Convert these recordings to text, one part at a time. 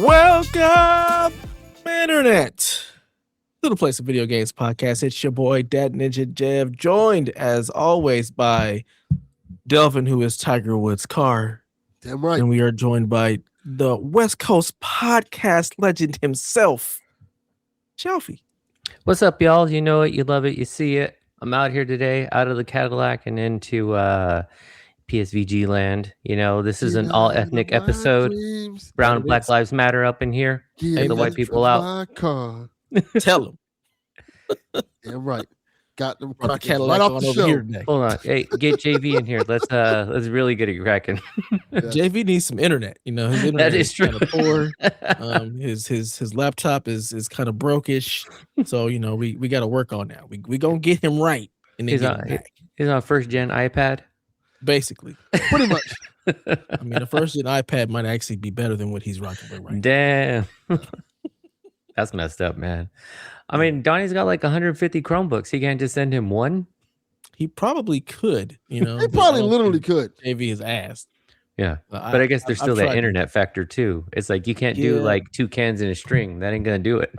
Welcome, Internet, to the Place of Video Games podcast. It's your boy, Dad Ninja Jev, joined as always by Delvin, who is Tiger Woods' car. Damn right. And we are joined by the West Coast podcast legend himself, Chaufie. What's up, y'all? You know it, you love it, you see it. I'm out here today, out of the Cadillac and into PSVG land. You know, this is an all-ethnic episode. Brown and Black Lives Matter up in here. Take the white people out. Tell them. Damn right. Got them right off the show. Here today. Hold on. Hey, get JV in here. Let's really get it cracking. Yeah. JV needs some internet. You know, his internet is kind of poor. His laptop is kind of brokish. So, you know, we got to work on that. We gonna get him right. And then he's on first gen iPad. Basically. Pretty much. I mean, the first gen iPad might actually be better than what he's rocking right now. Damn. That's messed up, man. I mean, Donnie's got like 150 Chromebooks. He can't just send him one. He probably could, you know. He probably literally could. JV is asked. Yeah. But I guess there's still that internet factor too. It's like you can't do like two cans in a string. That ain't gonna do it.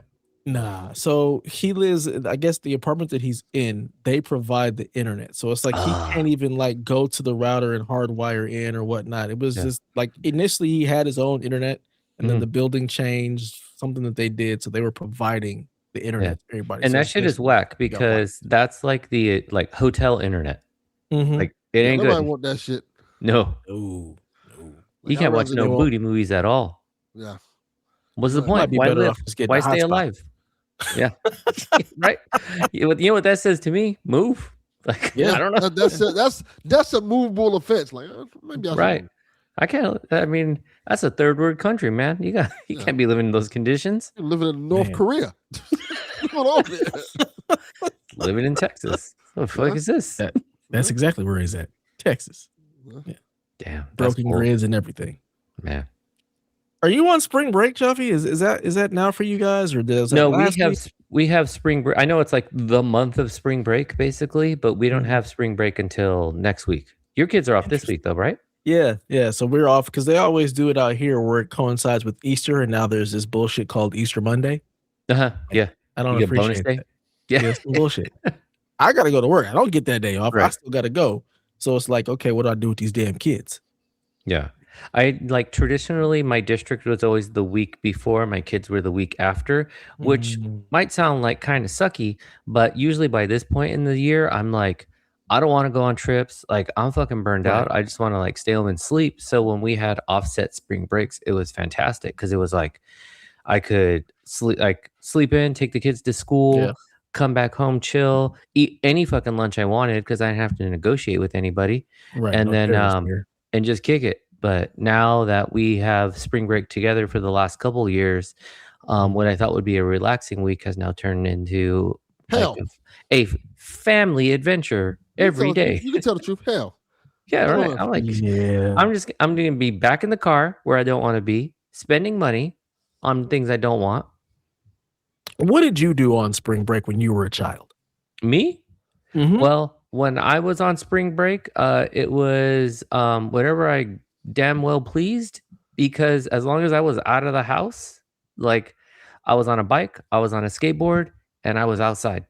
Nah. So he lives, I guess the apartment that he's in, they provide the internet. So it's like he can't even like go to the router and hardwire in or whatnot. It was just like initially he had his own internet and then the building changed, something that they did. So they were providing the internet to everybody. And so that shit is whack because that's like the hotel internet. Like it ain't good. Nobody want that shit. No. No. You can't watch no booty movies at all. Yeah. What's the point? Why live? Why stay alive? Yeah. Right. You know what that says to me? Move. Like I don't know. That's a movable offense. Like maybe right. I can't. I mean, that's a third world country, man. You can't be living in those conditions. You're living in North Korea. What's going on there? Living in Texas. What the fuck is this? That's exactly where he's at. Texas. Yeah. Damn. Broken grids and everything. Man. Are you on spring break, Chaufie? Is that now for you guys, or we have spring break. I know it's like the month of spring break, basically, but we don't have spring break until next week. Your kids are off this week, though, right? Yeah. So we're off because they always do it out here where it coincides with Easter, and now there's this bullshit called Easter Monday. Yeah. I don't appreciate that. Yeah, it's bullshit. I gotta go to work. I don't get that day off. Right. I still gotta go. So it's like, okay, what do I do with these damn kids? Yeah. I like traditionally my district was always the week before, my kids were the week after, which might sound like kind of sucky, but usually by this point in the year, I'm like, I don't want to go on trips. Like I'm fucking burned out. I just want to like stay home and sleep. So when we had offset spring breaks, it was fantastic because it was like I could sleep in, take the kids to school, come back home, chill, eat any fucking lunch I wanted because I didn't have to negotiate with anybody, and then and just kick it. But now that we have spring break together for the last couple of years, what I thought would be a relaxing week has now turned into like a family adventure every day. You can tell the truth. Hell. Yeah, right. I'm like, I'm going to be back in the car where I don't want to be, spending money on things I don't want. What did you do on spring break when you were a child? Me? Well, when I was on spring break, it was whatever I damn well pleased, because as long as I was out of the house, like I was on a bike, I was on a skateboard, and I was outside.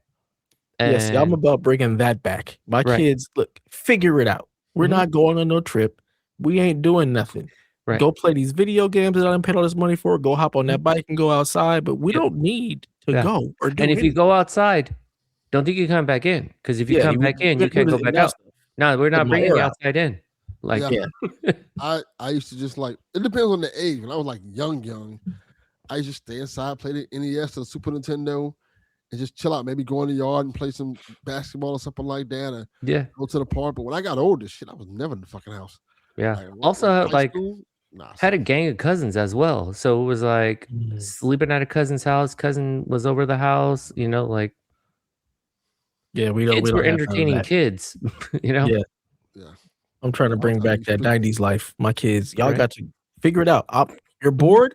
And yes, I'm about bringing that back. My kids, look, figure it out. We're not going on no trip. We ain't doing nothing. Right. Go play these video games that I didn't pay all this money for. Go hop on that bike and go outside. But we don't need to go or do. And if you go outside, don't think you come back in, because if you come back in, you can't go back out. No, we're not bringing you outside in. Like, I used to just like, it depends on the age. When I was like young, I used to stay inside, play the NES or the Super Nintendo, and just chill out. Maybe go in the yard and play some basketball or something like that. Or go to the park. But when I got older, I was never in the fucking house. Yeah. Like, also, like, had a gang of cousins as well. So it was like sleeping at a cousin's house. Cousin was over the house, you know, like. Yeah, we were entertaining kids, you know? Yeah. I'm trying to bring back that 90s life. My kids, y'all got to figure it out. You're bored?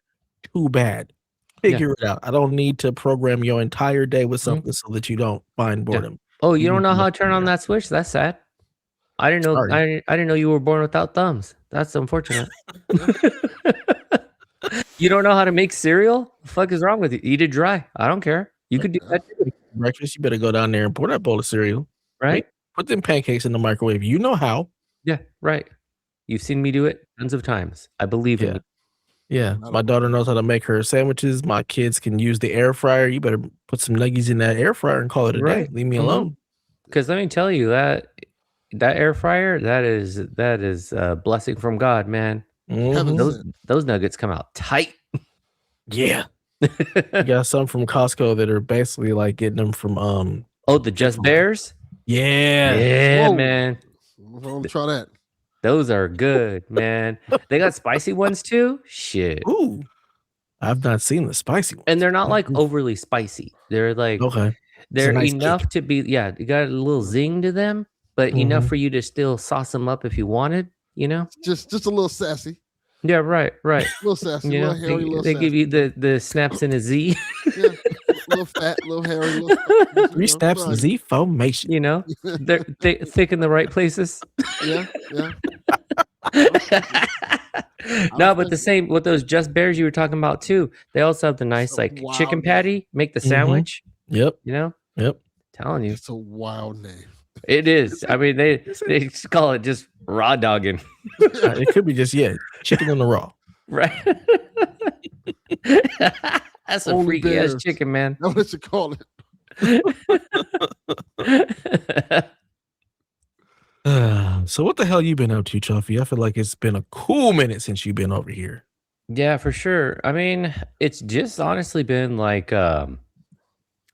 Too bad. Figure it out. I don't need to program your entire day with something so that you don't find boredom. Oh, you don't know how to turn on that switch? That's sad. I didn't know. I didn't know you were born without thumbs. That's unfortunate. You don't know how to make cereal? The fuck is wrong with you? Eat it dry. I don't care. You could do that too. Breakfast, you better go down there and pour that bowl of cereal. Right? Put them pancakes in the microwave. You know how. Yeah, right. You've seen me do it tons of times. I believe in you. Yeah, my daughter knows how to make her sandwiches. My kids can use the air fryer. You better put some nuggies in that air fryer and call it a day. Leave me alone. Because let me tell you that air fryer, that is a blessing from God, man. Those nuggets come out tight. Yeah. You got some from Costco that are basically like getting them from the Just Bears? Yeah. Whoa. Man. I'll try that. Those are good, man. They got spicy ones too. Shit. Ooh. I've not seen the spicy ones. And they're not like overly spicy. They're like they're nice enough kick to be you got a little zing to them, but enough for you to still sauce them up if you wanted, you know? Just a little sassy. Yeah, right. A little sassy, you little hairy, little they sassy. give you the snaps in a Z. Yeah, little fat, little hairy, little fat, 3 snaps Z formation. You know, they're thick in the right places. Yeah. No, but the same with those Just Bears you were talking about too. They also have the nice chicken patty. Make the sandwich. Yep. You know. Yep. Telling you, it's a wild name. It is. I mean, they call it just raw dogging. It could be just chicken on the raw. Right. That's a freaky ass chicken, man. That's what you call it. So what the hell you been up to, Chaufie? I feel like it's been a cool minute since you've been over here. Yeah, for sure. I mean, it's just honestly been like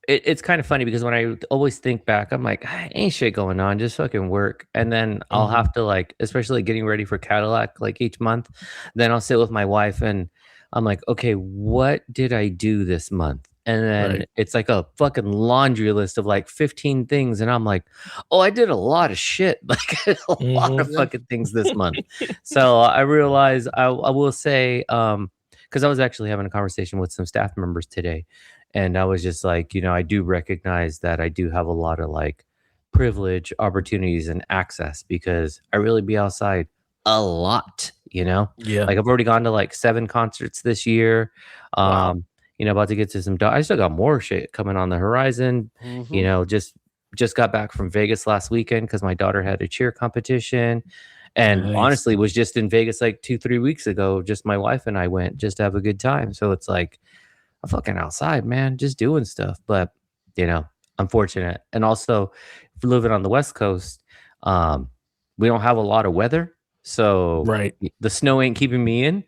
it's kind of funny because when I always think back, I'm like, ain't shit going on, just fucking work. And then I'll have to like, especially getting ready for Cadillac like each month, then I'll sit with my wife and I'm like, okay, what did I do this month? And then it's like a fucking laundry list of like 15 things. And I'm like, oh, I did a lot of shit, like a lot of fucking things this month. So I realize I will say, because I was actually having a conversation with some staff members today. And I was just like, I do recognize that I do have a lot of like privilege, opportunities, and access because I really be outside a lot, Yeah. Like I've already gone to like 7 concerts this year. Wow. About to get to some, I still got more shit coming on the horizon. Just got back from Vegas last weekend because my daughter had a cheer competition. And honestly, was just in Vegas like 2-3 weeks ago. Just my wife and I went just to have a good time. So it's like, I'm fucking outside, man, just doing stuff. But, I'm fortunate. And also, if we're living on the West Coast, we don't have a lot of weather. So the snow ain't keeping me in.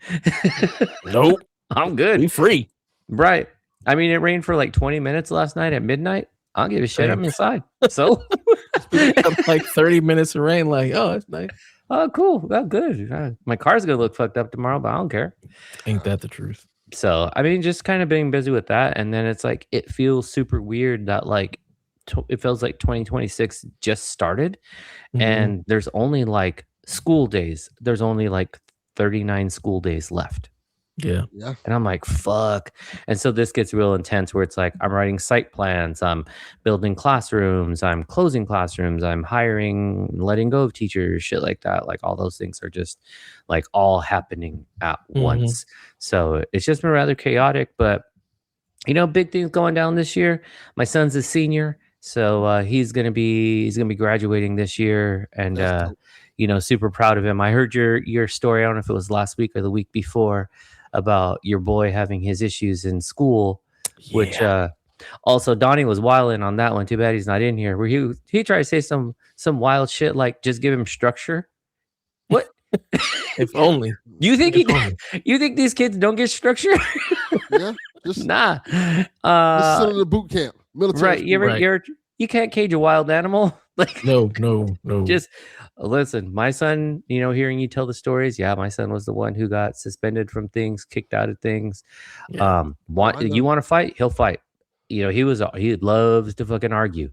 Nope. I'm good. We free. Right. I mean, it rained for like 20 minutes last night at midnight. I don't give a shit. I'm inside. So like 30 minutes of rain. Like, oh, that's nice. Oh, cool. Well, good. My car's going to look fucked up tomorrow, but I don't care. Ain't that the truth? So, I mean, just kind of being busy with that. And then it's like, it feels super weird that like, it feels like 2026 just started and there's only like school days. There's only like 39 school days left. Yeah. And I'm like, fuck. And so this gets real intense where it's like, I'm writing site plans. I'm building classrooms. I'm closing classrooms. I'm hiring, letting go of teachers, shit like that. Like all those things are just like all happening at once. So it's just been rather chaotic, but big things going down this year. My son's a senior. So he's going to be graduating this year and, super proud of him. I heard your story. I don't know if it was last week or the week before about your boy having his issues in school, which also Donnnie was wilding on that one. Too bad he's not in here. Where he tried to say some wild shit like just give him structure. What? If only. You think you think these kids don't get structure? Yeah, just nah. Just send them to boot camp, military. Right. You can't cage a wild animal. Like no. Just listen, my son, hearing you tell the stories. Yeah, my son was the one who got suspended from things, kicked out of things. Yeah. You want to fight? He'll fight. He loves to fucking argue.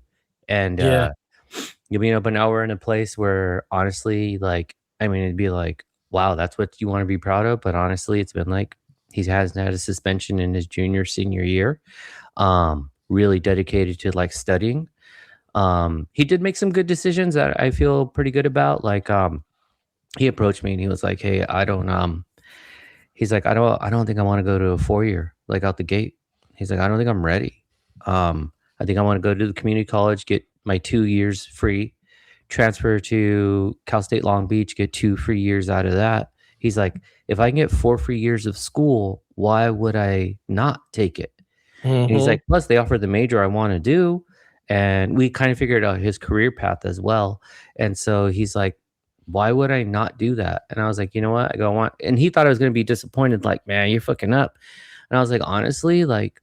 And but now we're in a place where honestly, like, I mean, it'd be like, wow, that's what you want to be proud of. But honestly, it's been like he hasn't had a suspension in his senior year. Really dedicated to like studying. He did make some good decisions that I feel pretty good about. Like, he approached me and he was like, hey, He's like, I don't think I want to go to a 4-year like out the gate. He's like, I don't think I'm ready. I think I want to go to the community college, get my 2 years free, transfer to Cal State Long Beach, get 2 free years out of that. He's like, if I can get 4 free years of school, why would I not take it? And he's like, plus they offer the major I want to do. And we kind of figured out his career path as well. And so he's like, why would I not do that? And I was like, you know what? I go, want, and he thought I was going to be disappointed. Like, man, you're fucking up. And I was like, honestly, like,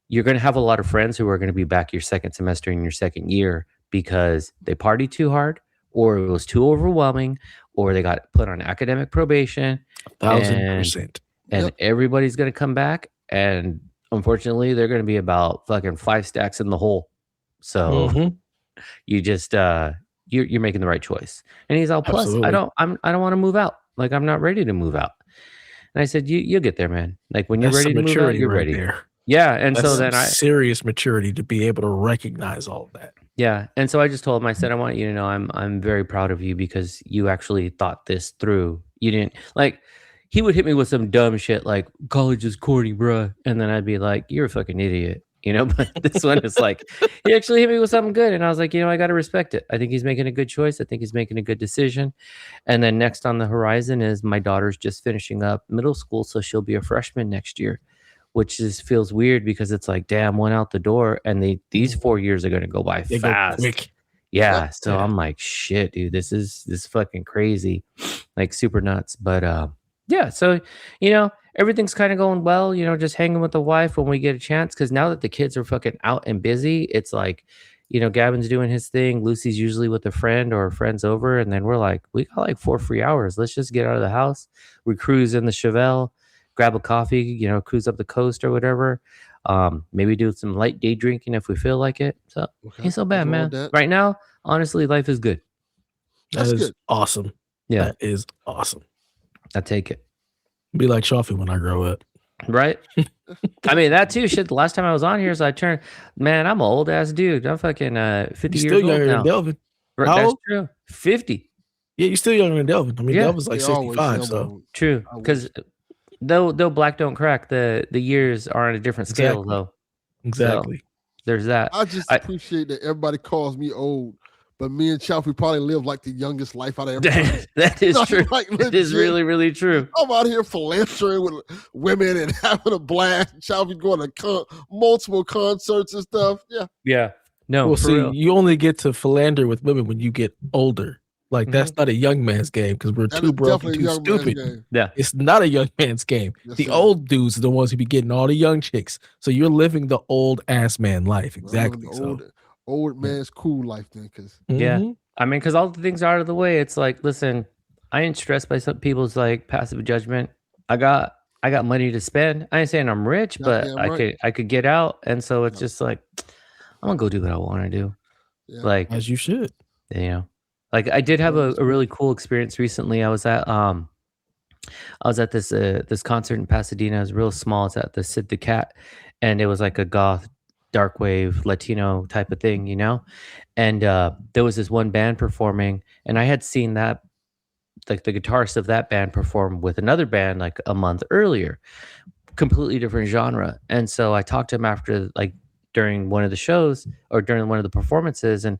you're going to have a lot of friends who are going to be back your second semester in your second year because they partied too hard, or it was too overwhelming, or they got put on academic probation. 1,000%. And everybody's going to come back. And unfortunately, they're going to be about fucking 5 stacks in the hole. So you just, you're making the right choice. And he's all, plus, Absolutely. I don't want to move out. Like, I'm not ready to move out. And I said, you'll get there, man. Like, when you're That's ready to move out, you're right ready. there. Yeah. And That's so then serious maturity to be able to recognize all of that. Yeah. And so I just told him, I said, I want you to know I'm very proud of you because you actually thought this through. You didn't, like, he would hit me with some dumb shit like, college is corny, bruh. And then I'd be like, you're a fucking idiot. You know, but this one is like, he actually hit me with something good. And I was like, you know, I got to respect it. I think he's making a good choice. I think he's making a good decision. And then next on the horizon is my daughter's just finishing up middle school. So she'll be a freshman next year, which feels weird because it's like, damn, one out the door. And these 4 years are going to go by fast. Go quick. Yeah. So I'm like, shit, dude, this is fucking crazy. Like super nuts. But yeah, so, you know, everything's kind of going well, you know, just hanging with the wife when we get a chance. Cause now that the kids are fucking out and busy, it's like, you know, Gavin's doing his thing. Lucy's usually with a friend or a friend's over. And then we're like, we got like 4 free hours. Let's just get out of the house. We cruise in the Chevelle, grab a coffee, you know, cruise up the coast or whatever. Maybe do some light day drinking if we feel like it. So ain't so bad, man. Right now, honestly, life is good. That's good. Awesome. Yeah. That is awesome. I take it. Be like Chaufie when I grow up. Right? I mean, that too. Shit, the last time I was on here, so I turned, man, I'm an old ass dude. I'm fucking 50 years old now. Than Delvin. Right, that's true. 50. Yeah, you're still younger than Delvin. I mean, Delvin's like 65, so. True. Because though black don't crack, the years are on a different scale, though. Exactly. So, there's that. I just appreciate that everybody calls me old. But me and Chaufie probably live like the youngest life out of everybody. That is true. Like, it is really, really true. I'm out here philandering with women and having a blast. Chaufie going to multiple concerts and stuff. Yeah. Yeah. No. Well, see, real. you only get to philander with women when you get older. Like, that's not a young man's game because we're too broke and too stupid. Yeah. It's not a young man's game. Yes, the old dudes are the ones who be getting all the young chicks. So you're living the old ass man life. Exactly. Old man's cool life then, because yeah, I mean, because all the things are out of the way. It's like, listen, I ain't stressed by some people's like passive judgment. I got money to spend. I ain't saying I'm rich, but I could get out, and so it's just like I'm gonna go do what I want to do, like as you should. You know, like I did have a really cool experience recently. I was at this concert in Pasadena. It was real small. It's at the Sid the Cat, and it was like a goth, dark wave Latino type of thing, you know. And there was this one band performing, and I had seen that, like the guitarist of that band perform with another band like a month earlier, completely different genre. And so I talked to him after, like during one of the shows or during one of the performances, and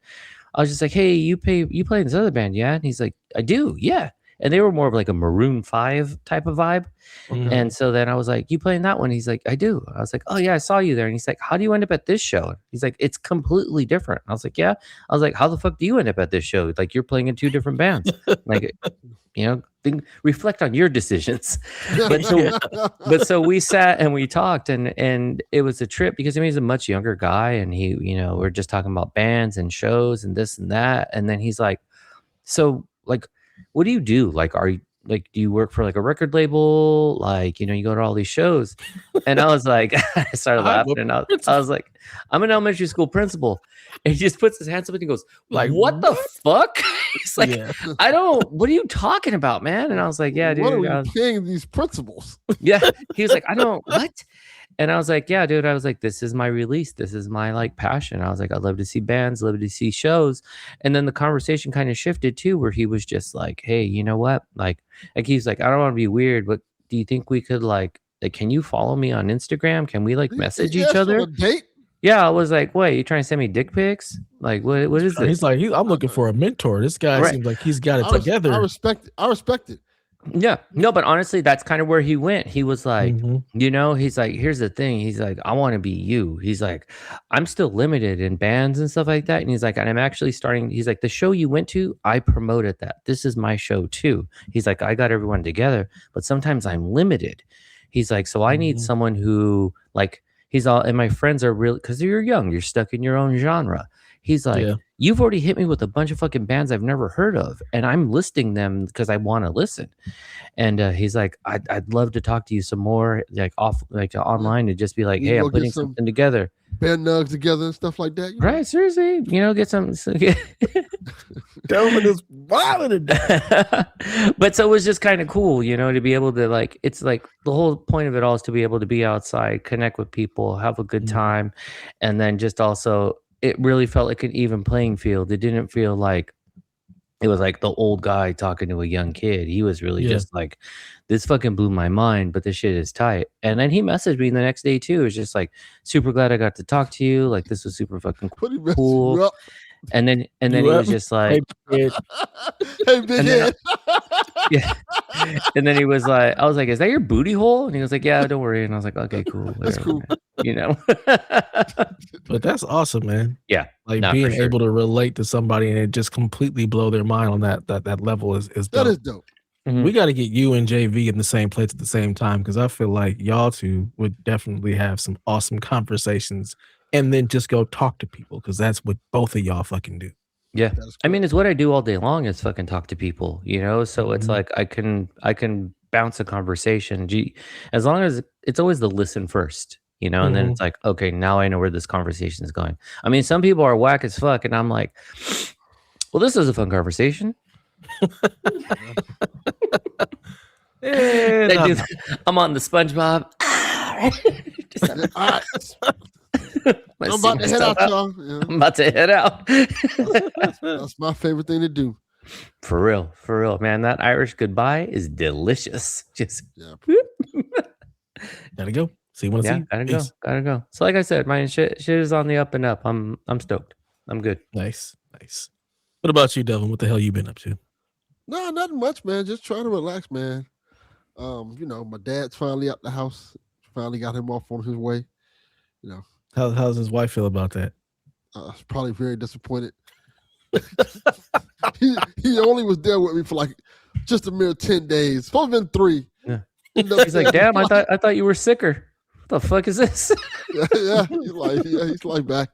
I was just like, hey, you play in this other band, yeah? And he's like, I do, yeah. And they were more of like a Maroon 5 type of vibe. Okay. And so then I was like, you playing that one? He's like, I do. I was like, oh yeah, I saw you there. And he's like, how do you end up at this show? He's like, it's completely different. I was like, yeah. I was like, how the fuck do you end up at this show? Like, you're playing in 2 different bands. Like, you know, reflect on your decisions. But so we sat and we talked, and it was a trip because he's a much younger guy, and he, you know, we're just talking about bands and shows and this and that. And then he's like, so like, what do you do? Like, are you like, do you work for like a record label? Like, you know, you go to all these shows. And I was like, I started laughing, and I was like, I'm an elementary school principal. And he just puts his hands up and he goes, like, what the fuck? He's like, what are you talking about, man? And I was like, yeah, dude. What are we paying these principals? Yeah. He was like, what? And I was like, yeah, dude. I was like, this is my release. This is my like passion. I was like, I love to see bands, love to see shows. And then the conversation kind of shifted too, where he was just like, hey, you know what? Like he's like, I don't want to be weird, but do you think we could like can you follow me on Instagram? Can we like message He each asked you on other? a date? Yeah, I was like, wait, you trying to send me dick pics? Like, what is He's this? like, I'm looking for a mentor. This guy Right. seems like he's got it I together. respect it. Yeah, no, but honestly, that's kind of where he went. He was like, Mhm. he's like, here's the thing. He's like, I want to be you. He's like, I'm still limited in bands and stuff like that. And he's like, and I'm actually starting. He's like, the show you went to, I promoted that. This is my show too. He's like, I got everyone together, but sometimes I'm limited. He's like, so I need Mhm. someone who like, he's all, and my friends are really, because you're young, you're stuck in your own genre. He's like, Yeah. you've already hit me with a bunch of fucking bands I've never heard of, and I'm listing them because I want to listen. And he's like, I'd love to talk to you some more, like online, and just be like, We hey, go I'm get putting some something together. band nugs together and stuff like that. You know? Right, seriously, get some. Delvin is wild today. But so it was just kind of cool, to be able to like, it's like the whole point of it all is to be able to be outside, connect with people, have a good Mhm. time, and then just also, it really felt like an even playing field. It didn't feel like it was like the old guy talking to a young kid. He was really Yeah. just like, this fucking blew my mind, but this shit is tight. And then he messaged me the next day too. It was just like, super glad I got to talk to you. Like, this was super fucking What he messed cool. you up? And then he You was up? just like, Hey, kid. Hey, big And then head. yeah. And then he was like, I was like, is that your booty hole? And he was like, yeah, don't worry. And I was like, okay, cool. That's Whatever, cool. man. But that's awesome, man. Yeah. Like Nah, for being sure. able to relate to somebody and it just completely blow their mind on that level is That dope. is dope. Mhm. We got to get you and JV in the same place at the same time because I feel like y'all two would definitely have some awesome conversations and then just go talk to people because that's what both of y'all fucking do. Yeah. That is I mean, correct. it's what I do all day long is fucking talk to people, So it's Mhm. like I can bounce a conversation. As long as it's always the listen first, and then it's like, okay, now I know where this conversation is going. I mean, some people are whack as fuck, and I'm like, well, this is a fun conversation. And, They do I'm on the SpongeBob. Just All right. I I'm see about to head myself out, y'all. Yeah, I'm about to head out. that's my favorite thing to do. For real, man. That Irish goodbye is delicious. Just Yeah. gotta go. See you when I see yeah, you. gotta go. So like I said, my shit is on the up and up. I'm stoked. I'm good. Nice. What about you, Devin? What the hell you been up to? No, nothing much, man. Just trying to relax, man. My dad's finally out the house. Finally got him off on his way. How's his wife feel about that? Probably very disappointed. he only was there with me for like just a mere 10 days. Supposed to been 3. Yeah. Ended up He's like, staying damn, I thought you were sicker. What the fuck is this? yeah. He's like back.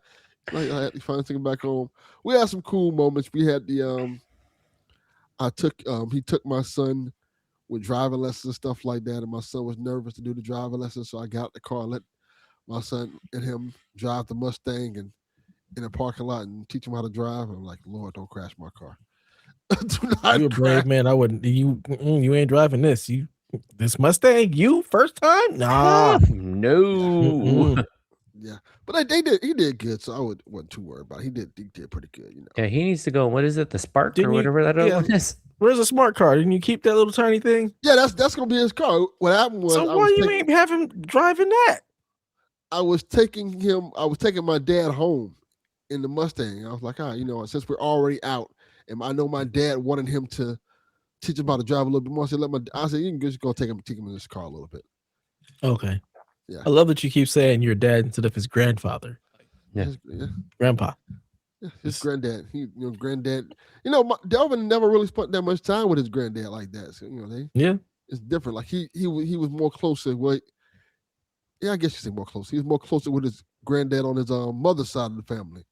Like I had to find something back home. We had some cool moments. We had the he took my son with driving lessons and stuff like that, and my son was nervous to do the driving lessons, so I got out the car and let my son and him drive the Mustang and in a parking lot and teach him how to drive. And I'm like, Lord, don't crash my car. Do not You a brave crash. man. I wouldn't. You ain't driving this. This Mustang. You first time? Nah. No. Mm-mm. Yeah, but he did good, so I wasn't too worried about it. He did pretty good, Yeah, he needs to go. What is it? The Spark Didn't or you- whatever that other yeah. one is. Where's a smart car? Didn't you keep that little tiny thing? Yeah, that's gonna be his car. What happened was So why you ain't have him driving that? I was taking my dad home in the Mustang. I was like, since we're already out, and I know my dad wanted him to teach him how to drive a little bit more. I said, you can just go take him in this car a little bit. Okay. Yeah. I love that you keep saying your dad instead of his grandfather. Yeah. Grandpa. His granddad. Granddad. Delvin never really spent that much time with his granddad like that. So Yeah. it's different. Like he was more closer with. Yeah, I guess you say more close. He was more closer with his granddad on his mother's side of the family.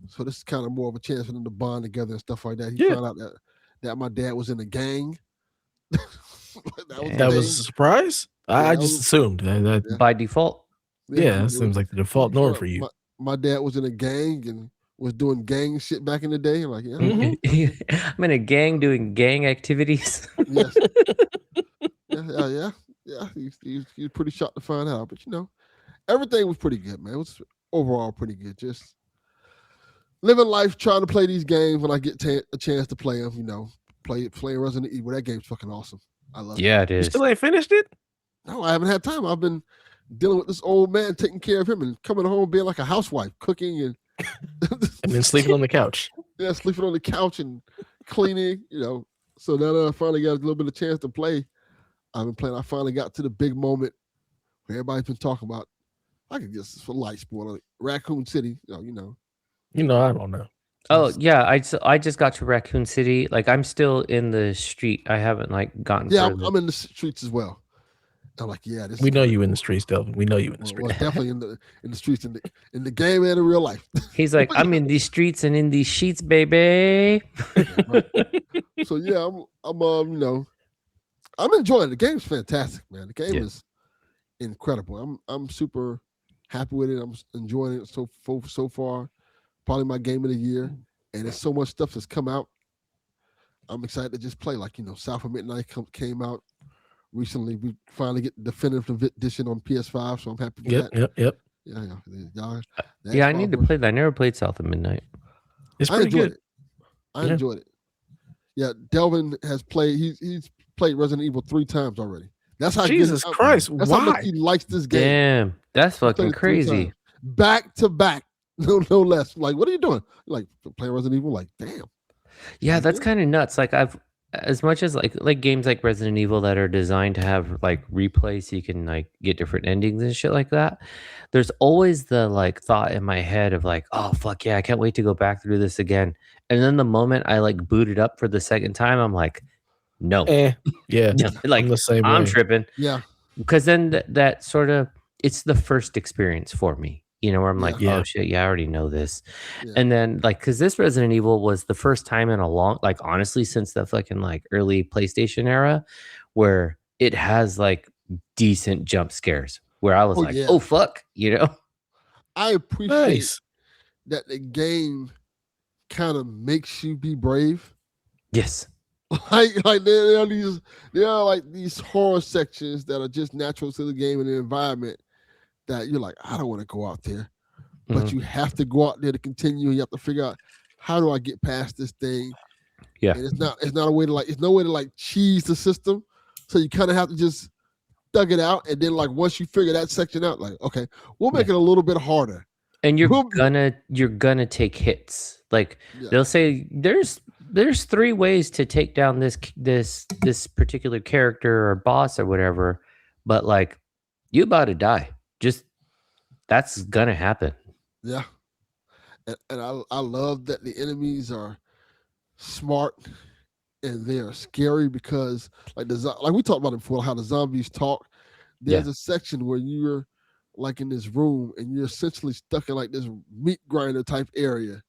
So this is kind of more of a chance for them to bond together and stuff like that. He found out that my dad was in a gang. That was a surprise? I just assumed that By default. that seems like the default norm for you. My dad was in a gang and was doing gang shit back in the day. I'm like, yeah. Mhm. I'm in a gang doing gang activities. Yes. Yeah. He was pretty shocked to find out. But everything was pretty good, man. It was overall pretty good. Just living life, trying to play these games when I get a chance to play them. Playing Resident Evil. That game's fucking awesome. I love Yeah, it. it You is. still ain't finished it? No, I haven't had time. I've been dealing with this old man, taking care of him, and coming home being like a housewife, cooking and And then sleeping on the couch. yeah, sleeping on the couch and cleaning. So now that I finally got a little bit of chance to play, I've been playing. I finally got to the big moment where everybody's been talking about. I could guess for light sport, like Raccoon City. I don't know. Oh yeah, I just got to Raccoon City. Like I'm still in the street. I haven't like gotten. Yeah, further. I'm in the streets as well. I'm like, yeah, this. We is know great. you in the streets, Delvin. We know you in the streets. Well, definitely in the streets, in the game and in real life. He's like, I'm in these streets and in these sheets, baby. So yeah, I'm enjoying it. The game's fantastic, man. The game is incredible. I'm super happy with it. I'm enjoying it so far. Probably my game of the year, and there's so much stuff that's come out. I'm excited to just play. Like South of Midnight came out recently. We finally get the definitive edition on PS5, so I'm happy with that. Yep. Yeah. I need to play that. I never played South of Midnight. It's pretty good. I enjoyed it. Yeah, Delvin has played. He's played Resident Evil 3 times already. That's how Jesus Christ! That's why? how much he likes this game. Damn, that's fucking crazy. Back to back, no less. Like, what are you doing? Like playing Resident Evil? Like, damn. Yeah, that's kind of nuts. Like I've, as much as like games like Resident Evil that are designed to have like replay so you can like get different endings and shit like that. There's always the like thought in my head of like, oh fuck yeah, I can't wait to go back through this again. And then the moment I like boot it up for the second time, I'm like, no. Yeah. Like I'm the same I'm way. tripping. Yeah. Because then that sort of, it's the first experience for me, where I'm like, oh shit, yeah, I already know this. Yeah. And then like, because this Resident Evil was the first time in a long, like honestly, since the fucking like early PlayStation era, where it has like decent jump scares, where I was oh fuck, I appreciate that the game kind of makes you be brave. Yes. Like there are like these horror sections that are just natural to the game and the environment that you're like, I don't want to go out there, but you have to go out there to continue. And you have to figure out, how do I get past this thing? Yeah, and it's not a way to like, it's no way to like cheese the system. So you kind of have to just thug it out, and then like once you figure that section out, like okay, we'll make it a little bit harder. And you're gonna take hits. Like they'll say there's 3 ways to take down this particular character or boss or whatever, but like you about to die. Just that's gonna happen. Yeah, and I love that the enemies are smart and they are scary like we talked about it before, how the zombies talk. There's a section where you're like in this room and you're essentially stuck in like this meat grinder type area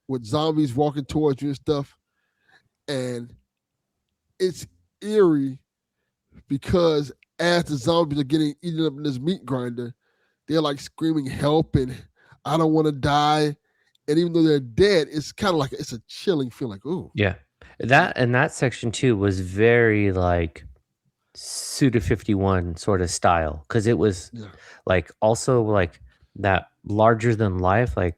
with zombies walking towards you and stuff. And it's eerie because as the zombies are getting eaten up in this meat grinder, they're like screaming help and I don't want to die. And even though they're dead, it's kind of like it's a chilling feeling. Like, ooh. Yeah. That section too was very like Suda 51 sort of style, because it was like also like that larger than life, like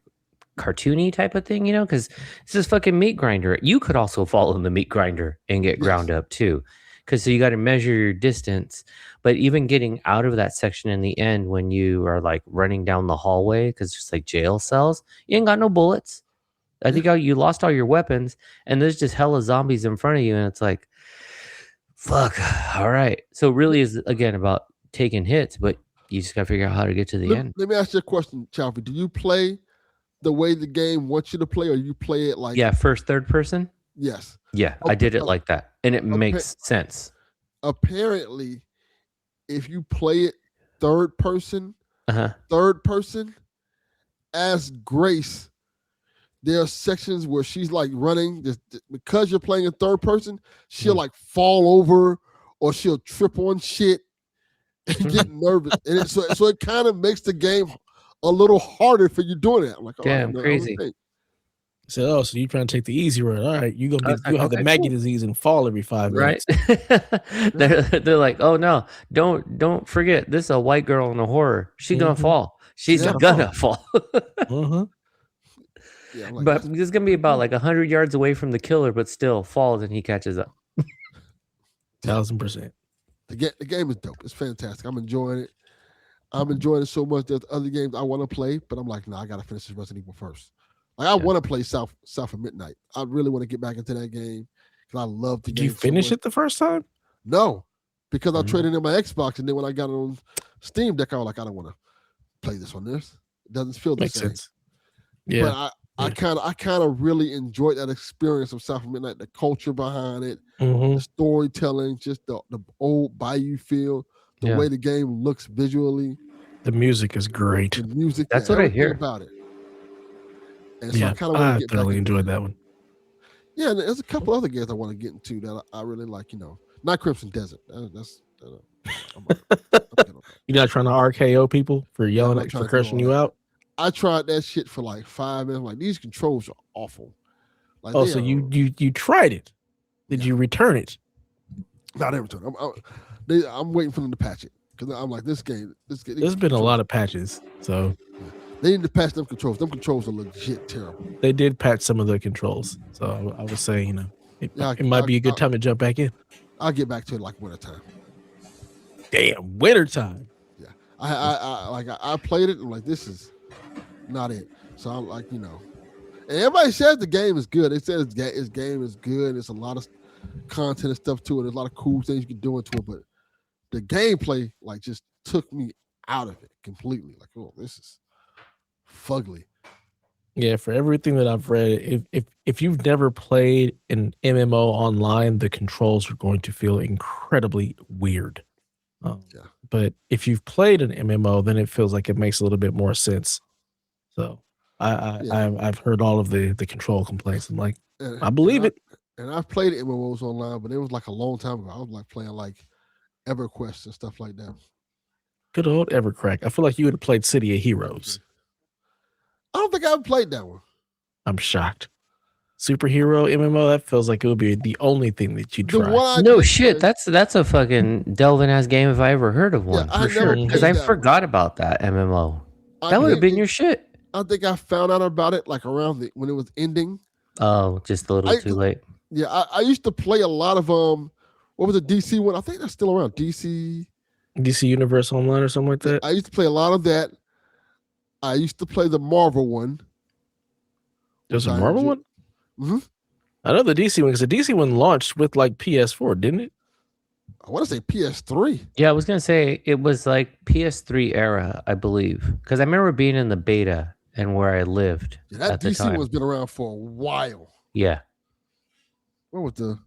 cartoony type of thing, because it's this fucking meat grinder. You could also fall in the meat grinder and get ground up too, because so you got to measure your distance. But even getting out of that section in the end, when you are like running down the hallway, because it's like jail cells, you ain't got no bullets. I think you lost all your weapons, and there's just hella zombies in front of you, and it's like, fuck. All right. So it really is again about taking hits, but you just gotta figure out how to get to the end. Let me ask you a question, Chaufie. Do you play the way the game wants you to play, or you play it like first, third person? Yes. Yeah, I did it like that, and it makes sense. Apparently, if you play it third person, as Grace, there are sections where she's like running because you're playing in third person. She'll like fall over or she'll trip on shit and get nervous. And so it kind of makes the game a little harder for you doing it. I'm like, damn, crazy. So you trying to take the easy road? All right, you'll have the Maggie disease and fall every 5 minutes. Right? they're like, oh no, don't forget, this is a white girl in a horror. She's gonna fall. She's gonna fall. Yeah, like, but it's gonna be about like 100 yards away from the killer, but still falls and he catches up. 1,000%. The game is dope. It's fantastic. I'm enjoying it. I'm enjoying it so much. There's other games I want to play, but I'm like, I gotta finish this Resident Evil first. Like I want to play South of Midnight. I really want to get back into that game because I love the game. Did you finish it the first time? No, because I traded in my Xbox, and then when I got it on Steam Deck, I was like, I don't want to play this on this. It doesn't feel the same. Sense. Yeah. But I kind of really enjoyed that experience of South of Midnight, the culture behind it, the storytelling, just the old Bayou feel, the way the game looks visually. The music is great. The music, that's what I hear about it. And so I kind of want to get thoroughly back enjoyed that one. Yeah, and there's a couple other games I want to get into that I really like. Not Crimson Desert. You're not trying to RKO people for yelling for cursing you out? I tried that shit for like 5 minutes. I'm like, these controls are awful. Like, so you tried it? Did you return it? Not every time. I'm waiting for them to patch it because I'm like, this game. There's been a lot of patches, so they need to patch them controls. Them controls are legit terrible. They did patch some of the controls, so I would say it might be a good time to jump back in. I'll get back to it like wintertime. Damn, wintertime. Yeah, I played it and like this is not it. So I'm like, and everybody says the game is good. They said his game is good. There's a lot of content and stuff to it. There's a lot of cool things you can do into it, but the gameplay like just took me out of it completely. Like, oh, this is fugly. Yeah, for everything that I've read, if you've never played an MMO online, the controls are going to feel incredibly weird. But if you've played an MMO, then it feels like it makes a little bit more sense. So I've heard all of the control complaints. I'm like, I believe it. And I've played MMOs online, but it was like a long time ago. I was like playing like EverQuest and stuff like that. Good old Evercrack. I feel like you would have played City of Heroes. I don't think I've played that one. I'm shocked. Superhero MMO, that feels like it would be the only thing that you'd try. No shit, that's a fucking delving ass game if I ever heard of one, for sure. Because I forgot about that MMO. That would have been your shit. I think I found out about it like around when it was ending. Oh, just a little too late. Yeah, I used to play a lot of what was the DC one? I think that's still around. DC Universe Online or something like that. I used to play a lot of that. I used to play the Marvel one. There's a Marvel one? Mm-hmm. I know the DC one because the DC one launched with like PS4, didn't it? I want to say PS3. Yeah, I was going to say it was like PS3 era, I believe. Because I remember being in the beta and where I lived at the time. DC one's been around for a while. Yeah. What was I'm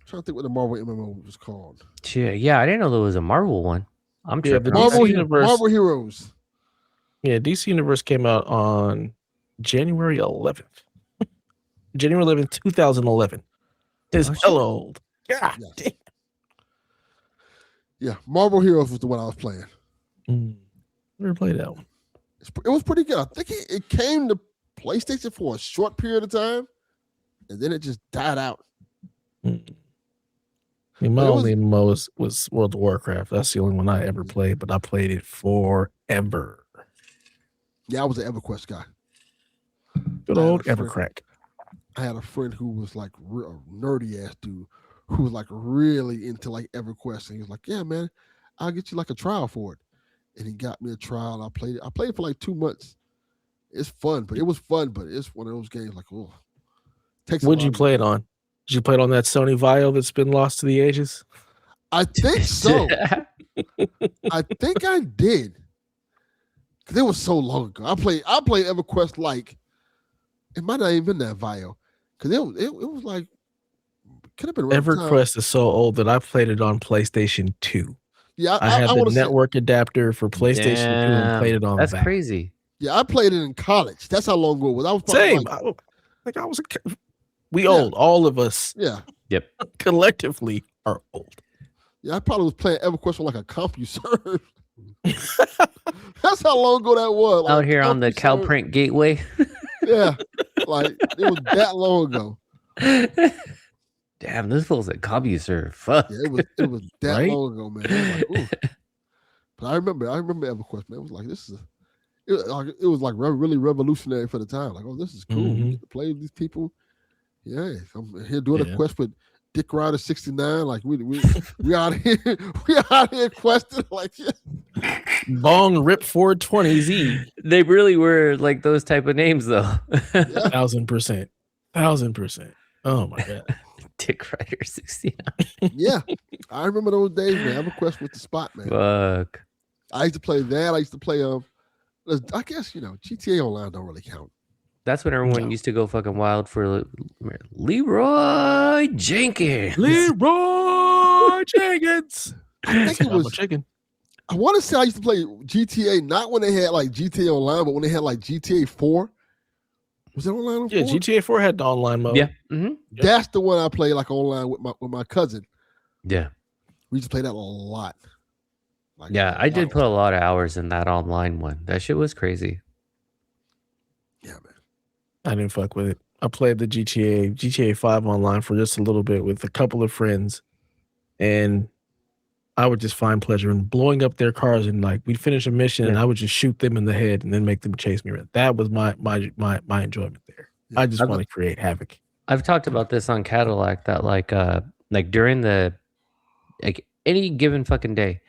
trying to think what the Marvel MMO was called. Yeah, I didn't know there was a Marvel one. I'm tripping. Marvel Heroes. Yeah, DC Universe came out on January 11th. January 11th, 2011. It's hella old. God damn. Yeah, Marvel Heroes was the one I was playing. Never played that one. It was pretty good. I think it came to PlayStation for a short period of time, and then it just died out. My only MMO was World of Warcraft. That's the only one I ever played, but I played it forever. Yeah, I was an EverQuest guy. Good old Evercrack. I had a friend who was like a nerdy ass dude who was like really into like EverQuest, and he was like, "Yeah, man, I'll get you like a trial for it." And he got me a trial. I played it for like 2 months. It's fun, but it's one of those games like, oh. What'd you play it on? Did you play it on that Sony Vaio that's been lost to the ages? I think so. I think I did. Cause it was so long ago. I played EverQuest like it might not even been that Vaio. Cause it was like could have been EverQuest is so old that I played it on PlayStation 2. Yeah, I had the network adapter for PlayStation 2 and played it on that. That's crazy. Yeah, I played it in college. That's how long ago it was. I was same. We old. All of us. Yeah. Yep. Collectively are old. Yeah, I probably was playing EverQuest on like a CompuServe. That's how long ago that was. Like, out here on the CalPrint Gateway. Yeah, like it was that long ago. Damn, this feels like CompuServe. Fuck. Yeah, it was that long ago, man. I was like, but I remember EverQuest, man. It was like it was like really revolutionary for the time. Like, oh, this is cool. You get to play with these people. Yeah, I'm here doing a quest with Dick Rider 69. Like we out here, we out here questing like Bong Rip 420Z. They really were like those type of names, though. 1000%. 1000%. Oh my god. Dick Rider 69. Yeah, I remember those days, man. EverQuest with the spot, man. Fuck. I used to play that. I used to play I guess GTA Online don't really count. That's when everyone used to go fucking wild for Leroy Jenkins. Leroy Jenkins. I think it was chicken. I want to say I used to play GTA not when they had like GTA Online, but when they had like GTA 4. Was it online? Yeah, GTA 4 had the online mode. Yeah. Mm-hmm. That's the one I played like online with my cousin. Yeah. We used to play that a lot. Like, yeah, I did put a lot of hours in that online one. That shit was crazy. Yeah, man. I didn't fuck with it. I played the GTA 5 online for just a little bit with a couple of friends, and I would just find pleasure in blowing up their cars, and like we'd finish a mission and I would just shoot them in the head and then make them chase me around. That was my enjoyment there. Yeah. I just want to create havoc. I've talked about this on Cadillac that like during the like any given fucking day,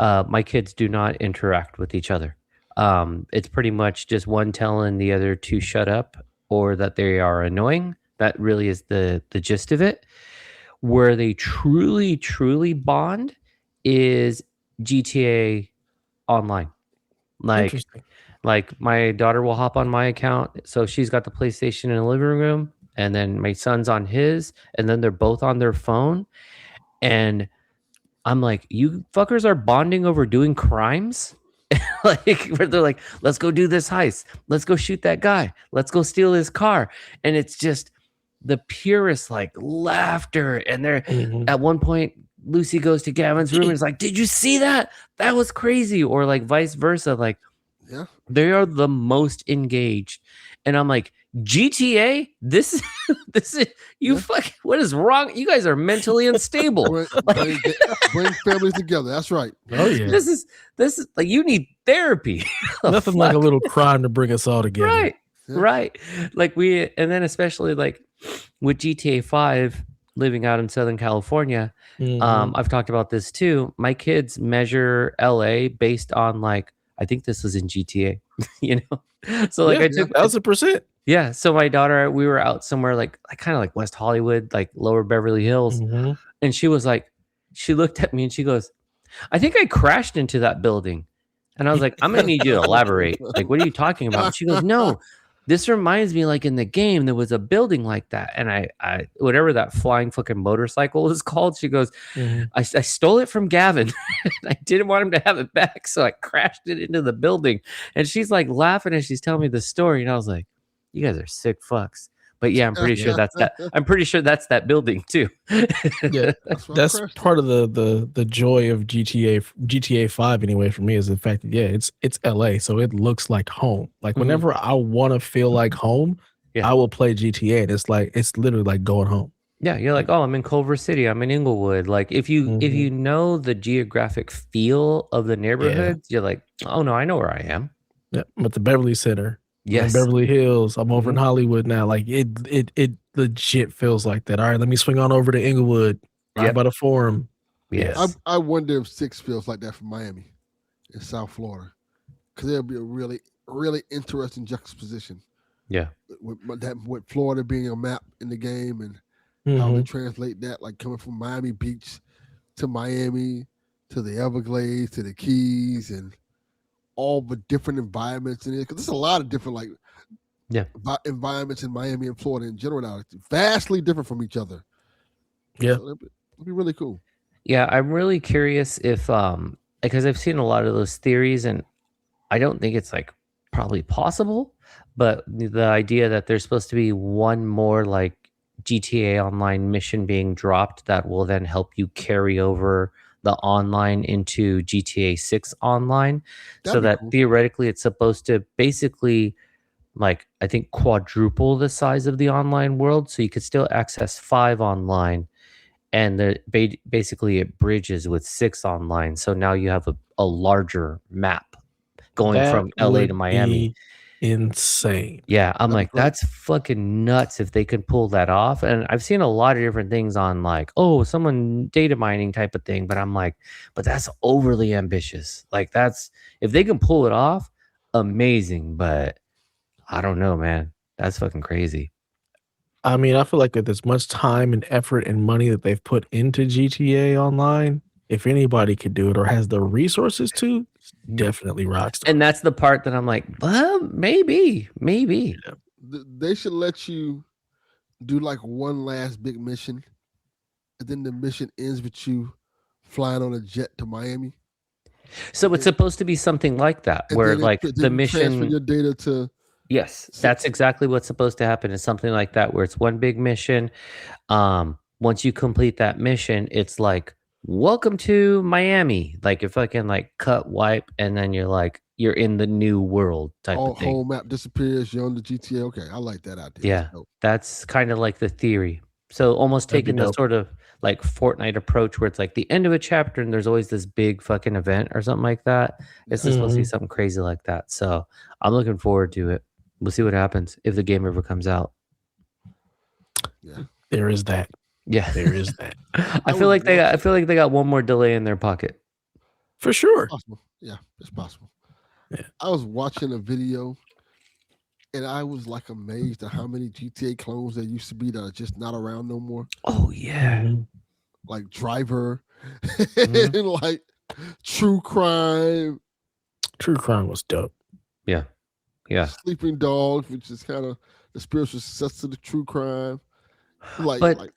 my kids do not interact with each other. It's pretty much just one telling the other to shut up or that they are annoying. That really is the gist of it. Where they truly bond is GTA Online. Like my daughter will hop on my account, so she's got the PlayStation in the living room, and then my son's on his, and then they're both on their phone, and I'm like, you fuckers are bonding over doing crimes? Like where they're like, let's go do this heist, let's go shoot that guy, let's go steal his car, and it's just the purest like laughter. And they're at one point Lucy goes to Gavin's room and is like, did you see that? That was crazy. Or like vice versa. Like, yeah, they are the most engaged. And I'm like, GTA, this is you fucking, what is wrong? You guys are mentally unstable. Bring families together. That's right. Oh yeah. This is like, you need therapy. Nothing like a little crime to bring us all together. Right. Yeah. Right. Like and then especially like with GTA 5 living out in Southern California, I've talked about this too. My kids measure LA based on like, I think this was in GTA, you know? So like I took 1000%. Yeah. So my daughter, we were out somewhere like kind of like West Hollywood, like Lower Beverly Hills. And she was like, she looked at me and she goes, I think I crashed into that building. And I was like, I'm going to need you to elaborate. Like, what are you talking about? And she goes, no, this reminds me like in the game, there was a building like that. And I whatever that flying fucking motorcycle is called, she goes, I stole it from Gavin. I didn't want him to have it back. So I crashed it into the building. And she's like laughing as she's telling me the story. And I was like, you guys are sick fucks. But yeah, I'm pretty sure that's that. I'm pretty sure that's that building too. Yeah, that's part of the joy of GTA 5 anyway for me is the fact that it's LA, so it looks like home. Like whenever I want to feel like home, I will play GTA, and it's literally like going home. Yeah, you're like, oh, I'm in Culver City, I'm in Inglewood. Like if you know the geographic feel of the neighborhoods, you're like, oh no, I know where I am. Yeah, I'm at the Beverly Center. Yes. In Beverly Hills. I'm over in Hollywood now. Like it legit feels like that. All right, let me swing on over to Inglewood, right by the Forum. Yes. I wonder if 6 feels like that for Miami in South Florida, because it'll be a really, really interesting juxtaposition. Yeah. With Florida being a map in the game and how they translate that, like coming from Miami Beach to Miami to the Everglades to the Keys and all the different environments in it, because there's a lot of different environments in Miami and Florida in general now. It's vastly different from each other. Yeah, so it'll be really cool. Yeah, I'm really curious if because I've seen a lot of those theories, and I don't think it's like probably possible, but the idea that there's supposed to be one more like GTA Online mission being dropped that will then help you carry over the online into GTA 6 online. That'd so that cool. Theoretically it's supposed to basically like I think quadruple the size of the online world, so you could still access 5 online, and basically it bridges with 6 online, so now you have a larger map going from LA to Miami. insane. Yeah, I'm That'd be like, great. that's fucking nuts if they could pull that off. And I've seen a lot of different things on like, oh, someone data mining type of thing, but I'm like, but that's overly ambitious. Like that's if they can pull it off, amazing. But I don't know, man. That's fucking crazy. I mean, I feel like with as much time and effort and money that they've put into GTA Online, if anybody could do it or has the resources to, it's definitely Rockstar. And that's the part that I'm like, well, maybe. They should let you do like one last big mission, and then the mission ends with you flying on a jet to Miami. So it's supposed to be something like that, And where then like then the you transfer mission. your data to. Yes, that's exactly what's supposed to happen. Is something like that, where it's one big mission. Once you complete that mission, it's like, welcome to Miami. Like if I can like cut wipe, and then you're in the new world type of thing. Whole map disappears. You're on the GTA. Okay, I like that idea. Yeah, that's kind of like the theory. So almost That'd be taking the dope. sort of like Fortnite approach, where it's like the end of a chapter, and there's always this big fucking event or something like that. It's just supposed to be something crazy like that. So I'm looking forward to it. We'll see what happens if the game ever comes out. Yeah, there is that. Yeah, There is that. I feel like they got one more delay in their pocket. For sure. it's possible. Yeah, it's possible. Yeah. I was watching a video, and I was like amazed at how many GTA clones there used to be that are just not around no more. Oh yeah, Like Driver, and like True Crime. True Crime was dope. yeah. Sleeping Dogs, which is kind of the spiritual successor to True Crime. But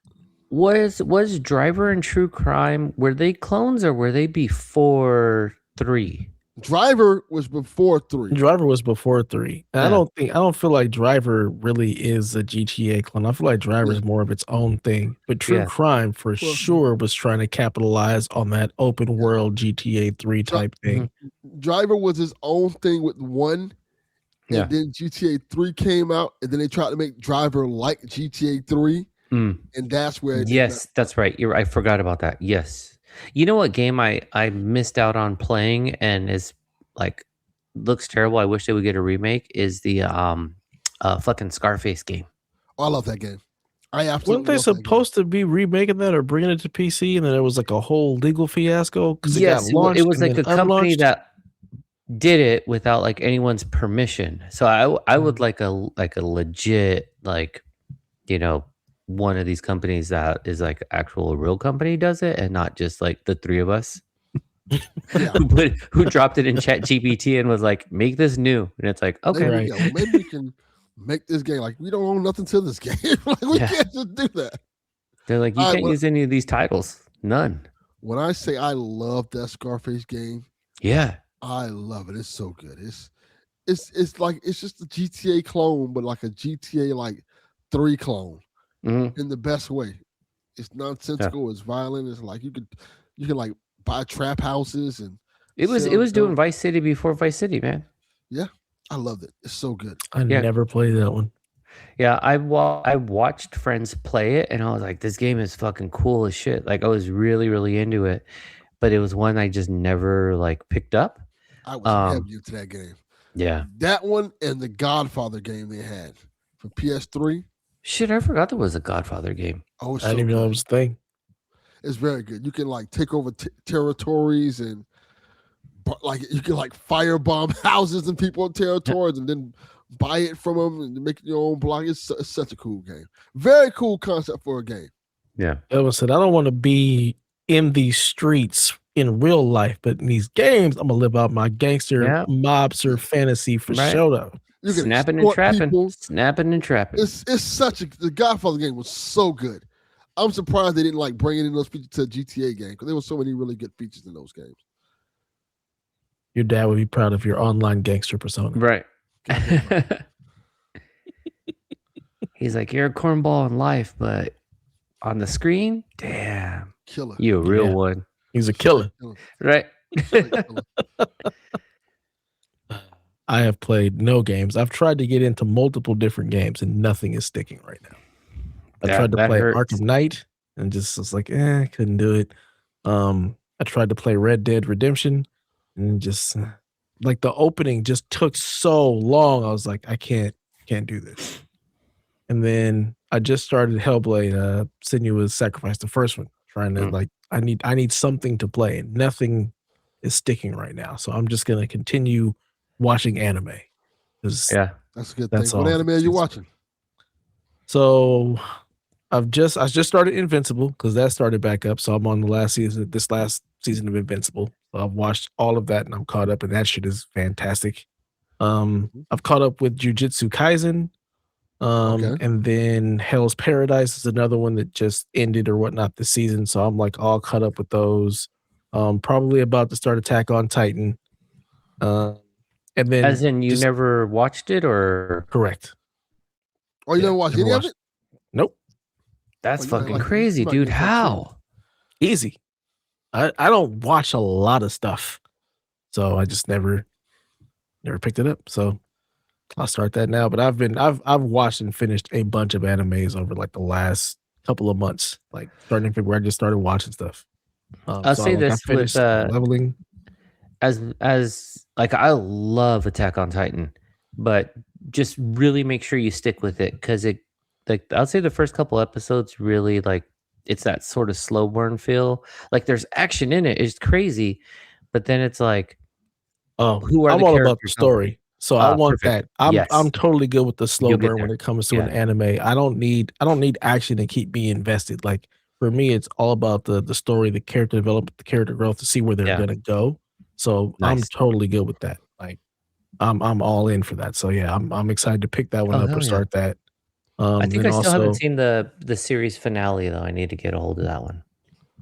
was Driver and True Crime, were they clones or were they before 3? Driver was before 3. Driver was before 3. And Yeah. I don't feel like Driver really is a GTA clone. I feel like Driver is more of its own thing. But True Crime for sure was trying to capitalize on that open world GTA 3 type thing. Driver was his own thing with 1. And then GTA 3 came out, and then they tried to make Driver like GTA 3. And that's where that's right. I forgot about that. Yes. You know what game I missed out on playing and is like looks terrible. I wish they would get a remake is the fucking Scarface game. Oh, I love that game. I absolutely Weren't they supposed to be remaking that or bringing it to PC, and then there was like a whole legal fiasco because it got launched? It was like a company that did it without like anyone's permission. So I would like a legit, like, you know, one of these companies that is like actual real company does it, and not just like the 3 of us who dropped it in Chat GPT and was like, make this new. And it's like, okay, maybe we can make this game. Like, we don't own nothing to this game. Like, we can't just do that. They're like, you can't use any of these titles. None. When I say I love that Scarface game, I love it. It's so good. It's like it's just a GTA clone, but like a GTA like 3 clone in the best way. It's nonsensical. It's violent. It's like you can like buy trap houses and it was doing Vice City before Vice City, man. Yeah, I loved it. It's so good. I never played that one. Yeah, I watched friends play it, and I was like, this game is fucking cool as shit. Like I was really, really into it, but it was one I just never like picked up. I was heavy into that game. Yeah. That one and the Godfather game they had for PS3. Shit, I forgot there was a Godfather game. Oh, I didn't even know it was a thing. It's very good. You can like take over territories and like you can like firebomb houses and people in territories and then buy it from them and make your own block. It's such a cool game. Very cool concept for a game. Yeah. Elvis said, I don't want to be in these streets in real life, but in these games, I'm gonna live out my gangster mobster fantasy for sure. Snapping and trapping. Snapping and trapping. It's such the Godfather game was so good. I'm surprised they didn't like bring in those features to a GTA game because there were so many really good features in those games. Your dad would be proud of your online gangster persona. Right. He's like, you're a cornball in life, but on the screen, damn. Killer. You a real one. He's a killer. Right. I have played no games. I've tried to get into multiple different games and nothing is sticking right now. I tried to play Arkham Knight and just was like, couldn't do it. I tried to play Red Dead Redemption and just like the opening just took so long. I was like, I can't do this. And then I just started Hellblade, Senua's Sacrifice, the first one, trying to like I need something to play, and nothing is sticking right now. So I'm just gonna continue watching anime. Yeah, that's a good that's thing. What all anime are you watching? So I just started Invincible because that started back up. So I'm on the last season of Invincible. So I've watched all of that and I'm caught up, and that shit is fantastic. I've caught up with Jujutsu Kaisen. And then Hell's Paradise is another one that just ended or whatnot this season. So I'm like all caught up with those. Probably about to start Attack on Titan. And then as in you never watched it, or correct. Oh, you never watched any of it? Nope. That's fucking crazy, dude. How? Easy. I don't watch a lot of stuff, so I just never picked it up. So I'll start that now. But I've watched and finished a bunch of animes over like the last couple of months. Like starting in February, I just started watching stuff. I'll say this with leveling. As like I love Attack on Titan, but just really make sure you stick with it, because it, like, I'll say the first couple episodes really, like, it's that sort of slow burn feel. Like there's action in it, it's crazy, but then it's like, who are I'm the all characters? about the story. So I want perfect. that. I'm totally good with the slow burn when it comes to an Yeah. anime. I don't need action to keep me invested. Like for me, it's all about the story, the character development, the character growth to see where they're gonna go. So I'm totally good with that. Like I'm all in for that. So yeah, I'm excited to pick that one up or start that. I think I still haven't seen the series finale though. I need to get a hold of that one.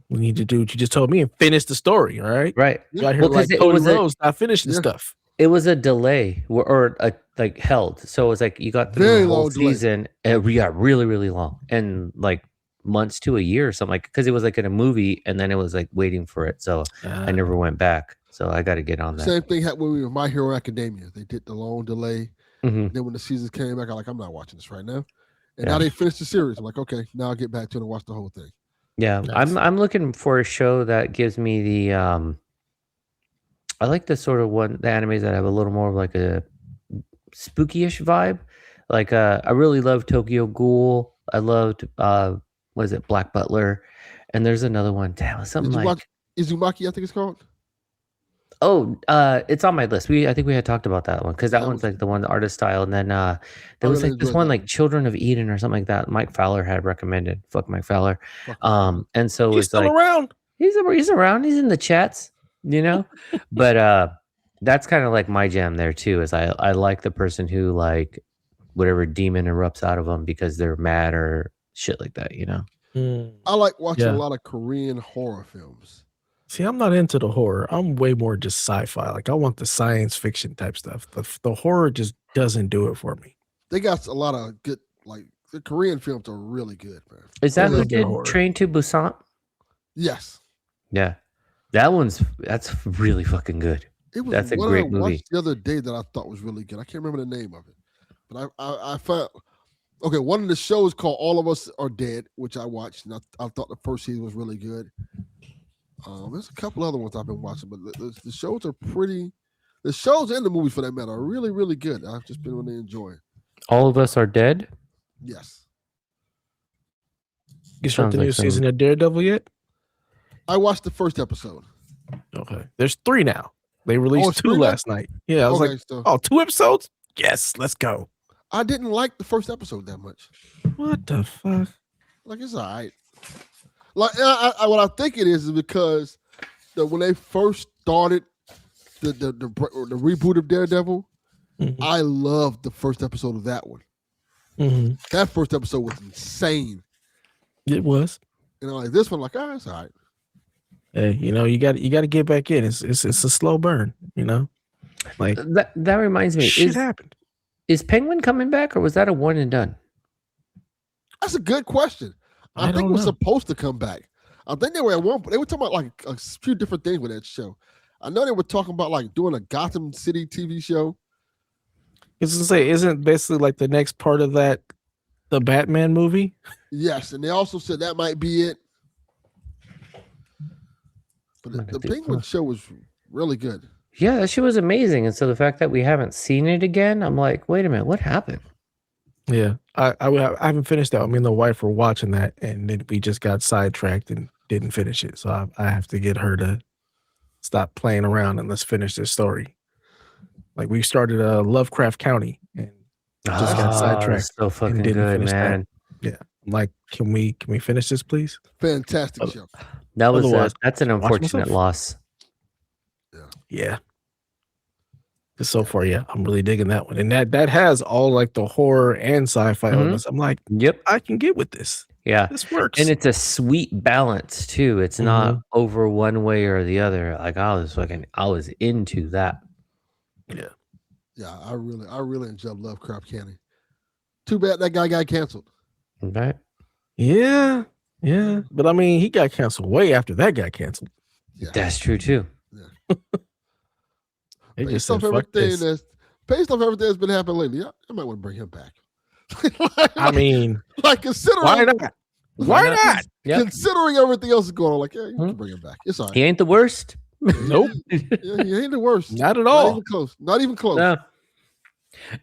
We need to do what you just told me and finish the story. All right. Right. You got here like Cody Rhodes not finishing stuff. It was a delay or like held. So it was like you got through the whole season. Yeah, really, really long. And like months to a year or something, like, because it was like in a movie and then it was like waiting for it. So I never went back. So I got to get on that. Same thing happened with My Hero Academia. They did the long delay. Then when the seasons came back, I'm like, I'm not watching this right now. And now they finished the series. I'm like, okay, now I'll get back to it and watch the whole thing. Yeah, nice. I'm looking for a show that gives me the I like the sort of the animes that have a little more of like a spooky-ish vibe. Like I really love Tokyo Ghoul. I loved what is it, Black Butler, and there's another one. Damn, something like Izumaki, I think it's called. Oh, it's on my list. I think we had talked about that one because that one's like the one, the artist style, and then there was like this one like Children of Eden or something like that. Mike Fowler had recommended. Fuck Mike Fowler. And so he's still around. He's around. He's in the chats, you know. But that's kind of like my jam there too. Is I like the person who like whatever demon erupts out of them because they're mad or shit like that, you know. I like watching a lot of Korean horror films. See, I'm not into the horror. I'm way more just sci-fi. Like I want the science fiction type stuff. The horror just doesn't do it for me. They got a lot of good, like the Korean films are really good, man. Is that who did Train to Busan? Yes. Yeah, that's really fucking good. That's a great movie. Watched the other day that I thought was really good. I can't remember the name of it, but I found one of the shows called All of Us Are Dead, which I watched, and I thought the first season was really good. There's a couple other ones I've been watching, but the shows are pretty. The shows and the movies, for that matter, are really, really good. I've just been really enjoying. All of Us Are Dead. Yes. You start the new season of Daredevil yet? I watched the first episode. Okay, there's 3 now. They released 2 last night. Yeah, I was 2 episodes. Yes, let's go. I didn't like the first episode that much. What the fuck? Like it's all right. Like what I think it is because when they first started the reboot of Daredevil, I loved the first episode of that one. That first episode was insane. It was. You know, like this one, like it's all right. Hey, you know, you got to get back in. It's a slow burn. You know, like that reminds me. Shit happened. Is Penguin coming back, or was that a one and done? That's a good question. I think it was supposed to come back. I think they were they were talking about like a few different things with that show. I know they were talking about like doing a Gotham City TV show. I was gonna say, isn't basically like the next part of that the Batman movie? Yes, and they also said that might be it. But the Penguin show was really good. Yeah, that shit was amazing. And so the fact that we haven't seen it again, I'm like, wait a minute, what happened? Yeah, I haven't finished that. Me and the wife were watching that, and then we just got sidetracked and didn't finish it. So I have to get her to stop playing around and let's finish this story. Like we started Lovecraft County and just got sidetracked so and fucking didn't good, finish man. that. Yeah, I'm like, can we finish this, please? Fantastic show. That was Otherwise, that's an watch unfortunate myself. loss. Yeah. Just so far, yeah, I'm really digging that one, and that has all like the horror and sci-fi elements. I'm like, Yep. I can get with this. Yeah. This works. And it's a sweet balance too. It's not over one way or the other. Like I was into that. Yeah. Yeah, I really enjoyed Lovecraft County. Too bad that guy got canceled. Right. Yeah. Yeah. But I mean, he got canceled way after that got canceled. Yeah. That's true too. Yeah. Based off everything that's been happening lately, I might want to bring him back. I mean, like considering why not? Why not? Yep. Considering everything else is going on, like, yeah, you can bring him back. It's all right. He ain't the worst. Nope. Yeah, he ain't the worst. Not at all. Not even close. Not even close. No.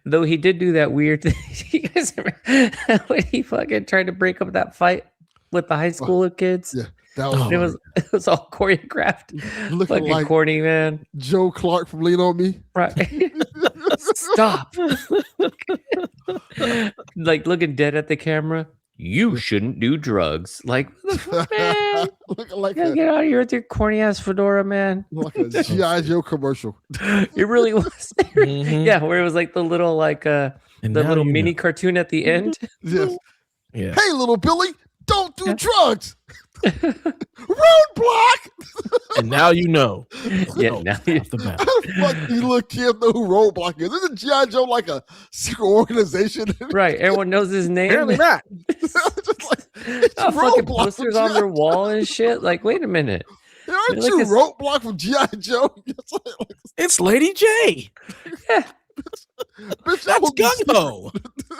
Though he did do that weird thing. You guys remember when he fucking tried to break up that fight with the high school kids? Yeah. That It was all choreographed. Looking Fucking like corny, man. Joe Clark from Lean On Me. Right. Stop. Like looking dead at the camera. You shouldn't do drugs. Like, man, Looking like get out of here with your corny ass fedora, man. like a G.I. Joe commercial. It really was. Yeah, where it was like the little the little mini cartoon at the end. Yes. Yeah. Hey, little Billy, don't do drugs. Roadblock. And now you know. Yeah, No, now off the bat. How the fuck these little kids know who Roadblock is? Isn't G.I. Joe like a secret organization? Right. Everyone knows his name. Apparently not. Just like, it's Fucking Roadblock posters from on their G.I. wall and shit. Like, wait a minute. Aren't Look you at- Roadblock from G.I. Joe? It's Lady J. Bitch, that That's would be gung ho.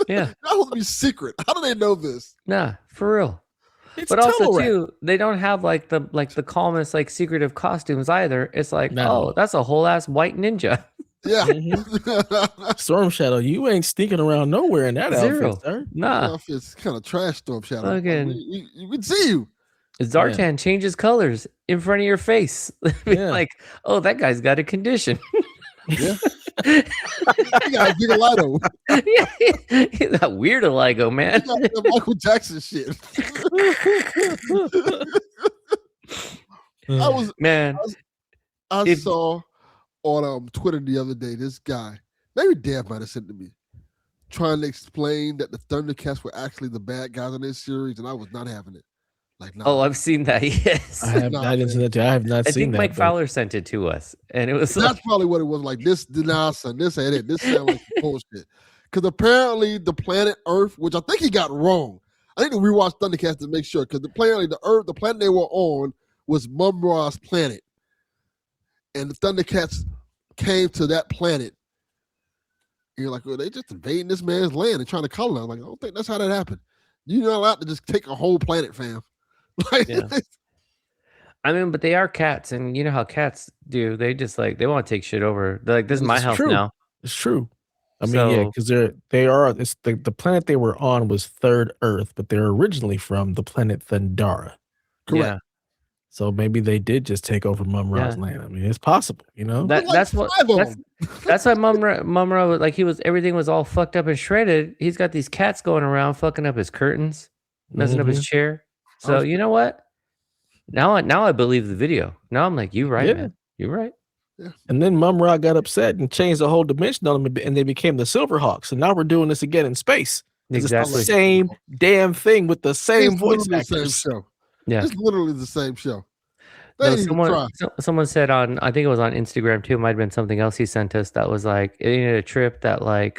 Yeah. That would be secret. How do they know this? Nah, for real. It's But also Telerat. too, they don't have like the calmest like secretive costumes either. It's like, No. oh, that's a whole ass white ninja. Yeah. Storm Shadow, you ain't sneaking around nowhere in that Zero. outfit, sir. Nah. It's kind of trash, Storm Shadow. Fucking- We can see you. Zartan changes colors in front of your face. Yeah. Like, oh, that guy's got a condition. Yeah. You got a big Lido. He's got weird Aligo, man. You got that Michael Jackson shit. Man, I If- saw on Twitter the other day this guy, maybe Dad might have sent it to me, trying to explain that the Thundercats were actually the bad guys in this series, and I was not having it. Like, nah. oh, I've seen that. Yes, I didn't see that. I have not I seen think that. Mike but- Fowler sent it to us, and it was That's like, probably what it was. Like, this son, this ain't it. This sounds like some bullshit. Because apparently the planet Earth, which I think he got wrong. I need to rewatch Thundercats to make sure. Because apparently the Earth, the planet they were on, was Mumra's planet. And the Thundercats came to that planet. And you're like, well, they just invading this man's land and trying to colonize. I'm like, I don't think that's how that happened. You're not allowed to just take a whole planet, fam. Like, Yeah. I mean, but they are cats, and you know how cats do. They just like they want to take shit over. They're like, this is my It's house true. now. It's true. I mean, yeah, So- because they are. It's the planet they were on was Third Earth, but they're originally from the planet Thundara. correct. Yeah, So maybe they did just take over Mumra's land. I mean, it's possible, you know. that, Like that's what. five of That's, them. that's why Mumra was like everything was all fucked up and shredded. He's got these cats going around fucking up his curtains, messing up his chair. So you know what? Now I believe the video. Now I'm like, you right, Yeah. man. You're right. And then Mumra got upset and changed the whole dimension on them, and they became the Silverhawks. And now we're doing this again in space. 'Cause Exactly. It's the same damn thing with the same It's voice literally the same actors. show. Yeah. It's literally the same show. They No, didn't even try. someone said on, I think it was on Instagram too, it might have been something else he sent us that was like in a trip that like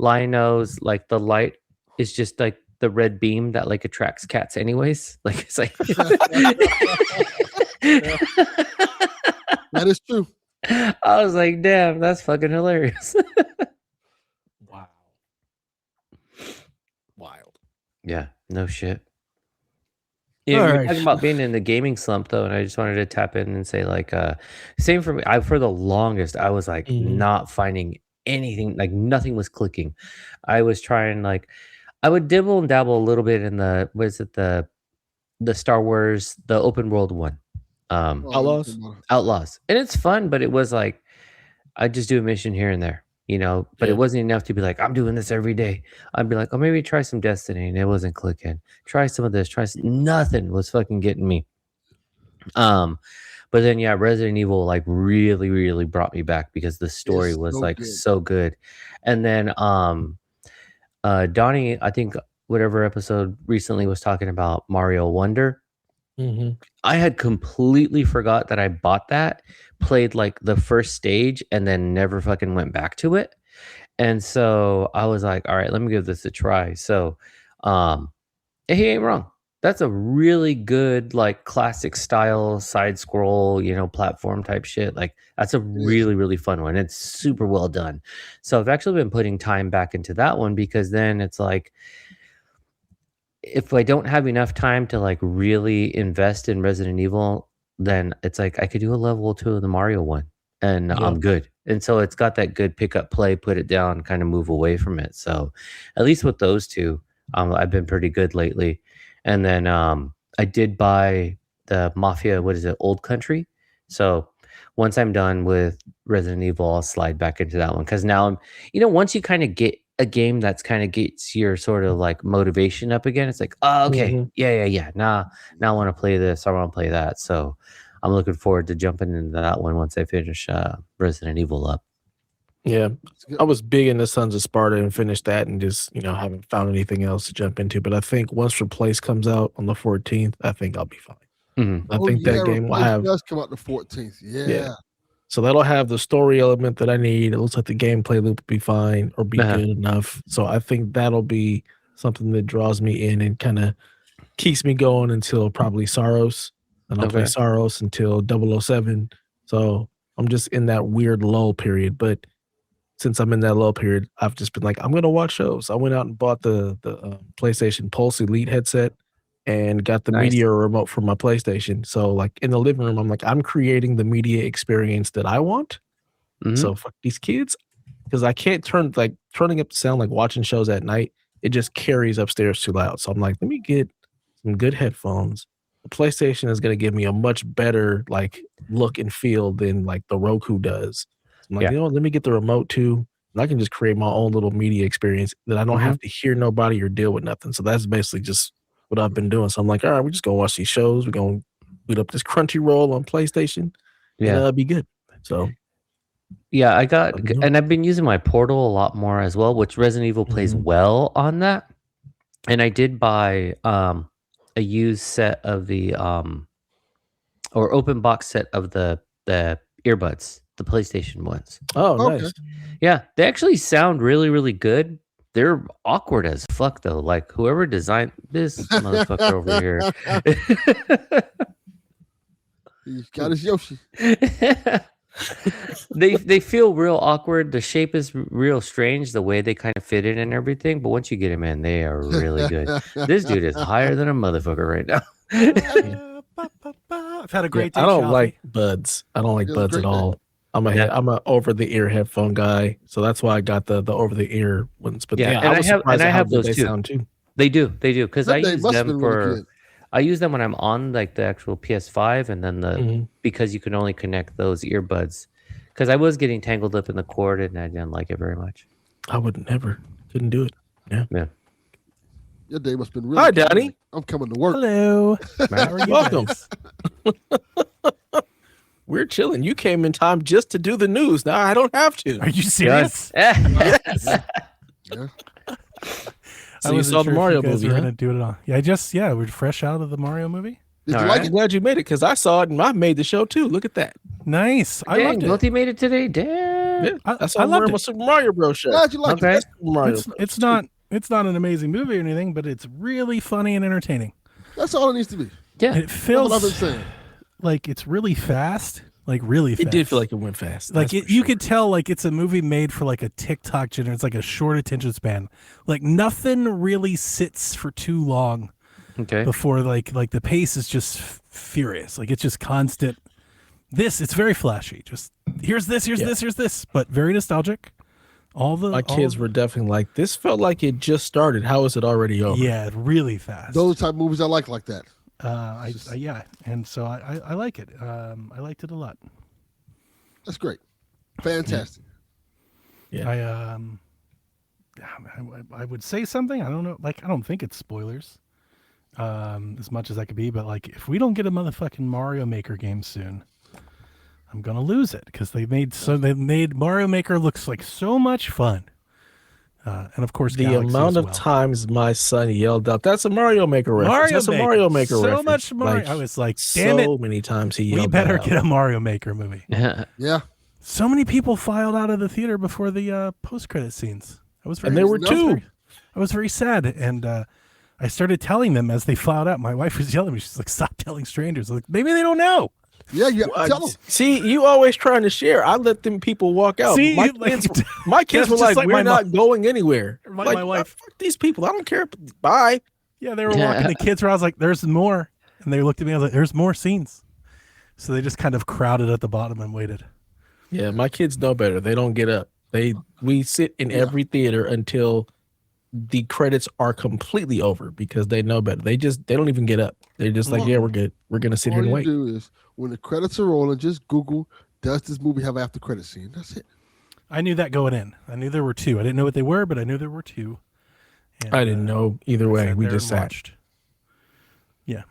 Linos, like the light is just like the red beam that like attracts cats anyways. Like it's like That is true. I was like, damn, that's fucking hilarious. Wow. Wild. Yeah, no shit. You're talking about being in the gaming slump though, and I just wanted to tap in and say like same for me. For the longest I was like not finding anything, like nothing was clicking. I was trying like I would dibble and dabble a little bit in the the Star Wars, the open world one. Outlaws. Outlaws. And it's fun, but it was like I just do a mission here and there, but it wasn't enough to be like, I'm doing this every day. I'd be like, oh, maybe try some Destiny, and it wasn't clicking. Try some of this, nothing was fucking getting me. But then Resident Evil like really, really brought me back because the story was so good. And then Donnnie, I think whatever episode recently was talking about Mario Wonder. I had completely forgot that I bought that, played like the first stage, and then never fucking went back to it. And so I was like, all right, let me give this a try. So he ain't wrong. That's a really good, like classic style side scroll, platform type shit. Like that's a really, really fun one. It's super well done. So I've actually been putting time back into that one because then it's like, if I don't have enough time to like really invest in Resident Evil, then it's like I could do a level 2 of the Mario one and I'm good. And so it's got that good pick up, play, put it down, kind of move away from it. So at least with those two, I've been pretty good lately. And then I did buy the Mafia, Old Country. So once I'm done with Resident Evil, I'll slide back into that one. Because now I'm, once you kind of get a game that's kind of gets your sort of like motivation up again, it's like, oh, okay, yeah. Now I want to play this, I want to play that. So I'm looking forward to jumping into that one once I finish Resident Evil up. Yeah, I was big into Sons of Sparta and finished that and just, haven't found anything else to jump into. But I think once Replace comes out on the 14th, I think I'll be fine. I think that game will have... does come out the 14th. Yeah. So that'll have the story element that I need. It looks like the gameplay loop will be fine or be good enough. So I think that'll be something that draws me in and kind of keeps me going until probably Saros. And I'll play Saros until 007. So I'm just in that weird lull period. But since I'm in that lull period, I've just been like, I'm going to watch shows. I went out and bought the PlayStation Pulse Elite headset and got the media remote from my PlayStation. So like in the living room, I'm like, I'm creating the media experience that I want. So fuck these kids. Because I can't turning up the sound, like watching shows at night, it just carries upstairs too loud. So I'm like, let me get some good headphones. The PlayStation is going to give me a much better like look and feel than like the Roku does. I'm like, let me get the remote too. And I can just create my own little media experience that I don't have to hear nobody or deal with nothing. So that's basically just what I've been doing. So I'm like, all right, we're just going to watch these shows. We're going to boot up this Crunchyroll on PlayStation. And it'll be good. So. Yeah, and I've been using my Portal a lot more as well, which Resident Evil plays well on that. And I did buy a used set of the or open box set of the earbuds, the PlayStation ones. Oh, nice. Yeah, they actually sound really, really good. They're awkward as fuck though. Like whoever designed this motherfucker over here. He's got his Yoshi. They feel real awkward. The shape is real strange, the way they kind of fit in and everything. But once you get them in, they are really good. This dude is higher than a motherfucker right now. I've had a great day. I don't like buds. I don't like buds at all. I'm a over the ear headphone guy, so that's why I got the over the ear ones. But I have those too. They do because I use them for. I use them when I'm on like the actual PS5, and then because you can only connect those earbuds. Because I was getting tangled up in the cord, and I didn't like it very much. I would never, couldn't do it. Yeah. Your day must have been really. Hi, Donnnie. I'm coming to work. Hello. Welcome. We're chilling. You came in time just to do the news. Now I don't have to. Are you serious? Yes. Yeah. So you saw the Mario movie, We're gonna do it all. Yeah, we're fresh out of the Mario movie. Did you like I'm it? glad you made it because I saw it and I made the show too. Look at that. Nice. I loved it. Guilty made it today. Damn. Yeah, I loved it. Super Mario Bros. Show. Glad you like it. It's not an amazing movie or anything, but it's really funny and entertaining. That's all it needs to be. Yeah, and it feels That's what I've been saying. like it's really fast. Like really fast. It did feel like it went fast. Like you could tell like it's a movie made for like a TikTok generation. It's like a short attention span. Like nothing really sits for too long. Okay. before like the pace is just furious. Like it's just constant. It's very flashy. Just here's this, but very nostalgic. My kids were definitely like, this felt like it just started. How is it already over? Yeah, really fast. Those type of movies I like that. Yeah, and so I like it. I liked it a lot. That's great. Fantastic. Yeah. I would say something. I don't know. Like, I don't think it's spoilers, as much as that could be. But like, if we don't get a motherfucking Mario Maker game soon, I'm gonna lose it because they made Mario Maker looks like so much fun. And of course, the Galaxy amount as of well. times my son yelled out, "That's a Mario Maker reference! That's a Mario Maker so reference!" much Mario. Like, I was like, damn it! so many times he yelled. We better that out. get a Mario Maker movie. Yeah. So many people filed out of the theater before the post-credit scenes. I was very, And there were two. I was very sad, and I started telling them as they filed out. My wife was yelling at me. She's like, "Stop telling strangers." I'm like, maybe they don't know. Yeah, tell them. See, you always trying to share. I let them people walk out. See, my kids were just like, like "We're not going anywhere." Like my wife. Fuck these people. I don't care. Bye. Yeah, they were walking the kids where I was like, "There's more," and they looked at me. I was like, "There's more scenes." So they just kind of crowded at the bottom and waited. Yeah, my kids know better. They don't get up. We sit in every theater until the credits are completely over because they know better. They don't even get up. They're just like, "Yeah, we're good. We're gonna sit here and wait." All you do is when the credits are rolling, just Google, "Does this movie have after credit scene?" That's it. I knew that going in. I knew there were two. I didn't know what they were, but I knew there were two. And, I didn't know either way. We just sat. watched. Yeah.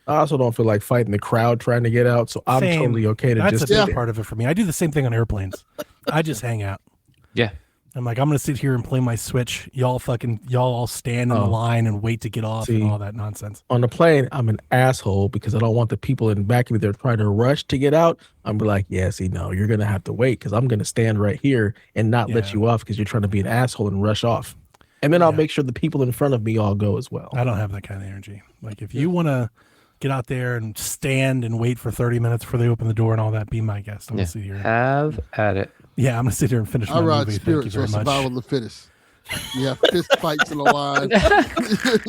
I also don't feel like fighting the crowd trying to get out, so I'm Same. totally okay to That's just a big part of it for me. I do the same thing on airplanes. I just hang out. Yeah. I'm like, I'm gonna sit here and play my Switch. Y'all all stand in the line and wait to get off and all that nonsense. On the plane, I'm an asshole because I don't want the people in the back of me there trying to rush to get out. I'm like, yeah, see, no, you're gonna have to wait because I'm gonna stand right here and not let you off because you're trying to be an asshole and rush off. And then I'll make sure the people in front of me all go as well. I don't have that kind of energy. Like if you want to get out there and stand and wait for 30 minutes before they open the door and all that, be my guest. I'm gonna sit here. Have at it. Yeah, I'm gonna sit here and finish my movie. Thank you very much. Survival of the fittest. You have fist fights in the line.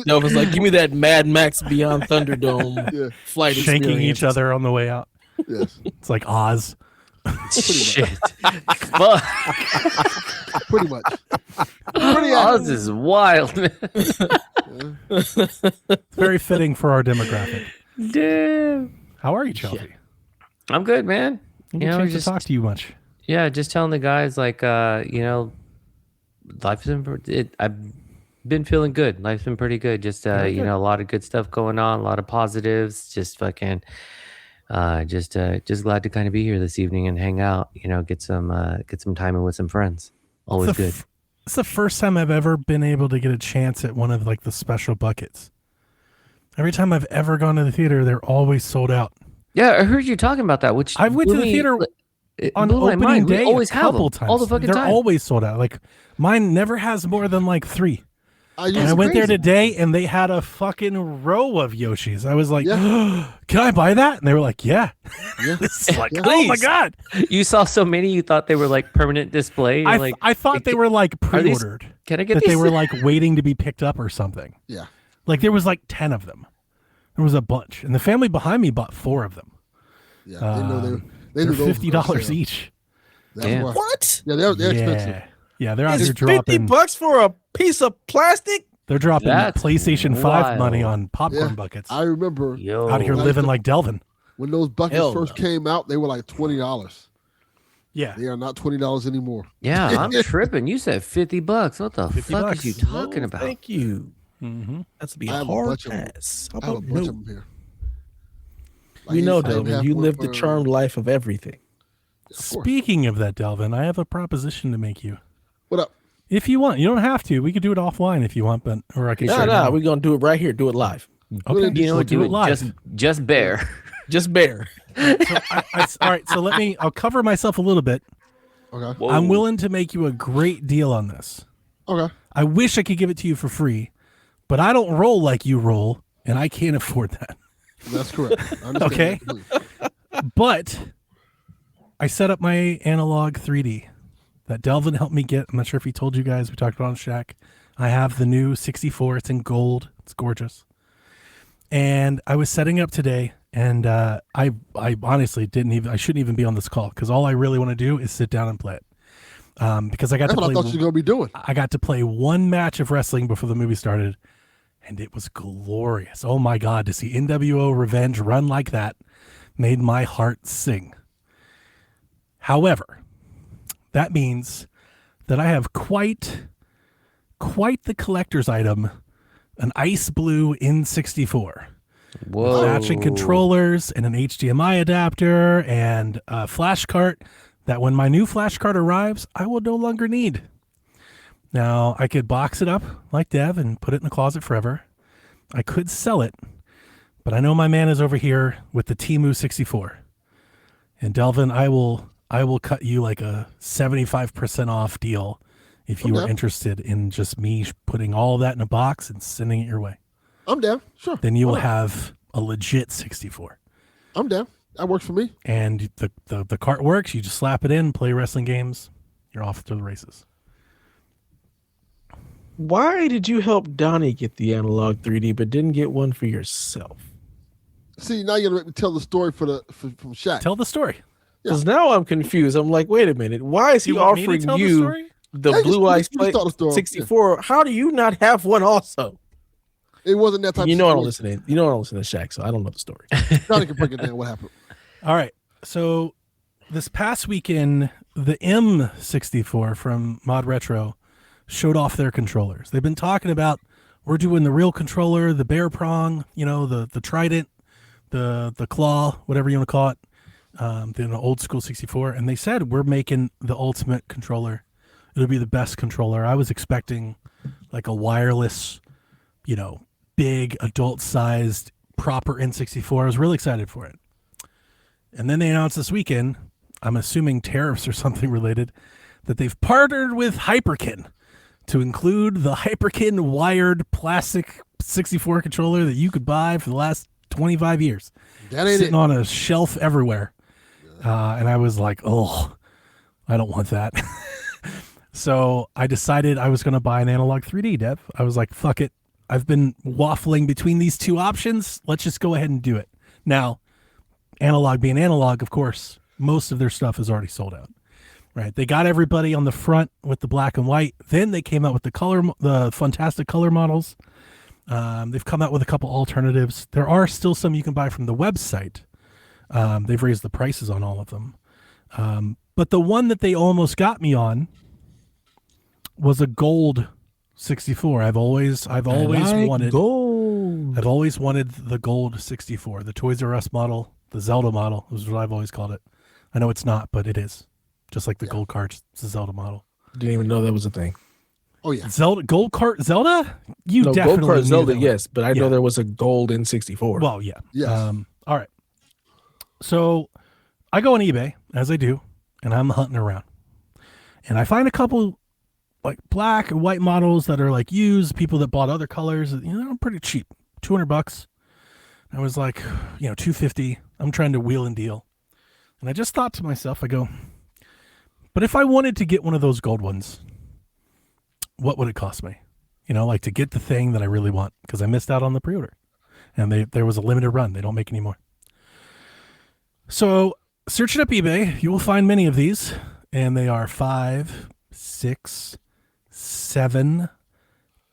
No, it's like, give me that Mad Max Beyond Thunderdome flight Shaking each other on the way out. Yes. It's like Oz. Shit. Fuck. Pretty much. Oz is wild, man. Very fitting for our demographic. Damn. How are you, Chaufie? Yeah. I'm good, man. I didn't get a chance to talk to you much. Yeah, just telling the guys like, life is I've been feeling good. Life's been pretty good. Just a lot of good stuff going on, a lot of positives. Just fucking, just glad to kind of be here this evening and hang out. Get some time in with some friends. Always good. It's the first time I've ever been able to get a chance at one of like the special buckets. Every time I've ever gone to the theater, they're always sold out. Yeah, I heard you talking about that. Which I went to the theater on opening day always a couple times. times. All the fucking They're time. always sold out. Like mine never has more than like 3. And I went there today and they had a fucking row of Yoshis. I was like, can I buy that? And they were like, yeah. It's like, oh my God. You saw so many, you thought they were like permanent display. I thought they were like pre-ordered. Can I get that these? They were like waiting to be picked up or something. Yeah. Like there was like 10 of them. There was a bunch. And the family behind me bought 4 of them. Yeah. They're $50 each. What? Yeah, they're expensive. Yeah, they're out here It's dropping $50 for a piece of plastic. They're dropping That's PlayStation 5 wild. money on popcorn buckets. I remember Out here living like Delvin. when those buckets first came out, they were like $20. Yeah. They are not $20 anymore. Yeah, I'm tripping. You said $50. What the fuck bucks. are you talking about? Thank you. Mm-hmm. That's be I a have a hard bunch of 'em. pass. I have a bunch of them here. We know, I even Delvin, have you one live the for- charmed life of everything. Of course. Speaking of that, Delvin, I have a proposition to make you. What up? If you want, you don't have to. We could do it offline if you want, but or I can. share it now. We're gonna do it right here. Do it live. Okay, You know we'll what? do it live. Just bear. Just bear. So all right, so I'll cover myself a little bit. Okay. Whoa. I'm willing to make you a great deal on this. Okay. I wish I could give it to you for free, but I don't roll like you roll, and I can't afford that. That's correct. I understand Okay. that completely. But I set up my analog 3D that Delvin helped me get. I'm not sure if he told you guys. We talked about it on Shack. I have the new 64. It's in gold. It's gorgeous. And I was setting up today, and I honestly I shouldn't even be on this call because all I really want to do is sit down and play it. Because I got That's to what play. I thought you were gonna be doing. I got to play one match of wrestling before the movie started, and it was glorious. Oh my God, to see NWO Revenge run like that made my heart sing. However, that means that I have quite the collector's item, an ice blue N64. Whoa. With matching controllers and an HDMI adapter and a flash cart that when my new flash cart arrives, I will no longer need. Now, I could box it up like Dev and put it in the closet forever. I could sell it, but I know my man is over here with the Temu 64. And Delvin, I will cut you like a 75% off deal if you are interested in just me putting all of that in a box and sending it your way. I'm down. Sure. Then you will have a legit 64. I'm down. That works for me. And the cart works. You just slap it in, play wrestling games. You're off to the races. Why did you help Donnnie get the analog 3D but didn't get one for yourself? See, now you're gonna make me tell the story from Shaq. Tell the story. Because now I'm confused. I'm like, wait a minute. Why is he offering you the Blue Ice Plate 64? How do you not have one also? It wasn't that type. You know I don't listen to. You know I don't listen to Shaq, so I don't know the story. Johnny can break it down. What happened? All right. So this past weekend, the M64 from Mod Retro showed off their controllers. They've been talking about we're doing the real controller, the bear prong, the trident, the claw, whatever you want to call it, the old school 64. And they said we're making the ultimate controller. It'll be the best controller. I was expecting like a wireless, big adult-sized proper N64. I was really excited for it. And then they announced this weekend, I'm assuming tariffs or something related, that they've partnered with Hyperkin to include the Hyperkin wired plastic 64 controller that you could buy for the last 25 years. That ain't sitting on a shelf everywhere. And I was like, oh, I don't want that. So I decided I was going to buy an analog 3D, Dev. I was like, fuck it. I've been waffling between these two options. Let's just go ahead and do it. Now, analog being analog, of course, most of their stuff is already sold out. Right? They got everybody on the front with the black and white. Then they came out with the fantastic color models. They've come out with a couple alternatives. There are still some you can buy from the website. They've raised the prices on all of them. But the one that they almost got me on was a gold 64. I've always wanted gold. I've always wanted the gold 64, the Toys R Us model, the Zelda model is what I've always called it. I know it's not, but it is. Just like the gold cards, it's a Zelda model. Didn't even know that was a thing. Oh yeah, gold cart Zelda. You definitely gold card Zelda, that. Yes, but I know there was a gold N64. Well, yeah. Yes. All right. So I go on eBay as I do, and I'm hunting around, and I find a couple like black and white models that are like used. People that bought other colors, they're pretty cheap, $200. I was like, $250. I'm trying to wheel and deal, and I just thought to myself, I go, but if I wanted to get one of those gold ones, what would it cost me? Like to get the thing that I really want, because I missed out on the pre-order, and there was a limited run. They don't make any more. So searching up eBay, you will find many of these, and they are $500, $600, $700,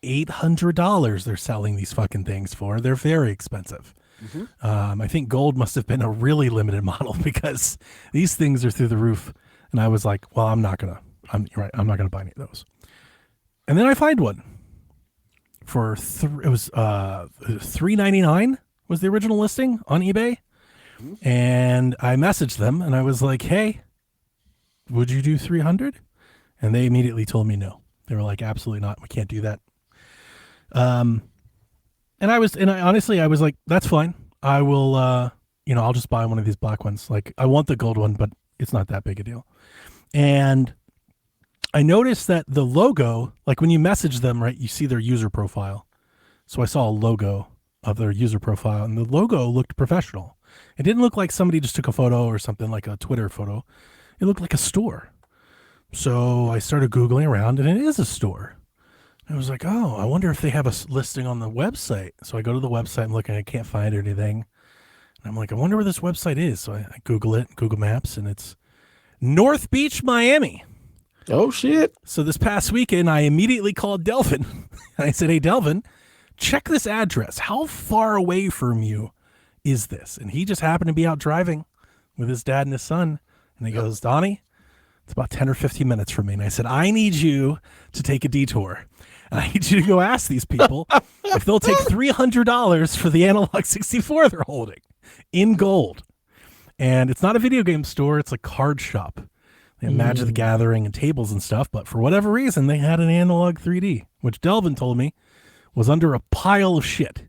$800. They're selling these fucking things for. They're very expensive. Mm-hmm. I think gold must have been a really limited model because these things are through the roof. And I was like, well, I'm not gonna buy any of those. And then I find one for $399 was the original listing on eBay. And I messaged them and I was like, hey, would you do 300? And they immediately told me no. They were like, absolutely not. We can't do that. And I honestly was like, that's fine. I will, I'll just buy one of these black ones. Like I want the gold one, but it's not that big a deal. And I noticed that the logo, like when you message them, right, you see their user profile. So I saw a logo of their user profile and the logo looked professional. It didn't look like somebody just took a photo or something like a Twitter photo. It looked like a store. So I started Googling around and it is a store. I was like, oh, I wonder if they have a listing on the website. So I go to the website and looking, I can't find anything. And I'm like, I wonder where this website is. So I Google it, Google Maps, and it's North Beach, Miami. Oh, shit. So this past weekend, I immediately called Delvin. And I said, hey, Delvin, check this address. How far away from you is this? And he just happened to be out driving with his dad and his son. And he goes, Donnnie, it's about 10 or 15 minutes from me. And I said, I need you to take a detour. And I need you to go ask these people if they'll take $300 for the Analog 64 they're holding in gold. And it's not a video game store. It's a card shop. They have Magic the Gathering and tables and stuff. But for whatever reason, they had an Analog 3D, which Delvin told me was under a pile of shit.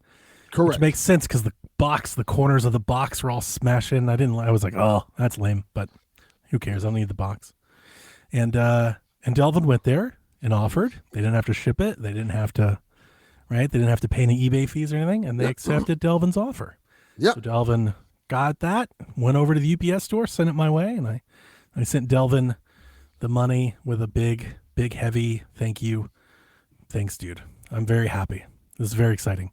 Correct. Which makes sense because the corners of the box were all smashed in. I was like, oh, that's lame. But who cares? I don't need the box. And Delvin went there and offered. They didn't have to ship it. They didn't have to, right? They didn't have to pay any eBay fees or anything. And they accepted Delvin's offer. Yep. So Delvin got that, went over to the UPS store, sent it my way, and I sent Delvin the money with a big, big, heavy thank you. Thanks, dude. I'm very happy. This is very exciting.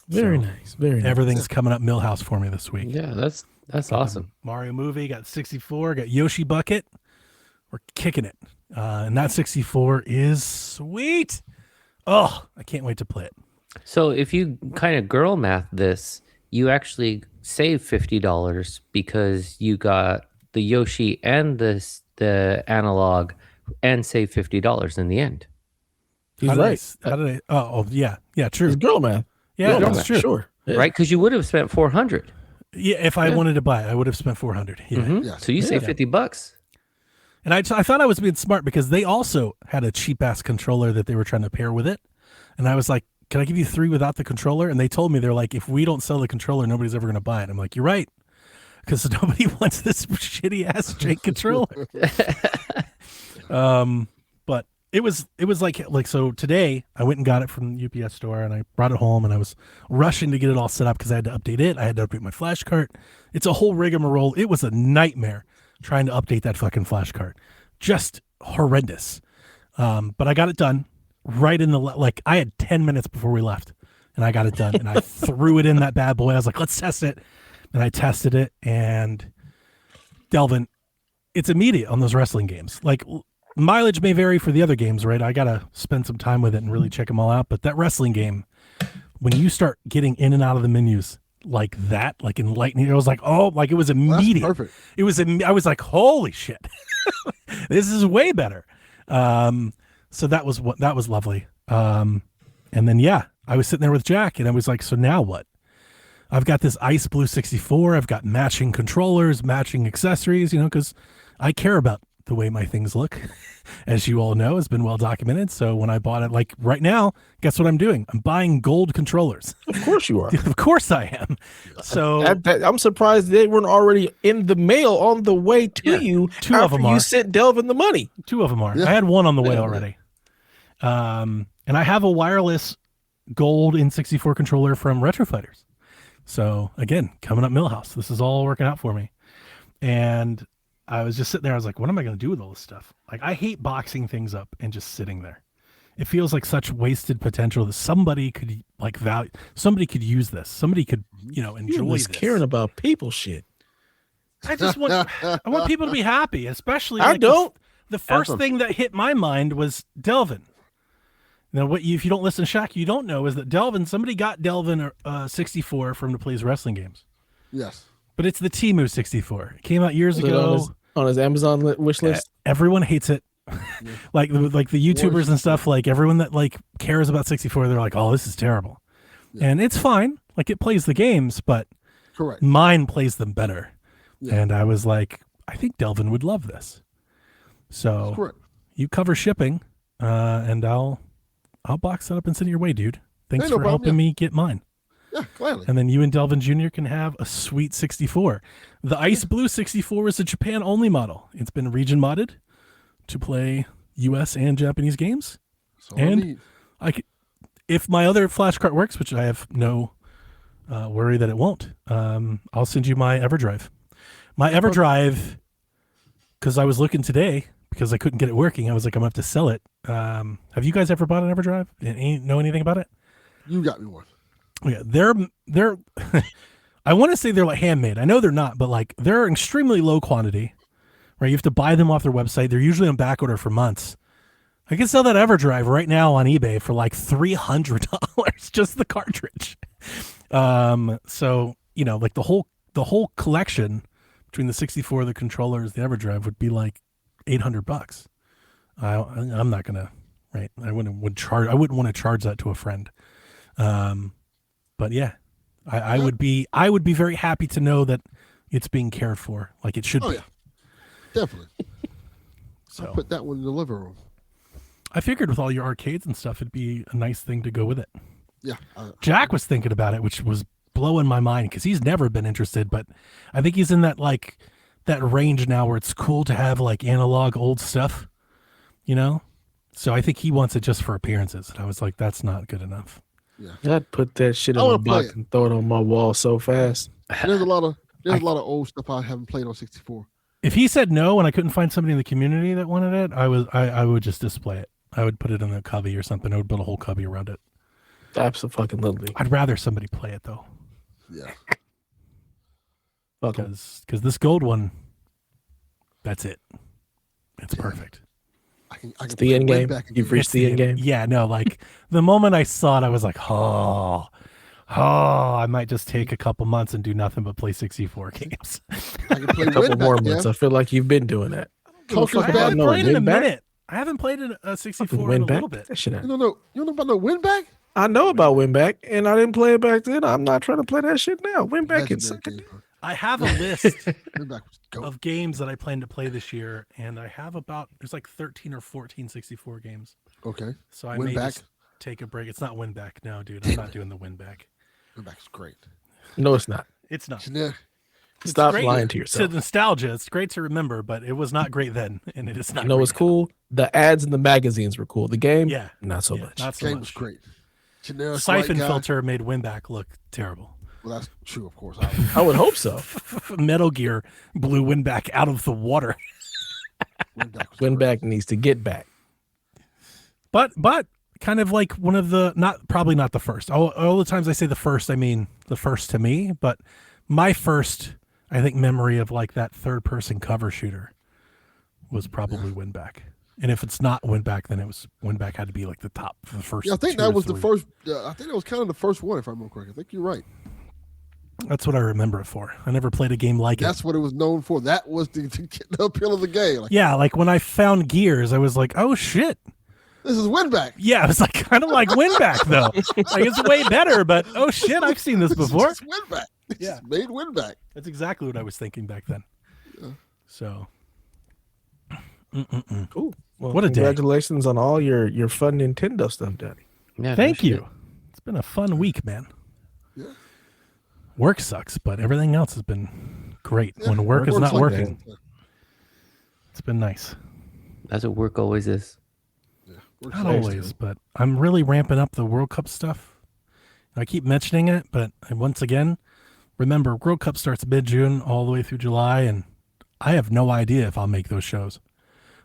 Very nice. Very nice. Everything's coming up Millhouse for me this week. Yeah, that's awesome. Mario movie, got 64, got Yoshi Bucket. We're kicking it. And that 64 is sweet. Oh, I can't wait to play it. So if you kind of girl math this, you actually save $50 because you got the Yoshi and the analog and save $50 in the end. He's right. How did I? Oh, yeah. Yeah, true. It's girl math. Yeah, Girl that's math, true. Sure. Yeah. Right? Because you would have spent 400. Yeah, if I wanted to buy it, I would have spent 400. Yeah. Mm-hmm. Yes. So you save $50. And I thought I was being smart because they also had a cheap ass controller that they were trying to pair with it. And I was like, can I give you 3 without the controller? And they told me, they're like, if we don't sell the controller, nobody's ever going to buy it. I'm like, you're right. Because nobody wants this shitty ass jank controller. But it was like, so today I went and got it from the UPS store and I brought it home and I was rushing to get it all set up because I had to update it. I had to update my flash cart. It's a whole rigmarole. It was a nightmare trying to update that fucking flash cart. Just horrendous. But I got it done right in the, I had 10 minutes before we left and I got it done and I threw it in that bad boy. I was like, let's test it. And I tested it and Delvin, it's immediate on those wrestling games. Like mileage may vary for the other games, right? I got to spend some time with it and really check them all out. But that wrestling game, when you start getting in and out of the menus like that, like in lightning, it was like, oh, like it was immediate. That's perfect. It was, I was like, holy shit, this is way better. So that was lovely. And then, yeah, I was sitting there with Jack and I was like, so now what? I've got this ice blue 64. I've got matching controllers, matching accessories, because I care about the way my things look, as you all know, has been well documented. So when I bought it, like right now, guess what I'm doing? I'm buying gold controllers. Of course you are. Of course I am. So I'm surprised they weren't already in the mail on the way to you. 2 of them are. You sent Delvin the money. 2 of them are. Yeah. I had 1 on the way already. And I have a wireless gold N64 controller from Retro Fighters. So again, coming up Millhouse, this is all working out for me. And I was just sitting there. I was like, what am I going to do with all this stuff? Like, I hate boxing things up and just sitting there. It feels like such wasted potential that somebody could somebody could use this. Somebody could, enjoy this. Caring about people shit. I just want, I want people to be happy, especially. I don't. The first thing that hit my mind was Delvin. Now, if you don't listen to Shaq, you don't know is that somebody got Delvin 64 from the Plays Wrestling Games. Yes. But it's the Temu 64. It came out years ago. On his Amazon wish list. Everyone hates it. like the YouTubers and stuff, like everyone that cares about 64, they're like, oh, this is terrible. Yeah. And it's fine. Like it plays the games, but correct. Mine plays them better. Yeah. And I was like, I think Delvin would love this. So you cover shipping, and I'll box that up and send it your way, dude. Thanks for helping me get mine. Yeah, gladly. And then you and Delvin Jr. can have a sweet 64. The Ice Blue 64 is a Japan-only model. It's been region modded to play U.S. and Japanese games. And if my other flash cart works, which I have no worry that it won't, I'll send you my EverDrive. My EverDrive, because I was looking today, because I couldn't get it working. I was like, I'm going to have to sell it. Have you guys ever bought an EverDrive? Know anything about it? You got me one. Yeah, they're I want to say they're like handmade. I know they're not, but like they're extremely low quantity, right? You have to buy them off their website. They're usually on back order for months. I can sell that EverDrive right now on eBay for like $300, just the cartridge. So, like the whole collection between the 64, the controllers, the EverDrive would be like $800. I'm not gonna, right? I wouldn't want to charge that to a friend. But yeah, I would be very happy to know that it's being cared for like it should be. Yeah, definitely. So I'll put that one in the living room. I figured with all your arcades and stuff, it'd be a nice thing to go with it. Yeah. Jack was thinking about it, which was blowing my mind because he's never been interested, but I think he's in that range now where it's cool to have like analog old stuff, So I think he wants it just for appearances. And I was like, that's not good enough. Yeah. I'd put that shit in a box and throw it on my wall so fast. There's a lot of old stuff I haven't played on 64. If he said no and I couldn't find somebody in the community that wanted it, I would just display it. I would put it in a cubby or something. I would build a whole cubby around it. Absolutely. I'd rather somebody play it though. Yeah. Because this gold one, that's it. It's perfect. I can it's the end game. You've reached the end game. Yeah, no, like the moment I saw it, I was like, I might just take a couple months and do nothing but play 64 games. I can play a couple more months. I feel like you've been doing that. I haven't played in a minute. I haven't played a 64 in a little bit. You don't know about no win back? I know about win back, and I didn't play it back then. I'm not trying to play that shit now. Win back can suck it. I have a list of games that I plan to play this year, and I have there's like 13 or 14 64 games. Okay. So I may just take a break. It's not win back. No, dude, I'm not doing the win back. Win back's great. No, it's not. It's not. Stop lying to yourself. It's nostalgia. It's great to remember, but it was not great then, and it is not. It's cool. The ads in the magazines were cool. The game, not so much. Not so game much. Was great. Siphon filter made Winback look terrible. Well, that's true, of course. I would hope so. Metal Gear blew Winback out of the water. Winback needs to get back. But kind of like one of the probably not the first. All the times I say the first, I mean the first to me. But my first, I think, memory of like that third person cover shooter was probably Winback. And if it's not Winback, then Winback had to be like the top for the first. Yeah, I think that was the first. I think that was kind of the first one, if I remember correctly. I think you're right. That's what I remember it for. I never played a game like That's what it was known for. That was the appeal of the game. Like when I found Gears, I was like, oh shit. This is Winback. Yeah, it was like kind of like Winback though. Like it's way better, but oh shit, I've seen this before. It's Winback. Yeah, made Winback. That's exactly what I was thinking back then. Yeah. So, cool. Well, what a congratulations on all your fun Nintendo stuff, Daddy. Yeah, thank you. It's been a fun week, man. Yeah. Work sucks, but everything else has been great. Yeah, when work is not working, it's been nice. That's what work always is. Yeah, not always, but I'm really ramping up the World Cup stuff. I keep mentioning it, but once again, remember, World Cup starts mid-June all the way through July, and I have no idea if I'll make those shows.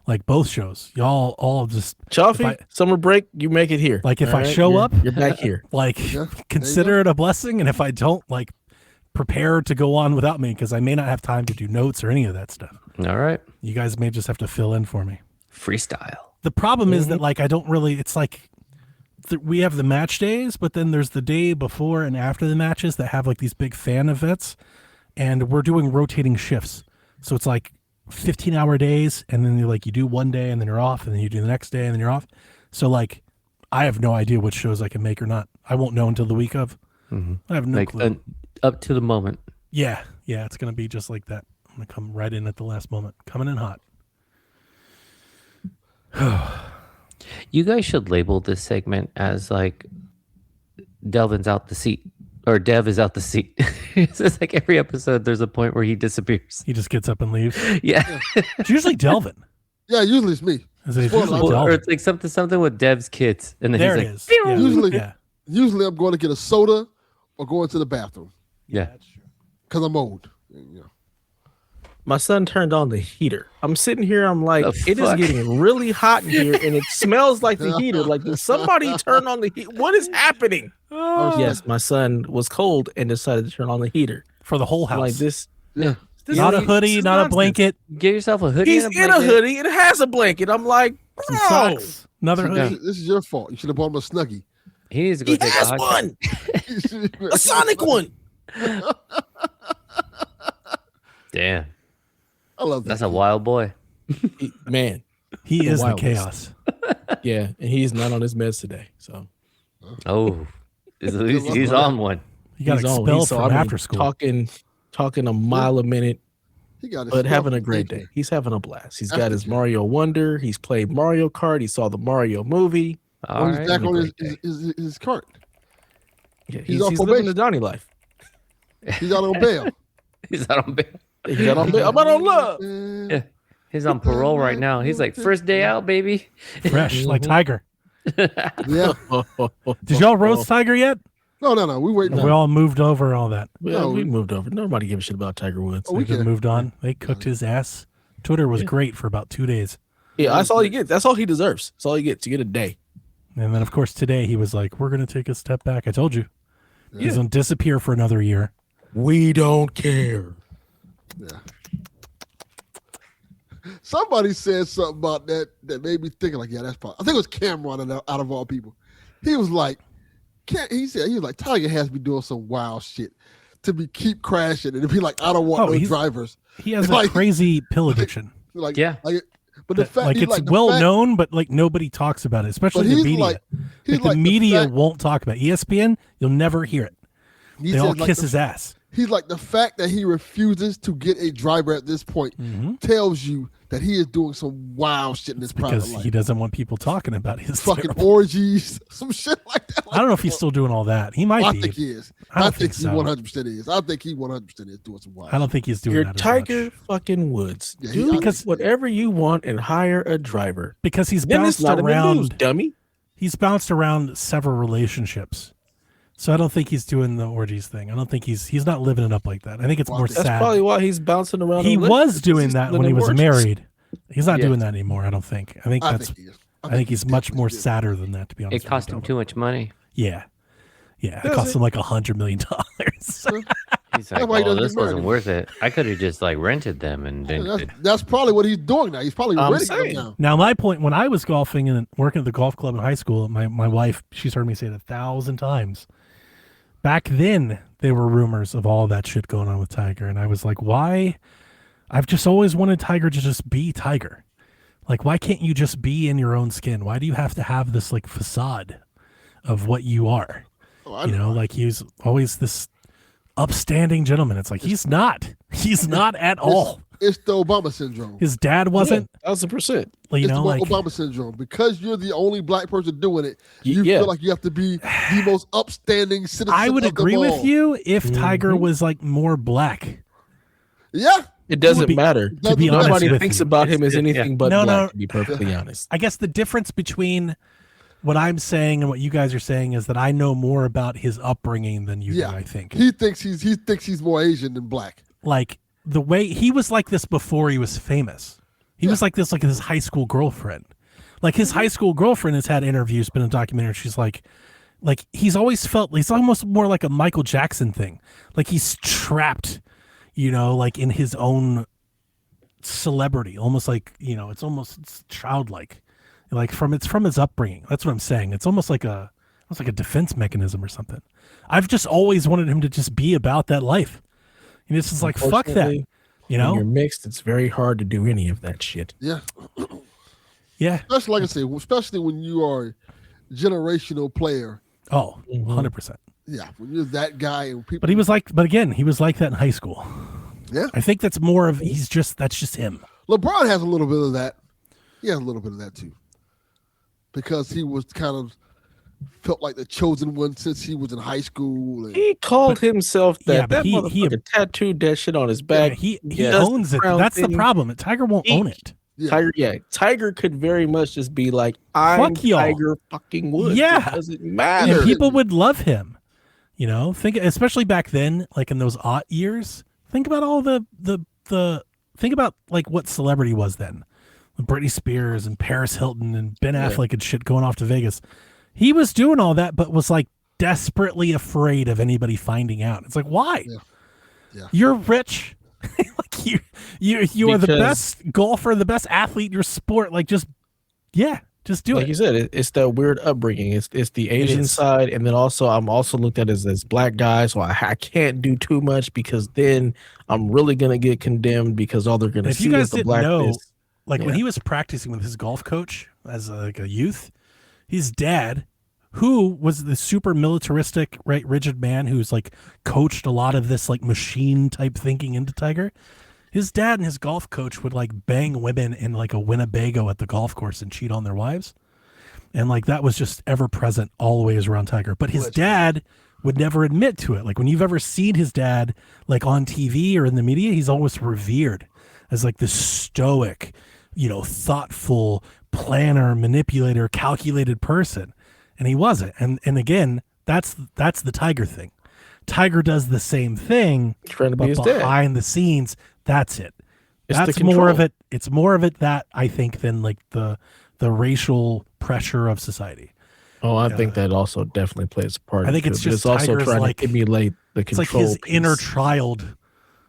Like both shows, y'all all just Chaufie, summer break, you make it here. Like if I show up, you're back here. Like consider it a blessing, and if I don't, like prepare to go on without me because I may not have time to do notes or any of that stuff. All right, you guys may just have to fill in for me. Freestyle. The problem is that like I don't really. It's like we have the match days, but then there's the day before and after the matches that have like these big fan events, and we're doing rotating shifts. So it's like 15-hour days, and then you do one day and then you're off, and then you do the next day and then you're off. So like I have no idea which shows I can make or not. I won't know until the week of. Mm-hmm. I have no clue. Up to the moment. Yeah, it's gonna be just like that. I'm gonna come right in at the last moment, coming in hot. You guys should label this segment as like Delvin's out the seat. Or Dev is out the seat. It's like every episode there's a point where he disappears. He just gets up and leaves. Yeah. It's usually Delvin. Yeah, usually it's me. Or it's like something with Dev's kids. And then there he's it like, is. Usually I'm going to get a soda or going to the bathroom. Yeah. That's true. Because I'm old. My son turned on the heater. I'm sitting here. I'm like, The it is fuck? getting really hot in here, and it smells like the heater. Like, did somebody turn on the heat? What is happening? Yes, my son was cold and decided to turn on the heater For the whole I'm house. like this. Yeah. this Not is- a hoodie, this is not a nonsense. blanket. Get yourself a hoodie. He's and in a blanket. hoodie. It has a blanket. I'm like, Some bro, socks. Another This hoodie. is your fault. You should have bought him a Snuggie. He needs to go he take a has hot one, a Sonic one. Damn, I love that. that's a wild boy. Man, He is the wildest. chaos. yeah, and he's not on his meds today, so Oh, he's luck. on one. He got he's on. expelled So, from I mean, after school. talking a mile a minute, He got his but having a stuff. great day. He's having a blast. He's That's got the his kid. Mario Wonder. He's played Mario Kart. He saw the Mario movie. All He's right. back on Great his cart. Yeah, He's on he's living probation. the Donnie life. He's out on bail. He's out on bail. He's out on, I'm out on love. Yeah. He's on parole right now. He's like, first day out, baby. Fresh, like Tiger. Yeah. Did y'all roast Tiger yet? No. We waiting. We all moved over all that. Well, No. we moved over. Nobody gives a shit about Tiger Woods. Oh, we They just can. moved on. They cooked his ass. Twitter was Yeah. great for about 2 days. Yeah, that's all he gets. That's all he deserves. That's all he gets. You get a day. And then, of course, today he was like, we're going to take a step back. I told you. Yeah. He's going to disappear for another year. We don't care. Yeah. Somebody said something about that made me think like, yeah, that's probably. I think it was Cameron out of all people. He was like, he was like, Tiger has me doing some wild shit to be keep crashing and to be like, I don't want Oh, no he's- drivers. He has Like- a crazy pill addiction. Like, Yeah. but the fact, Like, he's it's like, the well fact- known, but like nobody talks about it, especially But the he's media. like, he's Like, the like media fact- won't talk about it. ESPN, you'll never hear it. he They all says, like, kiss the- his ass. He's like, the fact that he refuses to get a driver at this point tells you that he is doing some wild shit in his private Because life. he doesn't want people talking about his Fucking terrible- orgies, some shit like that. I don't know if he's still doing all that. He might I be. think he is. I I don't think think he so. 100% is. I think he 100% is doing some wild. I don't think he's doing You're that as Tiger much. fucking Woods. Yeah, Do because- whatever you want and hire a driver. Because he's Then it's bounced not in the news, around. dummy. He's bounced around several relationships. So I don't think he's doing the orgies thing. I don't think he's not living it up like that. I think it's Well, more that's That's sad. probably why he's bouncing around. He in was relationships. doing He's that when living he was orgies. married. He's not Yeah. doing that anymore. I don't think. I think I that's. think he is. I think he's much more definitely sadder than that. To be honest, It with cost you, him Delvin. too much money. Yeah, yeah. It Does cost it? him like $100 million. He's like, why he oh, doesn't this get wasn't married. worth it. I could have just like rented them and then. That's probably what he's doing now. He's probably I'm renting them saying. now. Now, my point when I was golfing and working at the golf club in high school, my wife, she's heard me say it 1,000 times. Back then, there were rumors of all that shit going on with Tiger, and I was like, why? I've just always wanted Tiger to just be Tiger. Like, why can't you just be in your own skin? Why do you have to have this like facade of what you are? Oh, I You know, like he's always this upstanding gentleman. It's like he's not. He's not at all. It's the Obama syndrome. His dad wasn't. 1,000%. You It's know, the like Obama syndrome. Because you're the only black person doing it, Y- you yeah. feel like you have to be the most upstanding citizen. I would of them agree with all. you if Tiger Mhm. was like more black. Yeah. It doesn't be- matter. To be honest Nobody with thinks you. about him as It's- anything yeah. but No, black, no. to be perfectly honest. I guess the difference between what I'm saying and what you guys are saying is that I know more about his upbringing than you Yeah. do, I think. He thinks he's more Asian than black. Like the way he was like this before he was famous. He was like this, like his high school girlfriend. Like his high school girlfriend has had interviews, been in a documentary. She's like he's always felt, he's almost more like a Michael Jackson thing. Like he's trapped, you know, like in his own celebrity, almost like, you know, it's childlike. Like it's from his upbringing. That's what I'm saying. It's almost like a defense mechanism or something. I've just always wanted him to just be about that life. And it's just like, fuck that. Unfortunately, You When know? you're mixed, it's very hard to do any of that shit. Yeah. Yeah. Especially like I say, especially when you are a generational player. Oh, Mhm. 100%. Yeah. When you're that guy and people. But again, he was like that in high school. Yeah. I think that's more of, that's just him. LeBron has a little bit of that. He has a little bit of that too. Because he was kind of felt like the chosen one since he was in high school. And He called himself that. Yeah, but that he motherfucker tattooed that shit on his back. He does owns the it. crown That's the thing. problem. Tiger won't He- own it. yeah. Tiger could very much just be like, I'm Fuck y'all. Tiger fucking Woods. Yeah. It doesn't And matter. people would love him. You know, especially back then, like in those aught years. Think about all the think about like what celebrity was then. Britney Spears and Paris Hilton and Ben Affleck and shit going off to Vegas. He was doing all that, but was like desperately afraid of anybody finding out. It's like, why? Yeah. You're rich. Like you are the best golfer, the best athlete in your sport. Like just do it. Like you said, it's that weird upbringing. It's the Asian side, and then also I'm also looked at as black guy, so I can't do too much because then I'm really gonna get condemned because all they're gonna see is the blackness. Like when he was practicing with his golf coach as a youth, his dad, who was the super militaristic, right, rigid man who's like coached a lot of this like machine type thinking into Tiger. His dad and his golf coach would like bang women in like a Winnebago at the golf course and cheat on their wives. And like that was just ever present always around Tiger. But his dad would never admit to it. Like when you've ever seen his dad like on TV or in the media, he's always revered as like this stoic, thoughtful planner, manipulator, calculated person. And he wasn't. And again, that's the Tiger thing. Tiger does the same thing, but behind the scenes, that's it. That's more of it. It's more of it that I think than like the racial pressure of society. Oh, I think that also definitely plays a part. I think it's just also Tiger's trying like, to emulate the control. It's like his piece. inner child,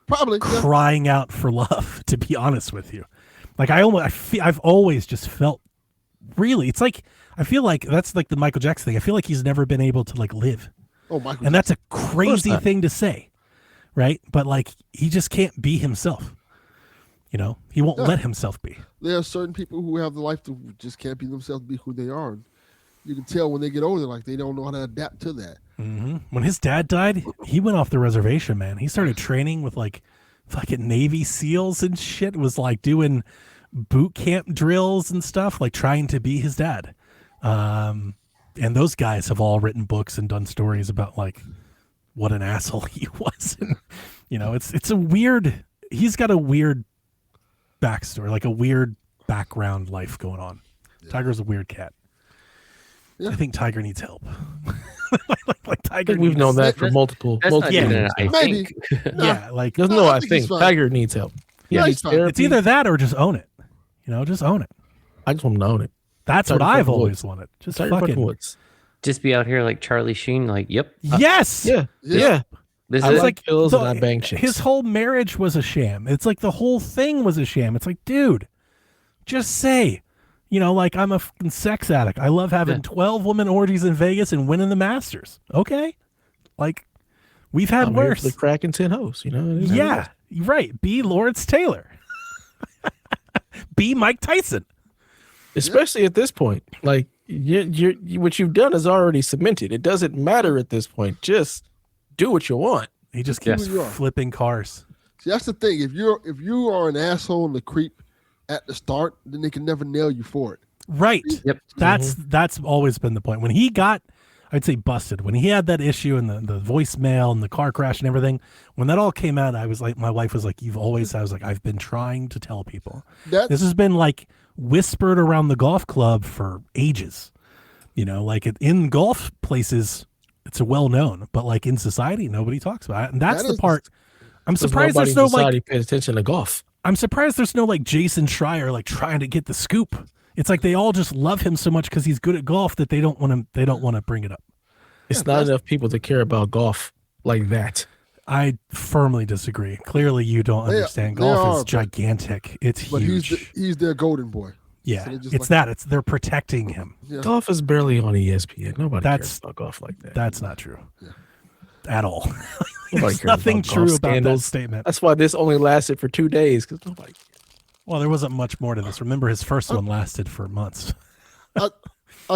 probably crying out for love. To be honest with you, like I've always just felt really. It's like I feel like that's like the Michael Jackson thing. I feel like he's never been able to like live. Oh, Michael and that's a crazy thing to say, right? But like he just can't be himself. He won't let himself be. There are certain people who have the life to just can't be themselves, be who they are. You can tell when they get older, like they don't know how to adapt to that. Mm-hmm. When his dad died, he went off the reservation, man. He started training with like fucking Navy SEALs and shit. Was like doing boot camp drills and stuff, like trying to be his dad. And those guys have all written books and done stories about like what an asshole he was. And, it's a weird. He's got a weird backstory, like a weird background life going on. Yeah. Tiger's a weird cat. Yeah. I think Tiger needs help. like Tiger. We've known that for multiple years. Maybe. Like there's no. I think Tiger needs help. It's either that or just own it. Just own it. I just want to own it. That's Tiger what I've always wanted. Just fucking just be out here like Charlie Sheen. Like, yep. Yes. Yeah. This I is like pills and I bang chicks. His whole marriage was a sham. It's like the whole thing was a sham. It's like, dude, just say, like I'm a fucking sex addict. I love having 12 woman orgies in Vegas and winning the Masters. Okay. Like we've had worse. The crack and 10 hoes, Yeah, right. Be Lawrence Taylor. Be Mike Tyson. Especially at this point. Like you what you've done is already cemented. It doesn't matter at this point. Just do what you want. He just keeps flipping cars. See, that's the thing. If you are an asshole and a creep at the start, then they can never nail you for it. Right. Yep. That's always been the point. When he got, I'd say busted, when he had that issue and the voicemail and the car crash and everything, when that all came out, I was like, my wife was like, I've been trying to tell people. This has been like whispered around the golf club for ages. Like in golf places, it's a well known, but like in society, nobody talks about it. And that's the part. I'm surprised there's no like pays attention to golf. I'm surprised there's no like Jason Schreier like trying to get the scoop. It's like they all just love him so much because he's good at golf that they don't want to bring it up. It's not enough people to care about golf like that. I firmly disagree. Clearly, you don't understand. Golf is gigantic. It's huge. But he's their golden boy. Yeah, so it's they're protecting him. Yeah. Golf is barely on ESPN. Nobody cares about golf like that. That's not true at all. Nobody There's nothing true about that statement. That's why this only lasted for 2 days because nobody. Well, there wasn't much more to this. Remember, his first one lasted for months. I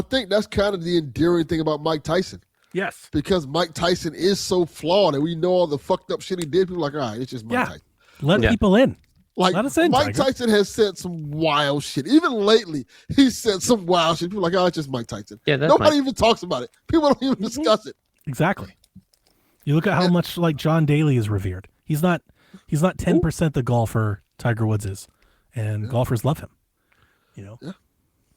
think that's kind of the endearing thing about Mike Tyson. Yes, because Mike Tyson is so flawed, and we know all the fucked up shit he did. People are like, all right, it's just Mike Tyson. Let people in. Like, let us in, Mike Tyson has said some wild shit. Even lately, he said some wild shit. People are like, oh, it's just Mike Tyson. Yeah, nobody even talks about it. People don't even discuss it. Exactly. You look at how much like John Daly is revered. He's not 10% the golfer Tiger Woods is, and golfers love him. Yeah,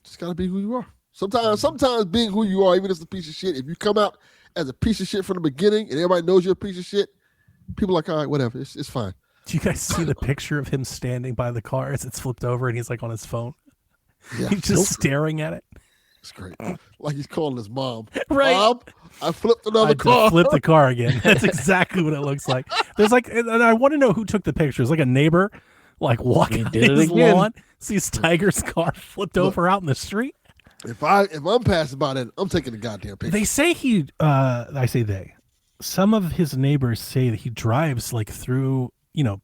just gotta be who you are. Sometimes being who you are, even if it's a piece of shit, if you come out as a piece of shit from the beginning and everybody knows you're a piece of shit, people are like, all right, whatever, it's fine. Do you guys see the picture of him standing by the car as it's flipped over and he's like on his phone? Yeah, He's just staring at it. it's great. Like he's calling his mom. Right. Mom, I flipped another I car. flipped the car again. That's exactly what it looks like. There's like, and I want to know who took the picture. It's like a neighbor, like walking on did it his again. lawn, sees Tiger's car flipped over out in the street. If I'm passing by that, I'm taking the goddamn picture. They say I say they. Some of his neighbors say that he drives like through,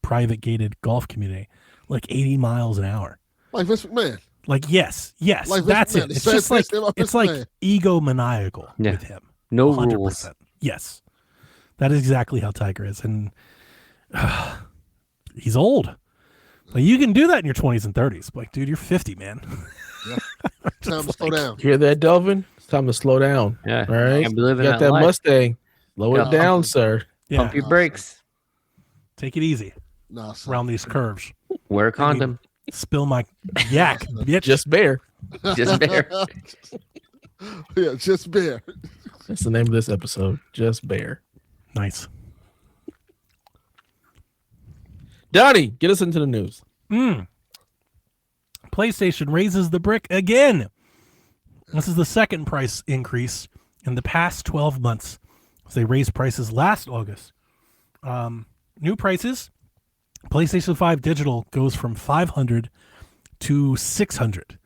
private gated golf community, like 80 miles an hour. Like Vince McMahon. Like, yes, Like that's Vince it. McMahon. It's They just say like, about it's Vince like McMahon. egomaniacal with him. No 100%. rules. Yes. That is exactly how Tiger is. And he's old. Like, you can do that in your 20s and 30s. But, like, dude, you're 50, man. Yeah. Time to slow down. Hear that, Delvin? It's time to slow down. Yeah. All right. Can't be living You got that that life. Mustang. Slow Yeah. it down, sir. Yeah. Pump your brakes. Take it easy Nah, son. around these curves. Wear a condom. Spill my yak, bitch. Just bear. Just bear. Yeah, just bear. That's the name of this episode. Just bear. Nice. Donnnie, get us into the news. PlayStation raises the brick again. This is the second price increase in the past 12 months. They raised prices last August. New prices. PlayStation 5 digital goes from $500 to $600.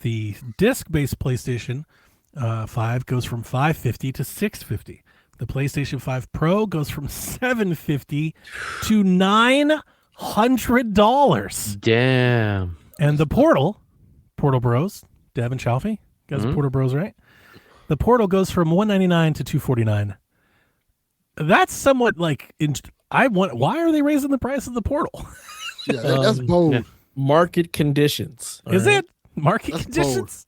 The disc-based PlayStation 5 goes from $550 to $650. The PlayStation 5 Pro goes from $750 to $900. Damn. And the Portal Bros, Dev and Chaufie, you guys are Portal Bros, right? The Portal goes from $199 to $249. That's somewhat like why are they raising the price of the Portal? Yeah, that's bold. yeah. Market conditions. Is all right? it market That's conditions?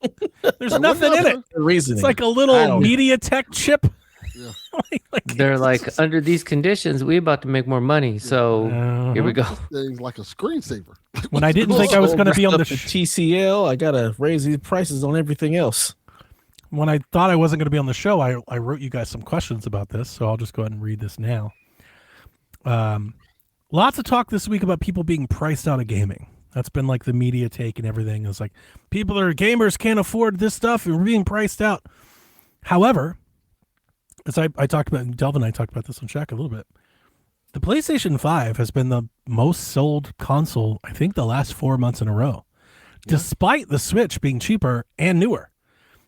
There's Like, nothing in it. The reasoning. It's like a I little don't- MediaTek chip. Yeah. They're like, under these conditions, we about to make more money. So here we go. Things like a screensaver. When I didn't think I was going to be on the Up to TCL, I gotta raise these prices on everything else. when I thought I wasn't going to be on the show, I wrote you guys some questions about this, so I'll just go ahead and read this now. Lots of talk this week about people being priced out of gaming. That's been like the media take and everything. It's like gamers can't afford this stuff and we're being priced out. However, as I talked about, Delvin and I talked about this on Shaq a little bit. The PlayStation 5 has been the most sold console, I think, the last 4 months in a row. Yeah. Despite the Switch being cheaper and newer,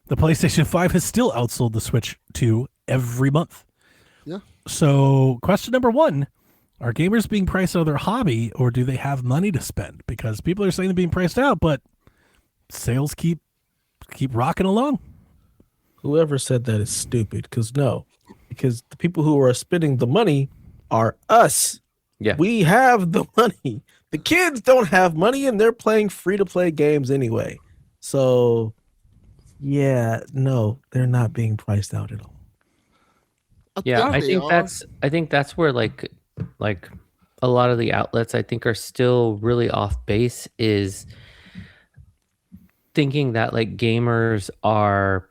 the PlayStation 5 has still outsold the Switch 2 every month. Yeah. So question number one, are gamers being priced out of their hobby or do they have money to spend? Because people are saying they're being priced out, but sales keep rocking along. Whoever said that is stupid. Because the people who are spending the money are us. Yeah. We have the money. The kids don't have money and they're playing free-to-play games anyway. So, yeah, no, they're not being priced out at all. Yeah, I they think that's where like a lot of the outlets I think are still really off base, is thinking that like gamers are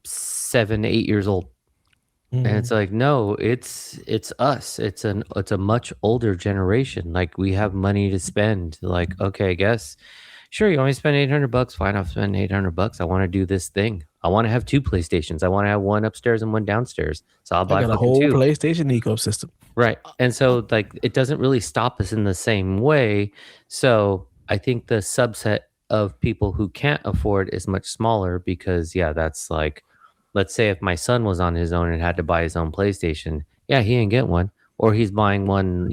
7, 8 years old. And it's like, no, it's us. It's a much older generation. Like, we have money to spend. Like, okay, I guess, sure, you want me to spend $800? Fine, I'll spend $800. I want to do this thing. I want to have 2 PlayStations. I want to have one upstairs and one downstairs. So I'll buy a whole 2. PlayStation ecosystem. Right. And so like it doesn't really stop us in the same way. So I think the subset of people who can't afford is much smaller because, yeah, that's like, let's say if my son was on his own and had to buy his own PlayStation, yeah, he didn't get one. Or he's buying one,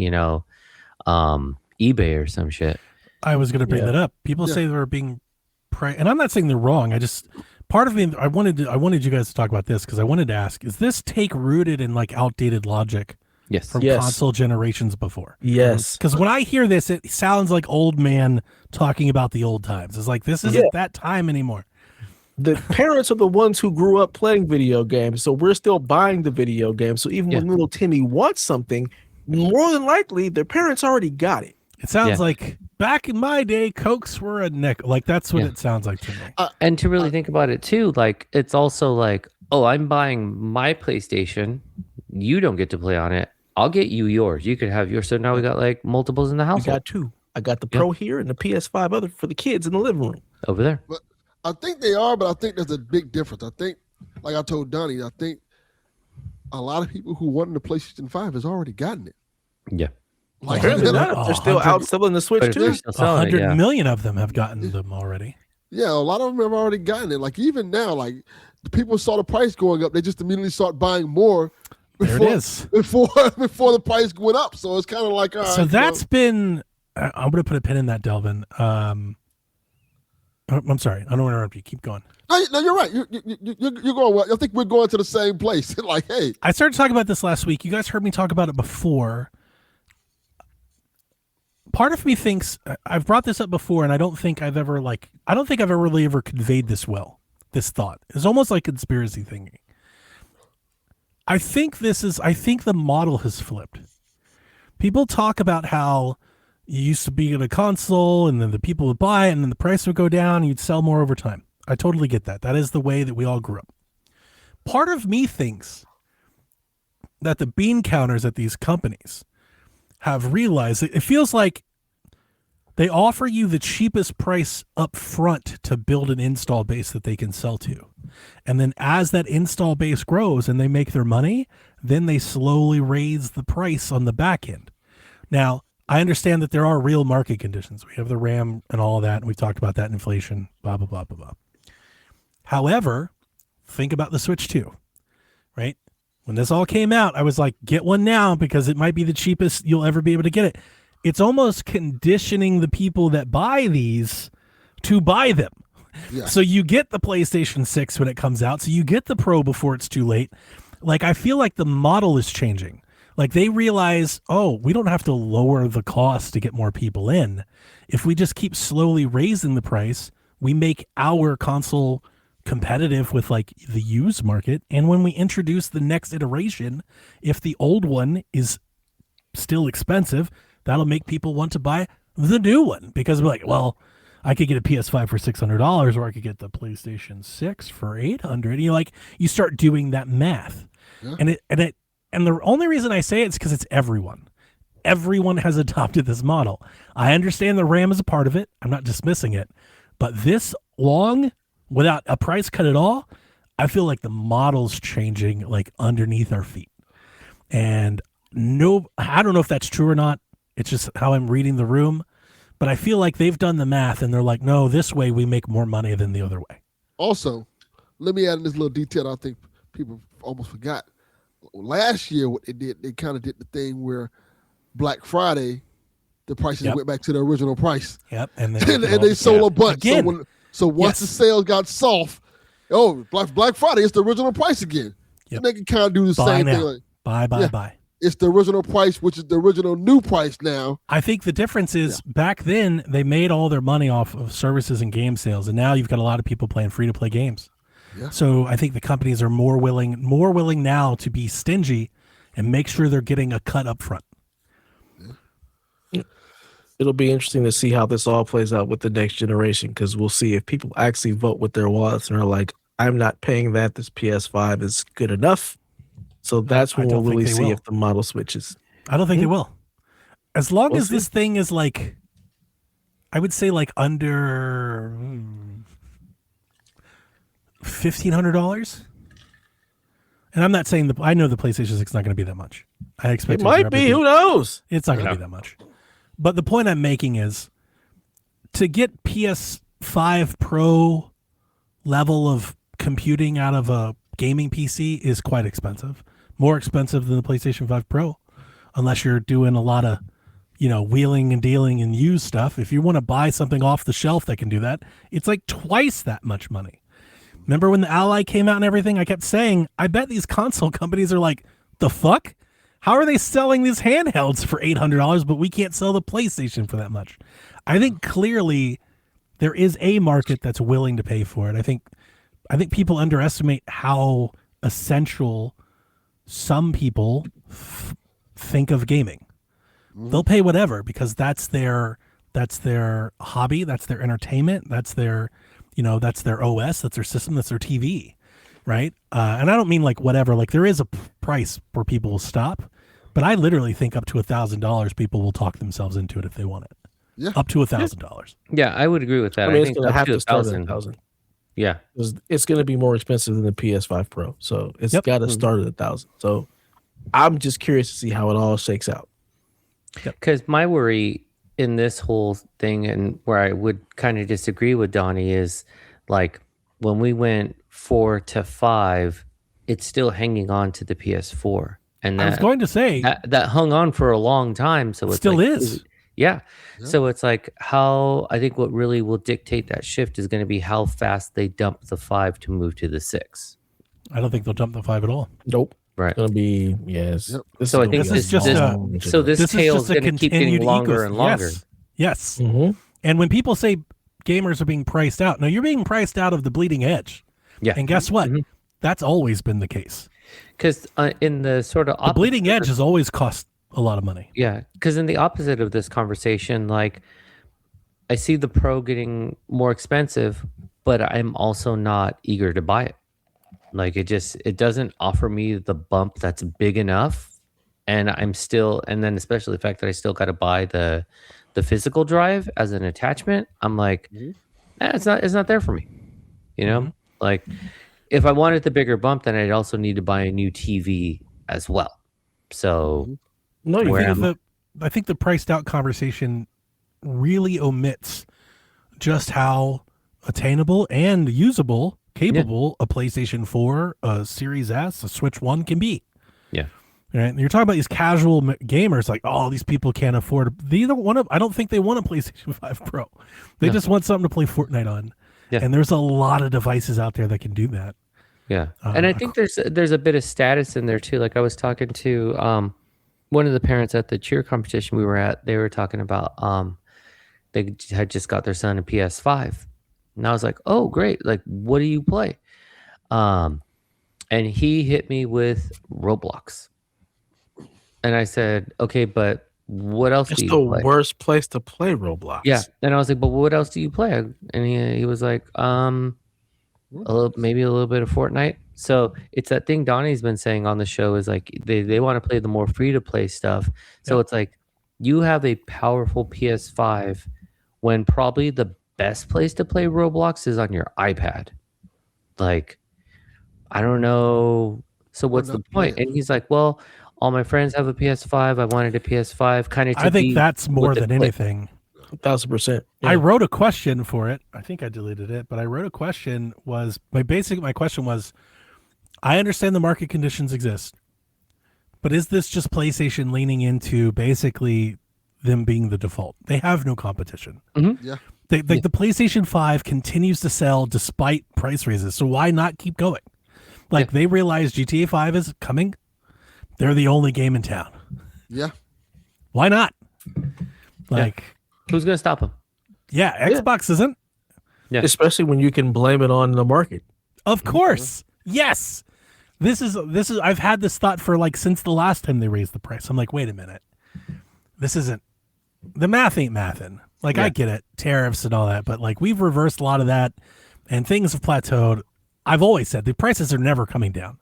eBay or some shit. I was going to bring that up. People say they're being priced, and I'm not saying they're wrong. I just, part of me, I wanted you guys to talk about this because I wanted to ask, is this take rooted in like outdated logic? Yes. From console generations before. Yes. Because when I hear this, it sounds like old man talking about the old times. It's like, this isn't that time anymore. The parents are the ones who grew up playing video games, so we're still buying the video game. So even when little Timmy wants something, more than likely their parents already got it. It sounds like back in my day, Cokes were a neck. Like, that's what it sounds like to me. And to really think about it too, like, it's also like, oh, I'm buying my PlayStation. You don't get to play on it. I'll get you yours. You could have yours. So now we got like multiples in the I household. got two. I got the Pro here and the PS5 other for the kids in the living room. Over there. But I think they are, but I think there's a big difference. I think, like I told Donnnie, I think a lot of people who wanted the PlayStation 5 has already gotten it. Yeah. Like, Apparently not. They're still out selling the Switch But if they're too. still selling it, 100 million of them have gotten them already. yeah, a lot of them have already gotten it. Like even now, like the people saw the price going up, they just immediately start buying more. There it is. Before the price went up. So it's kind of like, all right, So that's been. I'm going to put a pin in that, Delvin. I'm sorry. I don't want to interrupt you. Keep going. No, you're right. You're going well. I think we're going to the same place. Like, hey, I started talking about this last week. You guys heard me talk about it before. Part of me thinks I've brought this up before, and I don't think I've ever really ever conveyed this well. This thought it's almost like conspiracy thinking. I think the model has flipped. People talk about how you used to be in a console, and then the people would buy it, and then the price would go down, and you'd sell more over time. I totally get that. That is the way that we all grew up. Part of me thinks that the bean counters at these companies have realized it feels like they offer you the cheapest price up front to build an install base that they can sell to. And then as that install base grows and they make their money, then they slowly raise the price on the back end. Now, I understand that there are real market conditions. We have the RAM and all of that, and we've talked about that, inflation, blah, blah, blah, blah, blah. However, think about the Switch 2, right? When this all came out, I was like, get one now because it might be the cheapest you'll ever be able to get it. It's almost conditioning the people that buy these to buy them. Yeah. So you get the PlayStation 6 when it comes out. So you get the Pro before it's too late. Like, I feel like the model is changing. Like, they realize, oh, we don't have to lower the cost to get more people in. If we just keep slowly raising the price, we make our console competitive with like the used market. And when we introduce the next iteration, if the old one is still expensive, that'll make people want to buy the new one because we're like, well, I could get a PS5 for $600 or I could get the PlayStation 6 for $800. And you start doing that math. Yeah. And the only reason I say it's because it's everyone. Everyone has adopted this model. I understand the RAM is a part of it. I'm not dismissing it. But this long, without a price cut at all, I feel like the model's changing like underneath our feet. And no, I don't know if that's true or not. It's just how I'm reading the room. But I feel like they've done the math and they're like, no, this way we make more money than the other way. Also, let me add in this little detail I think people almost forgot. Last year, what they did, they kind of did the thing where Black Friday, the prices went back to the original price. Yep. And they sold a bunch. Again. So once the sales got soft, Black Friday, it's the original price again. Yep. And they can kind of do the same thing. Like, buy. It's the original price, which is the original new price now. I think the difference is back then they made all their money off of services and game sales, and now you've got a lot of people playing free-to-play games. Yeah. So I think the companies are more willing now to be stingy and make sure they're getting a cut up front. Yeah. It'll be interesting to see how this all plays out with the next generation because we'll see if people actually vote with their wallets and are like, I'm not paying that. This PS5 is good enough. So that's when we'll really see if the model switches. I don't think they will. As long as this thing is like, I would say like under $1,500. And I'm not saying I know the PlayStation 6 is not going to be that much. I expect it might be. Who knows? It's not going to be that much. But the point I'm making is to get PS5 Pro level of computing out of a gaming PC is quite expensive. More expensive than the PlayStation 5 Pro, unless you're doing a lot of, wheeling and dealing and used stuff. If you want to buy something off the shelf that can do that, it's like twice that much money. Remember when the Ally came out and everything? I kept saying, I bet these console companies are like, the fuck? How are they selling these handhelds for $800, but we can't sell the PlayStation for that much? I think clearly there is a market that's willing to pay for it. I think people underestimate how essential some people think of gaming. They'll pay whatever because that's their hobby, that's their entertainment, that's their OS, that's their system, that's their TV, right? And I don't mean like whatever. Like there is a price where people will stop, But I literally think up to $1,000 people will talk themselves into it if they want it. Yeah. Up to $1,000. Yeah, I would agree with that. I mean, it's think going to up have to start at 1,000. 1,000. Yeah. It's going to be more expensive than the PS5 Pro, so it's Yep. got to start at 1,000. So I'm just curious to see how it all shakes out. Because my worry in this whole thing, and where I would kind of disagree with Donnie, is like when we went 4 to 5, it's still hanging on to the PS4, and I was going to say that hung on for a long time. So it still is. Yeah. Yeah. So it's like how I think what really will dictate that shift is going to be how fast they dump the 5 to move to the 6. I don't think they'll jump the 5 at all. Nope. Right. It's going to be, yes. Yep. So I think this is just this tail is going to keep getting longer and longer. Yes. Mm-hmm. And when people say gamers are being priced out, no, you're being priced out of the bleeding edge. Yeah. And guess what? Mhm. That's always been the case. Because in the sort of The bleeding edge has always cost a lot of money. Yeah, because in the opposite of this conversation, like I see the Pro getting more expensive, but I'm also not eager to buy it. Like it doesn't offer me the bump that's big enough, and and then especially the fact that I still got to buy the physical drive as an attachment. I'm like, it's not there for me. You know, like if I wanted the bigger bump, then I'd also need to buy a new TV as well. So. No, you Where can't. I think the priced out conversation really omits just how attainable and usable, capable a PlayStation 4, a Series S, a Switch 1 can be. Yeah. Right? And you're talking about these casual gamers like, oh, these people can't afford. I don't think they want a PlayStation 5 Pro. They just want something to play Fortnite on. Yeah. And there's a lot of devices out there that can do that. Yeah. And I think there's a bit of status in there too. Like I was talking to one of the parents at the cheer competition we were at. They were talking about they had just got their son a PS5. And I was like, oh, great. Like, what do you play? And he hit me with Roblox. And I said, okay, but what else do you play? It's the worst place to play Roblox. Yeah. And I was like, but what else do you play? And he was like, maybe a little bit of Fortnite. So it's that thing Donnie's been saying on the show is like they want to play the more free to play stuff. So it's like you have a powerful PS5 when probably the best place to play Roblox is on your iPad. Like, I don't know. So what's the point? And he's like, well, all my friends have a PS5. I wanted a PS5 kind of. I think that's more than anything. 1,000%. Yeah. I wrote a question for it. I think I deleted it, but I wrote a question. My question was, I understand the market conditions exist, but is this just PlayStation leaning into basically them being the default? They have no competition. Mm-hmm. Yeah. The PlayStation 5 continues to sell despite price raises. So why not keep going? Like they realize GTA 5 is coming. They're the only game in town. Yeah. Why not? Like, who's going to stop them? Yeah, Xbox isn't. Yeah. Especially when you can blame it on the market. Of course. Yes. This is I've had this thought for like since the last time they raised the price. I'm like, wait a minute. This isn't the math ain't mathin'. Like I get it, tariffs and all that, but like we've reversed a lot of that and things have plateaued. I've always said the prices are never coming down.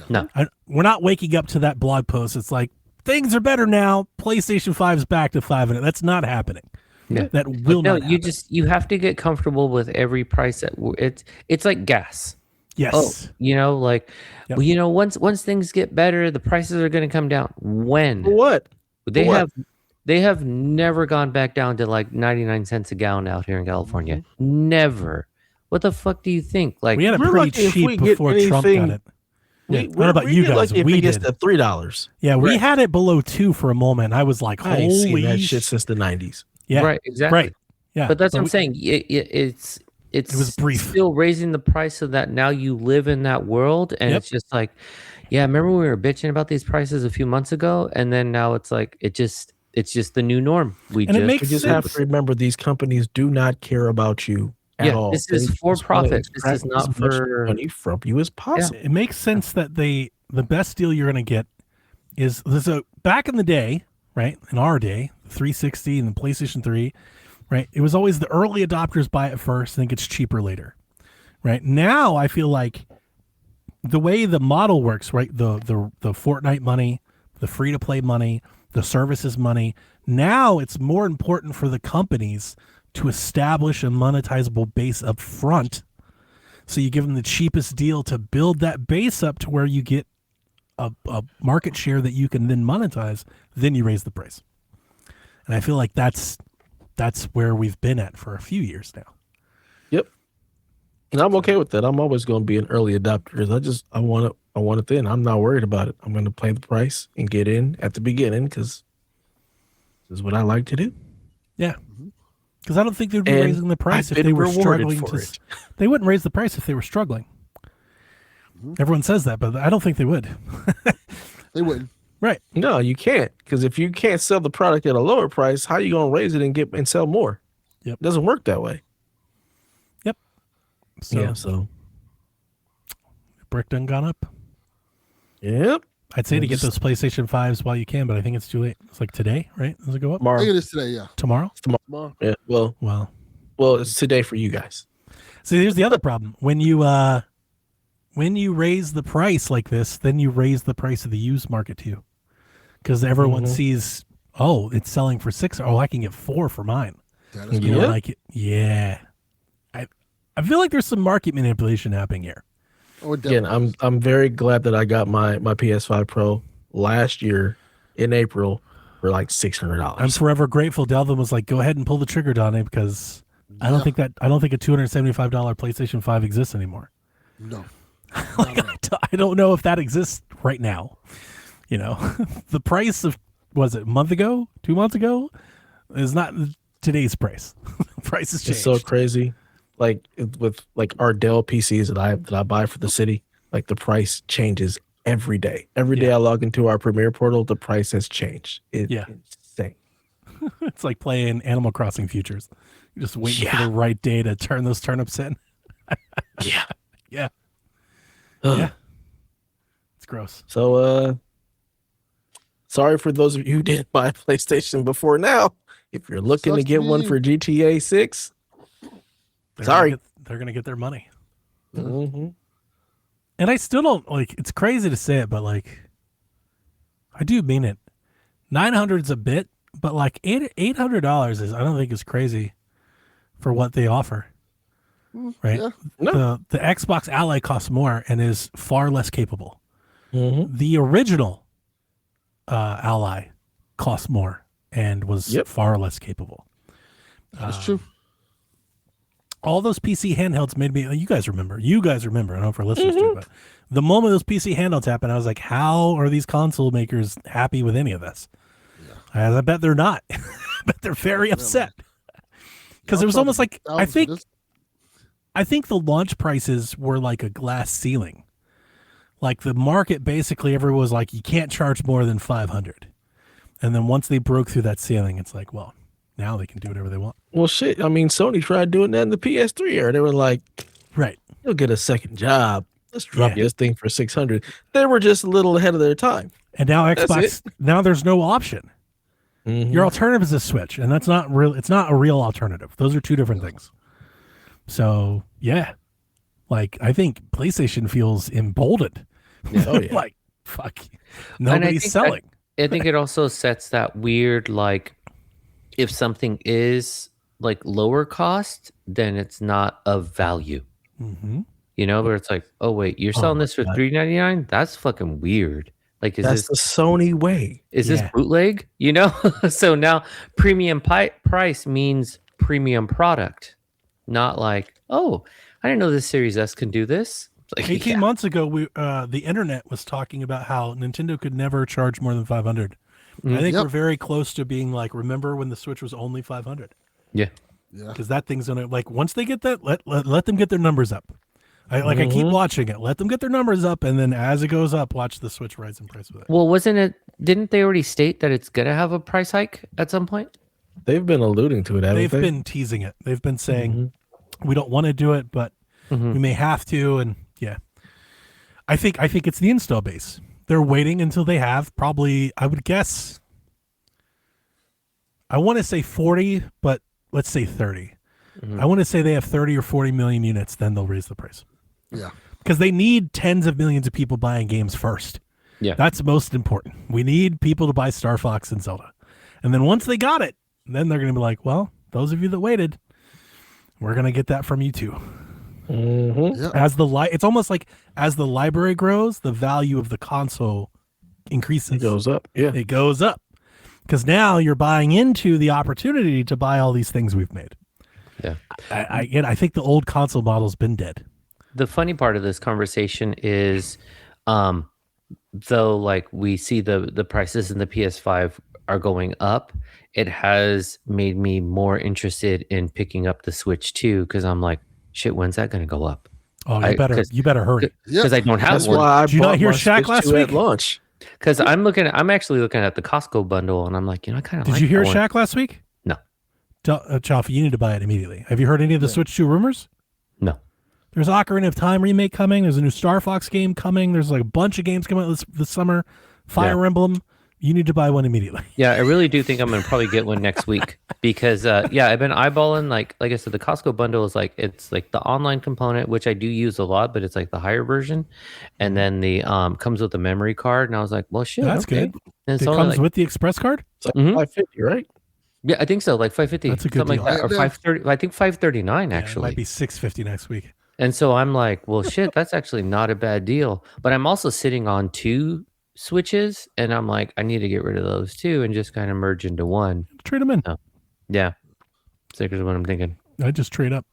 No. We're not waking up to that blog post. It's like things are better now. PlayStation 5's back to 5 and that's not happening. Yeah. That will not happen. You have to get comfortable with every price it's like gas. Yes. Well, once things get better, the prices are going to come down. When? What? They have never gone back down to like 99 cents a gallon out here in California. Mm-hmm. Never. What the fuck do you think? Like we had it pretty cheap before Trump got it. What about you guys? We did $3. Yeah, we had it below 2 for a moment. I was like, I ain't seen holy that shit since the 90s. Yeah, right, exactly. Right. Yeah, but that's what I'm saying. It was brief. Still raising the price so that now you live in that world, and it's just like, yeah. Remember when we were bitching about these prices a few months ago, and then now it's like it's just the new norm. We just have to remember these companies do not care about you at all. This is for profit. This is not for money from you as possible. It makes sense that the best deal you're going to get is back in the day, right? In our day, the 360 and the PlayStation 3. Right. It was always the early adopters buy it first and it gets cheaper later. Right. Now I feel like the way the model works, right? The Fortnite money, the free-to-play money, the services money. Now it's more important for the companies to establish a monetizable base up front. So you give them the cheapest deal to build that base up to where you get a market share that you can then monetize. Then you raise the price. And I feel like that's where we've been at for a few years now. Yep. And I'm okay with that. I'm always going to be an early adopter. I want it then. I'm not worried about it. I'm going to pay the price and get in at the beginning because this is what I like to do. Yeah. Because I don't think they'd be raising the price if they were struggling to. They wouldn't raise the price if they were struggling. Everyone says that, but I don't think they would. They wouldn't. Right. No, you can't. Because if you can't sell the product at a lower price, how are you going to raise it and sell more? Yep. It doesn't work that way. Yep. So brick done gone up. Yep. I'd say to get those PlayStation 5s while you can, but I think it's too late. It's like today, right? Does it go up? I think it is today, yeah. Tomorrow? Tomorrow. Yeah. Well, it's today for you guys. See, here's the other problem. When you raise the price like this, then you raise the price of the used market too. Because everyone sees, oh, it's selling for $6. Oh, I can get $4 for mine. That is You know, like it. Yeah. I feel like there's some market manipulation happening here. Oh, Again, I'm very glad that I got my PS5 Pro last year in April for like $600. I'm forever grateful. Delvin was like, "Go ahead and pull the trigger, Donnnie," because I don't think a $275 PlayStation 5 exists anymore. No. Like, I don't know if that exists right now. You know, the price of was it a month ago, 2 months ago, is not today's price. Price has changed. It's so crazy. Like with like our Dell PCs that I buy for the city, like the price changes every day. Every day I log into our Premiere portal, the price has changed. It's insane. It's like playing Animal Crossing Futures. You're just waiting for the right day to turn those turnips in. Yeah. Yeah. Yeah. It's gross. So sorry for those of you who didn't buy a PlayStation before now. If you're looking to get one for GTA 6, sorry. They're going to get their money. Mm-hmm. And I still don't, like, it's crazy to say it, but, like, I do mean it. 900's a bit, but, like, $800 is, I don't think is crazy for what they offer. Right? Yeah. No. The Xbox Ally costs more and is far less capable. Mm-hmm. The original Ally cost more and was far less capable. That's true. All those PC handhelds made me, you guys remember, I don't know if our listeners do, but the moment those PC handhelds happened, I was like, how are these console makers happy with any of this? Yeah. I bet they're not. I bet they're very upset. Because it was almost like, I think the launch prices were like a glass ceiling. Like the market, basically everyone was like, you can't charge more than 500. And then once they broke through that ceiling, it's like, well, now they can do whatever they want. Well, shit. I mean, Sony tried doing that in the PS3 era. They were like, right, you'll get a second job. Let's drop this thing for 600. They were just a little ahead of their time. And now Xbox, now there's no option. Mm-hmm. Your alternative is a Switch, and that's not real. It's not a real alternative. Those are two different things. So yeah, like I think PlayStation feels emboldened. Yeah. Oh yeah. Like fuck, nobody's selling. I think it also sets that weird, like, if something is like lower cost, then it's not of value. Mm-hmm. You know, where it's like, oh wait, you're selling this for $3.99? That's fucking weird. Like, that's the Sony way. Is this bootleg? You know, so now premium price means premium product, not like, oh, I didn't know this Series S can do this. Like, 18 months ago, the internet was talking about how Nintendo could never charge more than 500. I think we're very close to being like, remember when the Switch was only 500? Yeah. Because that thing's gonna, like, once they get that, let them get their numbers up. I keep watching it. Let them get their numbers up, and then as it goes up, watch the Switch rise in price with it. Well, didn't they already state that it's gonna have a price hike at some point? They've been alluding to it, haven't they? They've been teasing it. They've been saying we don't want to do it, but we may have to. And yeah, I think it's the install base. They're waiting until they have probably, I would guess, I want to say 40, but let's say 30. I want to say they have 30 or 40 million units, then they'll raise the price. Yeah. Because they need tens of millions of people buying games first. Yeah. That's most important. We need people to buy Star Fox and Zelda. And then once they got it, then they're going to be like, well, those of you that waited, we're going to get that from you too. Yeah. It's almost like as the library grows, the value of the console increases. It goes up. Yeah. It goes up. Because now you're buying into the opportunity to buy all these things we've made. Yeah. I think the old console model's been dead. The funny part of this conversation is, though, like we see the prices in the PS5 are going up, it has made me more interested in picking up the Switch 2 because I'm like, shit, when's that going to go up? Oh, you better hurry. Because I don't have That's one. why I Did you bought not hear my Shaq Switch last 2 week? at launch. Because I'm actually looking at the Costco bundle, and I'm like, I kind of. Did you hear Shaq last week? No. Chaufie, you need to buy it immediately. Have you heard any of the Switch 2 rumors? No. There's Ocarina of Time remake coming. There's a new Star Fox game coming. There's like a bunch of games coming out this summer. Fire Emblem. You need to buy one immediately. Yeah, I really do think I'm gonna probably get one next week because I've been eyeballing like I said, the Costco bundle is like it's like the online component, which I do use a lot, but it's like the higher version, and then the comes with a memory card, and I was like, well, shit, That's okay. good. And It comes with the Express card? It's like Mhm. $550, right? Yeah, I think so, like $550, That's a good something deal. like that, or $530. I think $539 Yeah, actually. it might be $650 next week. And so I'm like, well, shit, that's actually not a bad deal. But I'm also sitting on 2 Switches, and I'm like, I need to get rid of those 2 and just kind of merge into one. Trade them in. Yeah, so here's what I'm thinking. I just trade up.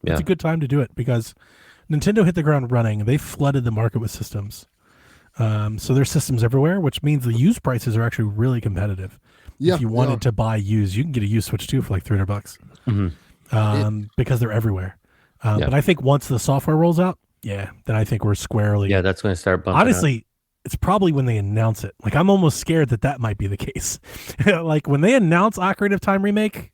Yeah. It's a good time to do it because Nintendo hit the ground running. They flooded the market with systems. So there's systems everywhere, which means the used prices are actually really competitive. Yeah, If you wanted to buy used, you can get a used Switch 2 for like $300 because they're everywhere. But I think once the software rolls out, then I think we're squarely. Yeah, that's going to start bumping Honestly, it's probably when they announce it. Like, I'm almost scared that might be the case. Like, when they announce Ocarina of Time Remake,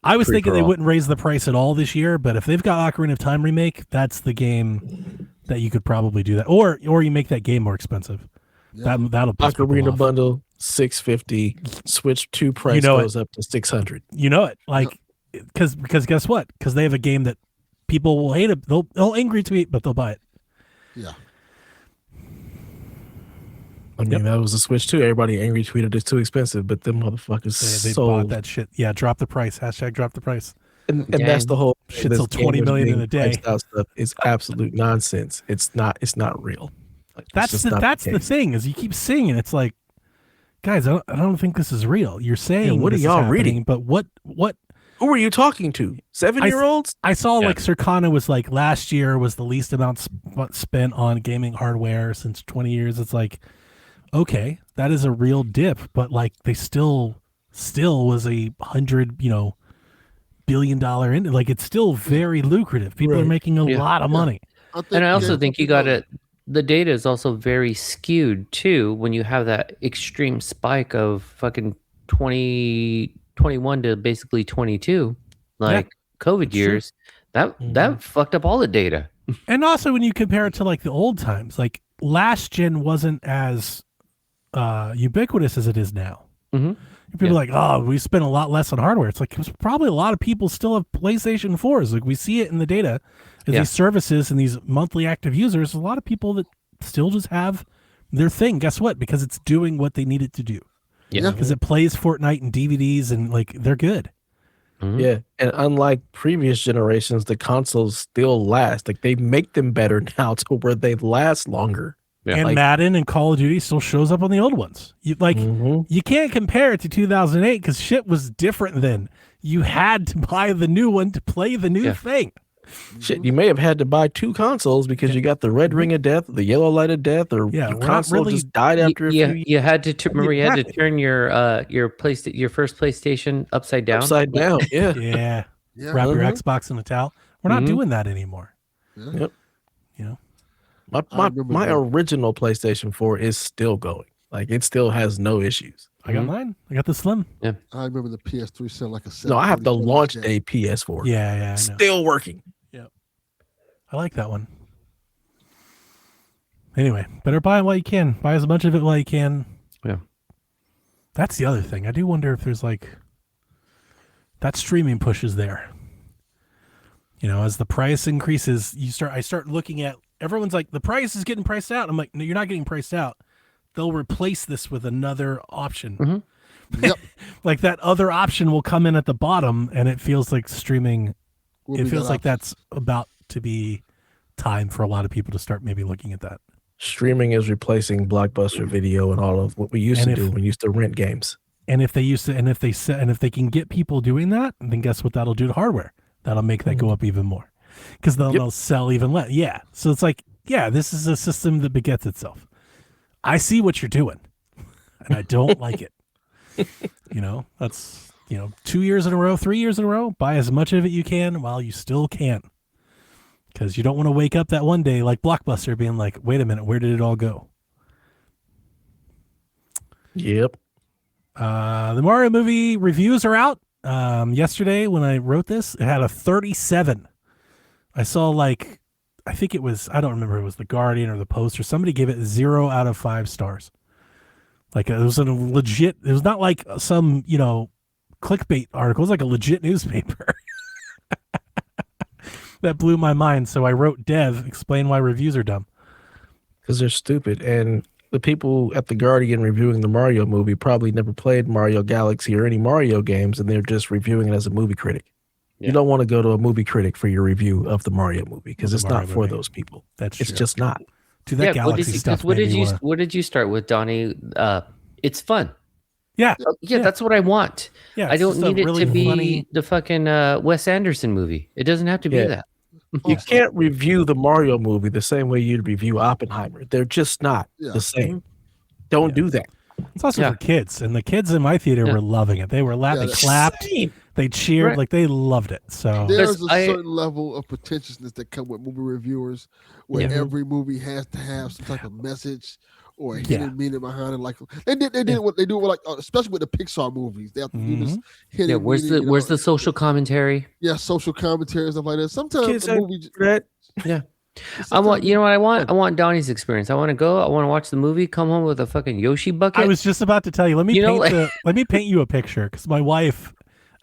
I was thinking they wouldn't raise the price at all this year, but if they've got Ocarina of Time Remake, that's the game that you could probably do that. Or you make that game more expensive. Yeah. That'll piss people Ocarina off. bundle $650, Switch 2 price goes up to $600. You know it. Like, because guess what? Because they have a game that people will hate it. They'll angry tweet, but they'll buy it. Yeah. I mean, that was a Switch 2. Everybody angry tweeted it's too expensive, but them motherfuckers They sold. bought that shit. Yeah, drop the price. # drop the price. And that's the whole Shit this sold 20 game million being in a day. priced out stuff is absolute nonsense. It's not real. Like, That's the case. thing is you keep seeing it. It's like, guys, I don't think this is real. You're saying what are this is y'all happening, reading? But what? Who are you talking to? 7-year-olds? I saw like Circana was like last year was the least amount spent on gaming hardware since 20 years. It's like, okay, that is a real dip, but like they still was a $100 billion like it's still very lucrative. People are making a lot of money. And I also think you got it. The data is also very skewed too when you have that extreme spike of fucking 2021 to basically 22, like COVID years. That fucked up all the data. And also when you compare it to like the old times, like last gen wasn't as ubiquitous as it is now. People are like, oh, we spent a lot less on hardware. It's like there's probably a lot of people still have PlayStation 4s. Like we see it in the data. These services and these monthly active users, a lot of people that still just have their thing. Guess what? Because it's doing what they need it to do. Yeah. Because it plays Fortnite and DVDs and like they're good. Yeah. And unlike previous generations, the consoles still last. Like they make them better now to where they last longer. And like, Madden and Call of Duty still shows up on the old ones. You you can't compare it to 2008 because shit was different then. You had to buy the new one to play the new thing. Shit, you may have had to buy 2 consoles because you got the red ring of death, the yellow light of death, or your console just died after a few years. You had to remember you had to turn your first PlayStation upside down. Upside down, yeah. Wrap your Xbox in a towel. We're not doing that anymore. Yep. I My original PlayStation 4 is still going. Like it still has no issues. I got mine. I got the Slim. I remember the PS3 selling like a 7. No, I have the launch day PS4. Yeah, I know. Still working. Yep. I like that one. Anyway, better buy it while you can. Buy as much of it while you can. Yeah. That's the other thing. I do wonder if there's like that streaming push is there. As the price increases, I start looking at everyone's like, the price is getting priced out. I'm like, no, you're not getting priced out. They'll replace this with another option. Yep. Like that other option will come in at the bottom, and it feels like streaming. Will It be feels that like option. that's about to be time for a lot of people to start maybe looking at that. Streaming is replacing Blockbuster video and all of what we used And to do. We used to rent games. And if they can get people doing that, then guess what that'll do to hardware? That'll make that go up even more, because they'll sell even less. Yeah. So it's like, yeah, this is a system that begets itself. I see what you're doing, and I don't like it. That's 2 years in a row, 3 years in a row. Buy as much of it you can while you still can, because you don't want to wake up that one day like Blockbuster being like, wait a minute, where did it all go? Yep. The Mario movie reviews are out. Yesterday when I wrote this, it had a 37. I saw I think it was, I don't remember if it was The Guardian or The Post, or somebody gave it 0 out of 5 stars. Like it was a legit, it was not like some, clickbait article. It was like a legit newspaper. That blew my mind. So I wrote, Dev, explain why reviews are dumb. Because they're stupid. And the people at The Guardian reviewing the Mario movie probably never played Mario Galaxy or any Mario games, and they're just reviewing it as a movie critic. Yeah. You don't want to go to a movie critic for your review of the Mario movie, because it's not for those people. It's just not. Dude, that Galaxy stuff. What did you start with, Donnie? It's fun. Yeah. Yeah, that's what I want. Yeah, I don't need it really to be funny... the fucking Wes Anderson movie. It doesn't have to be that. You can't review the Mario movie the same way you'd review Oppenheimer. They're just not the same. Don't do that. It's also for kids, and the kids in my theater were loving it. They were laughing, they clapped, they cheered, like they loved it. So there's a certain level of pretentiousness that come with movie reviewers, where every movie has to have some type of message or a hidden meaning behind it. Like they did what they do with, like, especially with the Pixar movies. They have to do this hidden meaning, where's the social commentary? Yeah, social commentary and stuff like that. Sometimes the movie I want, what I want? I want Donnie's experience. I want to go. I want to watch the movie. Come home with a fucking Yoshi bucket. I was just about to tell you. Let me paint you a picture, because my wife.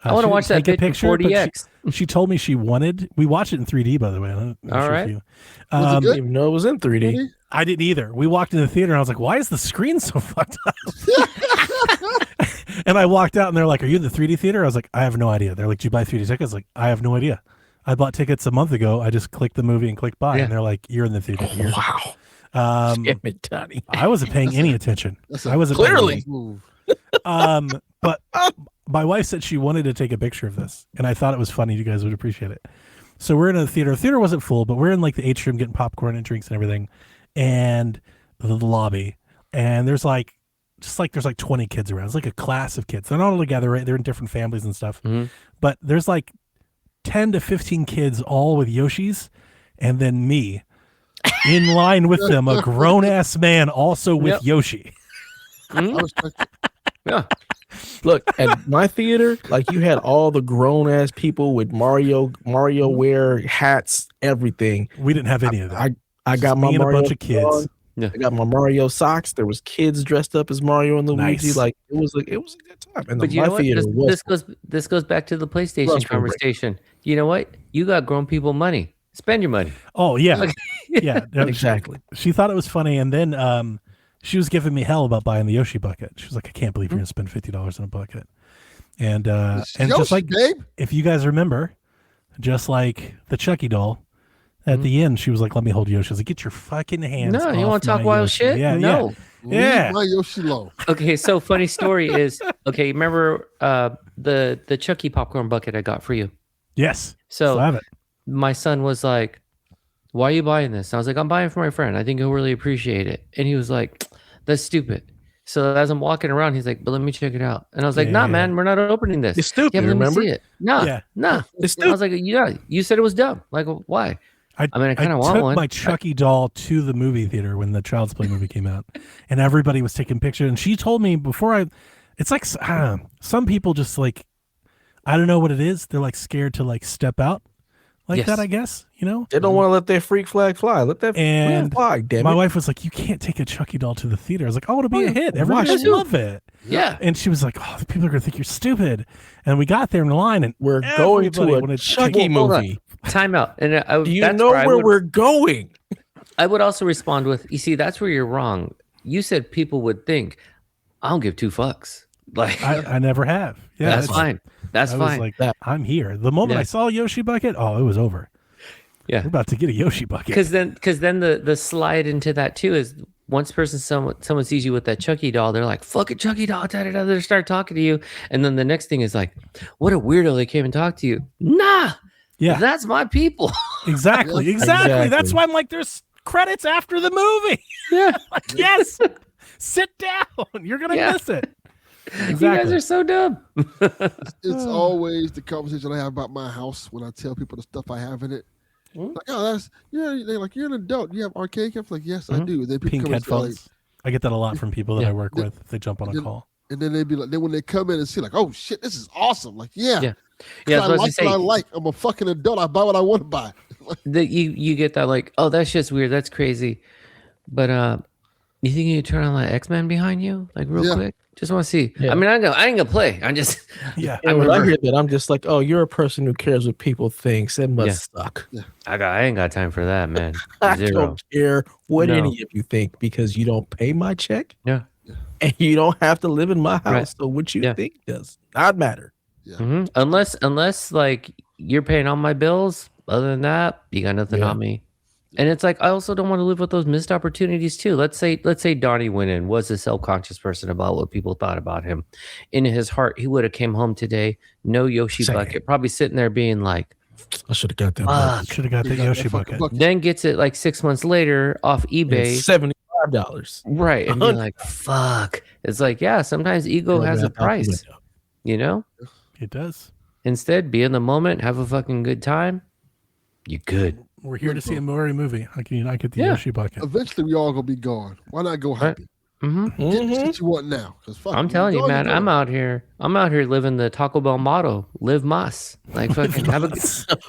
I want to watch that picture. 40X. She told me she wanted. We watched it in 3D, by the way. All right. I didn't even know it was in 3D. I didn't either. We walked in the theater, and I was like, "Why is the screen so fucked up?" And I walked out, and they're like, "Are you in the 3D theater?" I was like, "I have no idea." They're like, "Do you buy 3D tickets?" Like, I have no idea. I bought tickets a month ago. I just clicked the movie and clicked buy, and they're like, "You're in the theater." Wow. Damn it, Donnie. I wasn't paying any attention. I wasn't clearly. But my wife said she wanted to take a picture of this, and I thought it was funny. You guys would appreciate it. So we're in a theater. The theater wasn't full, but we're in like the atrium getting popcorn and drinks and everything, and the lobby. And there's like 20 kids around. It's like a class of kids. They're not all together, right? They're in different families and stuff. Mm-hmm. But there's like 10 to 15 kids all with Yoshis, and then me in line with them, a grown-ass man also with Yoshi. Yeah. Look, at my theater, like, you had all the grown-ass people with Mario wear, hats, everything. We didn't have any of that. I got my Mario, a bunch of kids. I got my Mario socks. There was kids dressed up as Mario and Luigi. Nice. Like, it was a good time. And but you know what? This goes back to the PlayStation conversation. You know what? You got grown people money. Spend your money. Oh yeah, yeah, exactly. She thought it was funny, and then she was giving me hell about buying the Yoshi bucket. She was like, "I can't believe you're gonna spend $50 on a bucket." And Yoshi, just like, babe. If you guys remember, just like the Chucky doll. At the end, she was like, "Let me hold Yoshi." I was like, "Get your fucking hands!" No, you want to talk wild shit? Yeah, no. Yeah. My Yoshi low. Okay, so funny story is, okay, remember the Chucky popcorn bucket I got for you? Yes. So have it. My son was like, "Why are you buying this?" And I was like, "I'm buying it for my friend. I think he'll really appreciate it." And he was like, "That's stupid." So as I'm walking around, he's like, "But let me check it out." And I was like, "Nah, man, we're not opening this. It's stupid, let remember? me see it." Nah. It's stupid. I was like, "Yeah, you said it was dumb. Like, why?" I kind of want took one. my Chucky doll to the movie theater when the Child's Play movie came out, and everybody was taking pictures. And she told me it's like some people just like, I don't know what it is. They're like scared to like step out like that, I guess, They don't want to let their freak flag fly. Let that flag fly, damn it. My wife was like, "You can't take a Chucky doll to the theater." I was like, "Oh, it'll be a hit. Everybody will love it." Yeah. And she was like, "Oh, the people are going to think you're stupid." And we got there in the line, and we're going to a Chucky movie. Time out. And do you know where we're going? I would also respond with, you see, that's where you're wrong. You said people would think, I don't give two fucks. Like I never have. Yeah, that's fine. That's I was fine. like, I'm here. The moment I saw a Yoshi bucket, it was over. Yeah, we're about to get a Yoshi bucket. Because then the slide into that too is once someone sees you with that Chucky doll, they're like, "Fuck it, Chucky doll!" They start talking to you, and then the next thing is like, "What a weirdo! They came and talked to you." Nah, that's my people. Exactly. That's why I'm like, there's credits after the movie. Yeah, like, yes. Sit down. You're gonna miss it. Exactly. You guys are so dumb. It's always the conversation I have about my house when I tell people the stuff I have in it. Like, they're like, you're an adult. You have arcade games? Like, yes, I do. They pink headphones. I get that a lot from people that I work with if they jump on a call. And then they'd be like, then when they come in and see, like, oh shit, this is awesome. Like, yeah. I like what I like. I'm a fucking adult. I buy what I want to buy. You get that like, oh, that's just weird. That's crazy. But you think you can turn on that X-Men behind you, like real quick? Just want to see. Yeah. I mean, I ain't gonna play. I'm just when I hear that, I'm just like, oh, you're a person who cares what people think. It must suck. Yeah. I ain't got time for that, man. I don't care what any of you think because you don't pay my check. Yeah. And you don't have to live in my house. Right. So what you think does not matter. Yeah. Mm-hmm. Unless like you're paying all my bills. Other than that, you got nothing on me. And it's like I also don't want to live with those missed opportunities too. Let's say Donnnie went in, was a self-conscious person about what people thought about him. In his heart, he would have came home today, no Yoshi bucket, probably sitting there being like, I should have got that. Should have got the Yoshi bucket. Then gets it like 6 months later off eBay, $75. Right, and be like, fuck. It's like, sometimes ego has a price. You know, it does. Instead, be in the moment, have a fucking good time. You're good. We're here to see a Murray movie. How can you not get the Yoshi bucket? Eventually, we all gonna be gone. Why not go happy? Mm-hmm. Get the shit you want now. I'm telling you, man. I'm out here living the Taco Bell motto: "Live Mas." Like fucking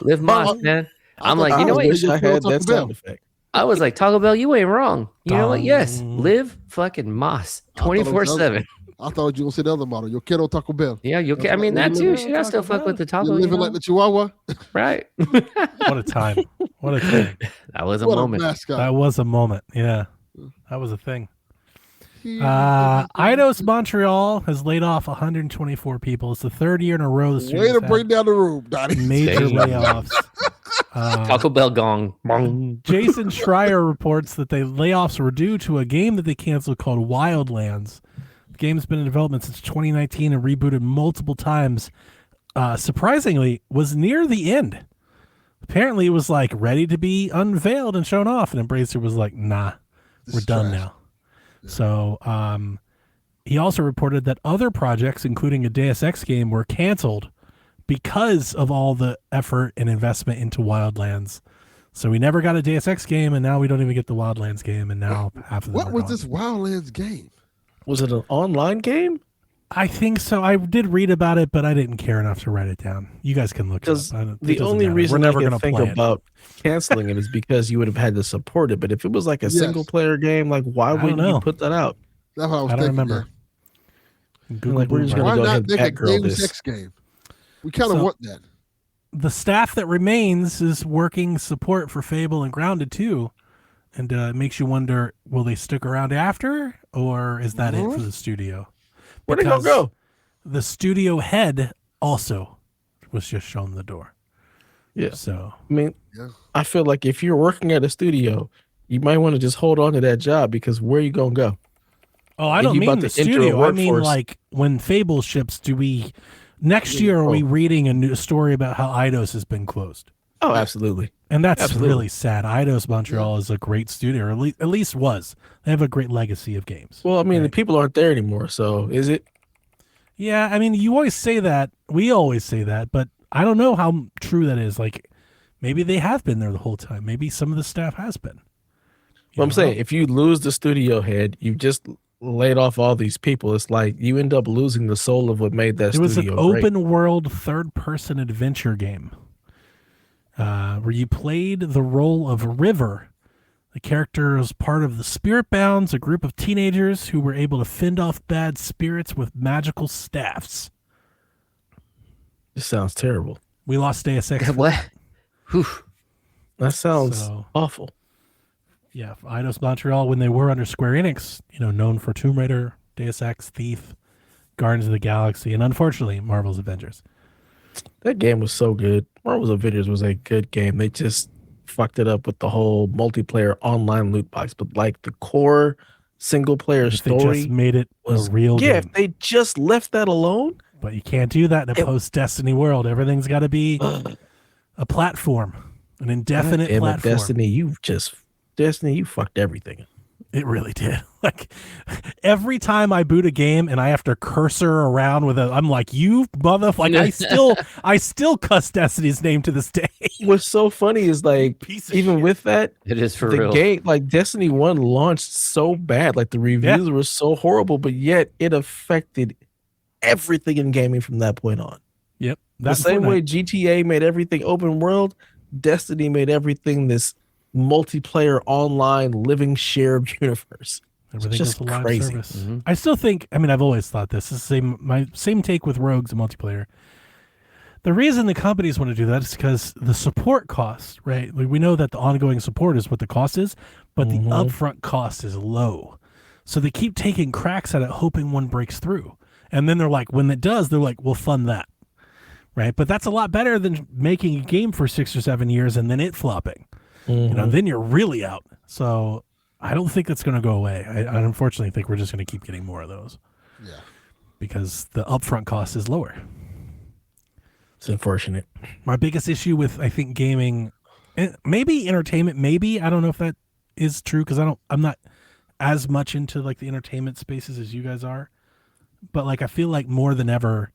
live Mas, man. I'm like, you know what? I wish I had that sound effect. I was like, Taco Bell, you ain't wrong. You know what? Yes, live fucking Mas 24/7. I thought you were gonna say the other model. Yo quiero Taco Bell. Yeah, I mean that too. Shit, I still fuck with the Taco. You're living like the Chihuahua. Right. What a time. What a thing. That was a moment. That was a moment. Yeah. That was a thing. Eidos Montreal has laid off 124 people. It's the third year in a row. Way to bring down the room, Donnnie. Major layoffs. Taco Bell gong. Jason Schreier reports that the layoffs were due to a game that they canceled called Wildlands. The game's been in development since 2019 and rebooted multiple times. Surprisingly, was near the end. Apparently, it was like ready to be unveiled and shown off, and Embracer was like, "Nah, we're done now." Yeah. So, he also reported that other projects, including a Deus Ex game, were canceled because of all the effort and investment into Wildlands. So we never got a Deus Ex game, and now we don't even get the Wildlands game, and now half of them What was gone. this Wildlands game? Was it an online game? I think so. I did read about it, but I didn't care enough to write it down. You guys can look it up. The only reason I can think about canceling it is because you would have had to support it. But if it was like a single player game, like why wouldn't you put that out? That's what I was thinking. I don't remember. Like we're just gonna go ahead and Batgirl this. Deus Ex game. We kind of want that. The staff that remains is working support for Fable and Grounded too. And it makes you wonder, will they stick around after, or is that it for the studio? Where'd they go? The studio head also was just shown the door. Yeah. So, I mean, I feel like if you're working at a studio, you might want to just hold on to that job because where are you going to go? Oh, I don't mean the studio. I mean, like when Fable ships, next year, are we reading a new story about how Eidos has been closed? Oh, absolutely. And that's really sad. Eidos Montreal is a great studio, or at least was. They have a great legacy of games. Well, I mean, the people aren't there anymore, so is it? Yeah, I mean, you always say that. We always say that, but I don't know how true that is. Like, maybe they have been there the whole time. Maybe some of the staff has been. Well, I'm saying, if you lose the studio head, you just laid off all these people. It's like you end up losing the soul of what made that studio. It was an open world third-person adventure game. Where you played the role of River. The character was part of the Spirit Bounds, a group of teenagers who were able to fend off bad spirits with magical staffs. This sounds terrible. We lost Deus Ex. What? That sounds awful. Yeah, Eidos Montreal, when they were under Square Enix, known for Tomb Raider, Deus Ex, Thief, Guardians of the Galaxy, and unfortunately, Marvel's Avengers. That game was so good. Marvel's Avengers was a good game. They just fucked it up with the whole multiplayer online loot box, but like the core single player story, they just made it was a real game. If they just left that alone. But you can't do that in a post-Destiny world. Everything's got to be a platform, an indefinite platform. Destiny, you fucked everything. It really did. Like every time I boot a game and I have to cursor around with I'm like, you motherfucker. I still cuss Destiny's name to this day. What's so funny is like, even with that, it is for the real. game, like Destiny 1 launched so bad, like the reviews were so horrible, but yet it affected everything in gaming from that point on. Yep. The same way GTA made everything open world, Destiny made everything this multiplayer online living shared universe. Everything just is a live crazy. Service. Mm-hmm. I still think, I've always thought this is my same take with Rogues and multiplayer. The reason the companies want to do that is because the support costs, right? Like we know that the ongoing support is what the cost is, but the upfront cost is low. So they keep taking cracks at it, hoping one breaks through. And then they're like, when it does, they're like, we'll fund that. Right? But that's a lot better than making a game for 6 or 7 years and then it flopping. Then you're really out. So I don't think that's going to go away. I unfortunately think we're just going to keep getting more of those. Yeah. Because the upfront cost is lower. It's unfortunate. My biggest issue with, I think, gaming, and maybe entertainment, I don't know if that is true because I'm not as much into like the entertainment spaces as you guys are. But like I feel like more than ever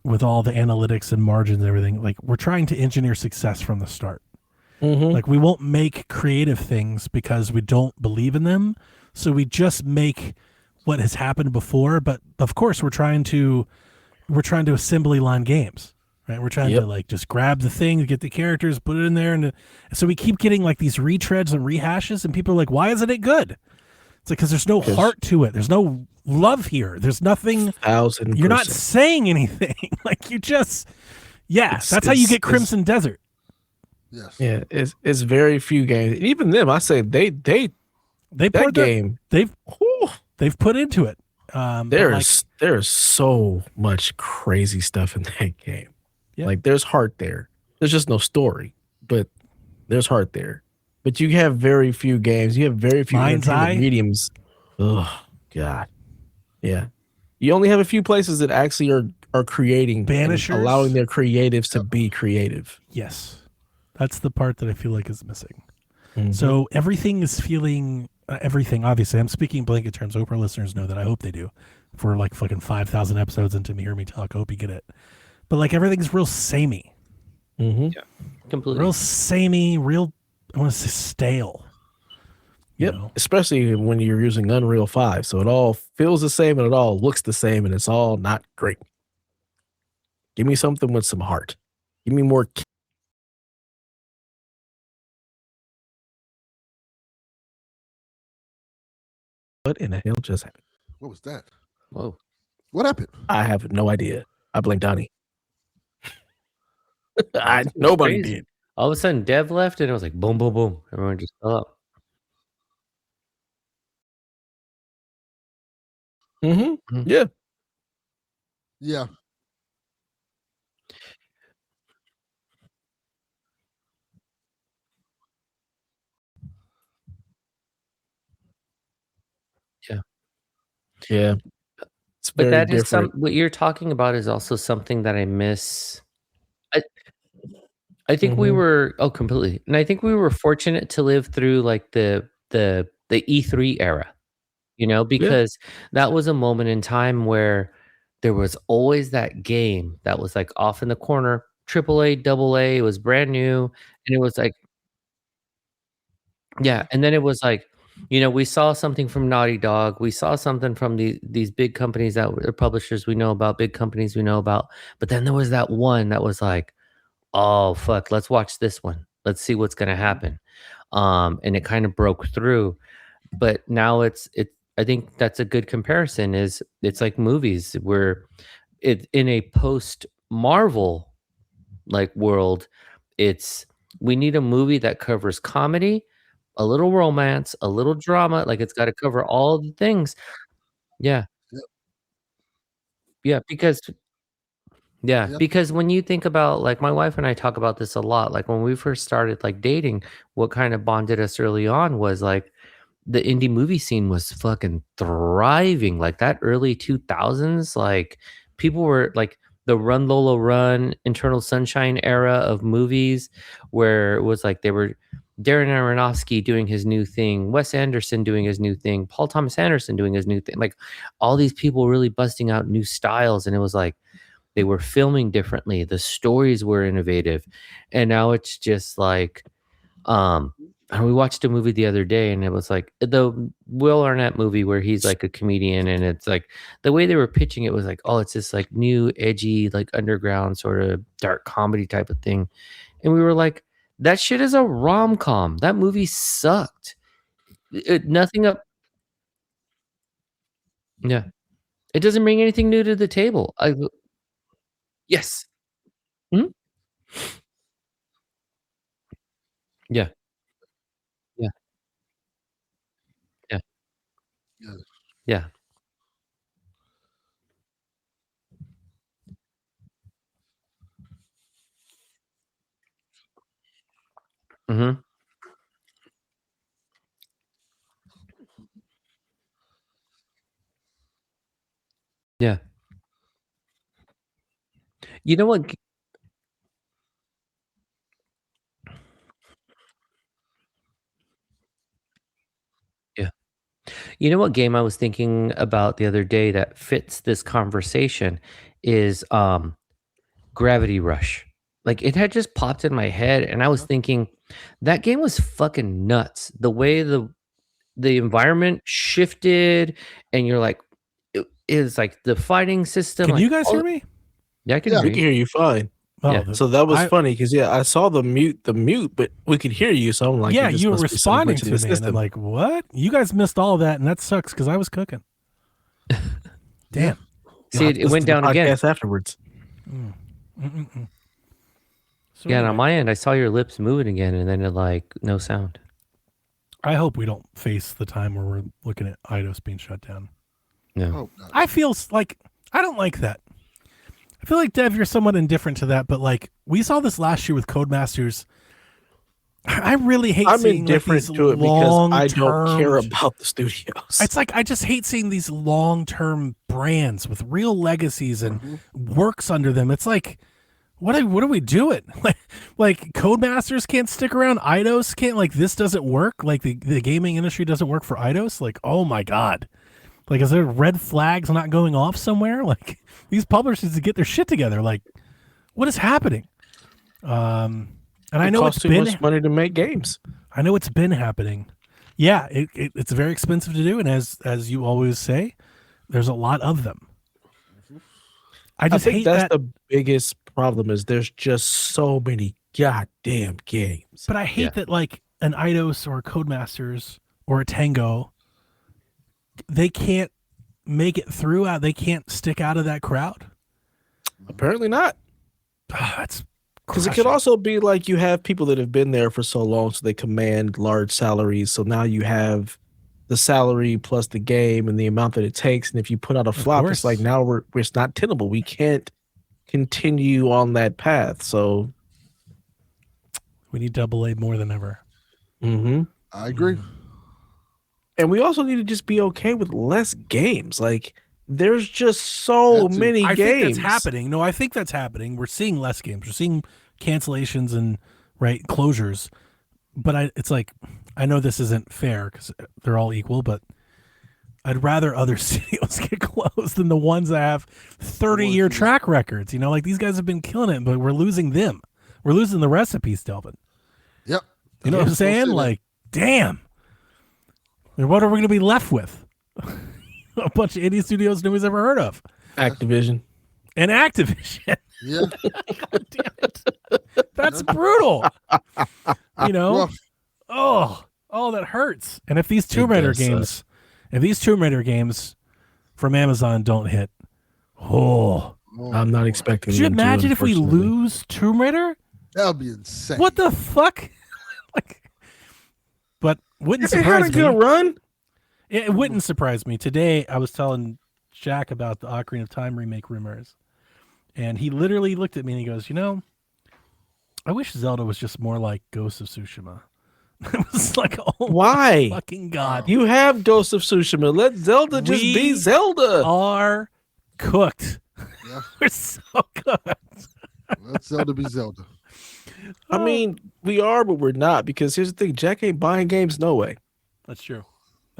with all the analytics and margins and everything, like we're trying to engineer success from the start. Like we won't make creative things because we don't believe in them. So we just make what has happened before. But of course we're trying to assembly line games, right? We're trying to like just grab the thing, get the characters, put it in there. And so we keep getting like these retreads and rehashes and people are like, why isn't it good? It's like, because there's no heart to it. There's no love here. There's nothing. 1,000%. You're not saying anything. Like you just, that's how you get Crimson Desert. Yes. Yeah, it's very few games. And even them, I say they that game. They've put into it. There's so much crazy stuff in that game. Yep. Like there's heart there. There's just no story, but there's heart there. But you have very few games. You have very few mediums. Oh God, yeah. You only have a few places that actually are creating, Banishers, allowing their creatives to be creative. Yes. That's the part that I feel like is missing. So everything is feeling everything. Obviously, I'm speaking blanket terms. I hope our listeners know that. I hope they do. For like fucking 5,000 episodes into me, hear me talk. I hope you get it. But like everything's real samey. Yeah, completely. Real samey. Real. I want to say stale. Yep. Especially when you're using Unreal 5, so it all feels the same and it all looks the same and it's all not great. Give me something with some heart. Give me more. What in the hell just happened? What was that? Whoa. What happened? I have no idea. I blame Donnnie. Nobody Crazy. did. All of a sudden, Dev left, and it was like boom, boom, boom. Everyone just fell up. Yeah. Yeah. Yeah. It's But very that is different. what you're talking about is also something that I miss. I think we were completely, and I think we were fortunate to live through like the E3 era, because that was a moment in time where there was always that game that was like off in the corner, AAA, AA, it was brand new, and it was like, and then it was like, we saw something from Naughty Dog, we saw something from these big companies that were publishers we know about, big companies we know about, but then there was that one that was like, oh fuck, let's watch this one, let's see what's gonna happen, and it kind of broke through. But now it's I think that's a good comparison. Is it's like movies where it in a post Marvel like world, we need a movie that covers comedy, a little romance, a little drama. Like it's got to cover all the things. Yeah, Yep. yeah, Yep. because when you think about like my wife and I talk about this a lot. Like when we first started like dating, what kind of bonded us early on was like the indie movie scene was fucking thriving. Like that early 2000s, like people were like the Run Lola Run, Eternal Sunshine era of movies, where it was like they were Darren Aronofsky doing his new thing, Wes Anderson doing his new thing, Paul Thomas Anderson doing his new thing. Like all these people really busting out new styles, and it was like they were filming differently. The stories were innovative, and now it's just like and we watched a movie the other day, and it was like the Will Arnett movie where he's like a comedian, and it's like the way they were pitching it was like, oh, it's this like new, edgy, like underground sort of dark comedy type of thing. And we were like, that shit is a rom-com. That movie sucked. Nothing up. Yeah. It doesn't bring anything new to the table. Yes. Hmm? Yeah. Yeah. Yeah. Yeah. Yeah. Mm-hmm. Yeah. You know what? Yeah. You know what game I was thinking about the other day that fits this conversation is Gravity Rush. Like it had just popped in my head, and I was thinking that game was fucking nuts. The way the environment shifted, and you're like, it is like the fighting system. Can like, you guys hear me? Yeah, I can Yeah. hear We can you. hear you fine. Oh, Yeah. So that was I- funny because I saw the mute, but we could hear you. So I'm like, yeah, this you were must be some responding glitch to in me, the and I'm system. like, what? You guys missed all of that, and that sucks because I was cooking. Damn. See, You'll it have to listen went to the down again. podcast afterwards. So Yeah, and on anyway, my end, I saw your lips moving again, and then it like no sound. I hope we don't face the time where we're looking at Eidos being shut down. No. Oh, God. I feel like I don't like that. I feel like, Dev, you're somewhat indifferent to that, but like we saw this last year with Codemasters. I really hate I'm seeing indifferent like, to it because I don't long-term- care about the studios. It's like I just hate seeing these long-term brands with real legacies and works under them. It's like, what are we doing? Like Codemasters can't stick around. Eidos can't. Like this doesn't work. Like the gaming industry doesn't work for Eidos. Like, oh my god. Like, is there red flags not going off somewhere? Like these publishers need to get their shit together. Like, what is happening? And I know costs it's too been much money to make games. I know it's been happening. Yeah, it's very expensive to do, and as you always say, there's a lot of them. I I just think hate that's that. the biggest problem is there's just so many goddamn games. But I hate Yeah. that like an Eidos or a Codemasters or a Tango, they can't make it through. They can't stick out of that crowd. Apparently not. That's Because it could crushing. also be like you have people that have been there for so long, so they command large salaries. So now you have the salary plus the game and the amount that it takes. And if you put out a flop, it's like course. now it's not tenable. We can't continue on that path. So We need AA more than ever. mhm. I agree. And we also need to just be okay with less games. Like there's just so That too. many I games. think that's happening. No, I think that's happening. We're seeing less games. We're seeing cancellations and closures. But it's like, I know this isn't fair because they're all equal, but I'd rather other studios get closed than the ones that have 30-year track records. You know, like these guys have been killing it, but we're losing them. We're losing the recipes, Delvin. Yep. You know what I'm Don't saying? say that. Like, damn. And what are we going to be left with? A bunch of indie studios nobody's ever heard of. Activision. And Activision. Yeah. God damn it. That's brutal. You know? Rough. Oh, that hurts. And if these Tomb It Raider does suck. games, from Amazon don't hit, Oh, I'm not expecting. could you them to, imagine if we unfortunately. lose Tomb Raider? That would be insane. What the fuck? Like, but Wouldn't It had surprise a good me. run. It wouldn't surprise me. Today, I was telling Jack about the Ocarina of Time remake rumors, and he literally looked at me and he goes, I wish Zelda was just more like Ghost of Tsushima. It was like, oh Why? my fucking God. You have Ghost of Tsushima. Let Zelda just be We Zelda. are cooked. Yeah. We're so cooked. Let Zelda be Zelda. I mean, we are, but we're not, because here's the thing: Jack ain't buying games no way. That's true.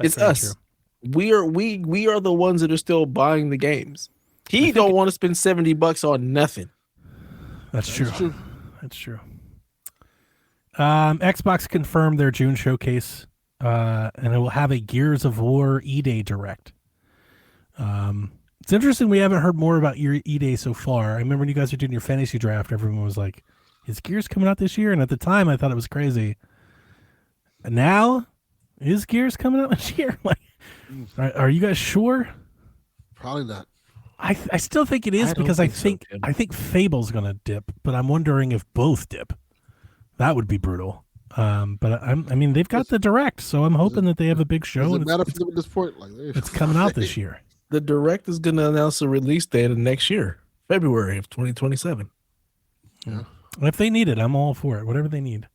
It's very us. true. We are the ones that are still buying the games. He don't want to spend $70 on nothing. That's true. That's true. Xbox confirmed their June showcase, and it will have a Gears of War E-Day Direct. It's interesting we haven't heard more about your E-Day so far. I remember when you guys were doing your fantasy draft, everyone was like, is Gears coming out this year? And at the time, I thought it was crazy. And now, is Gears coming out this year? Like, are you guys sure? Probably not. I still think it is, I don't because think so, Tim. I think Fable's gonna dip, but I'm wondering if both dip. That would be brutal. But I mean, they've got the direct, so I'm hoping that they have a big show. Does And it matter for them at this point? Like, it's coming out this year. The Direct is going to announce a release date of next year, February of 2027. Yeah. And if they need it, I'm all for it. Whatever they need.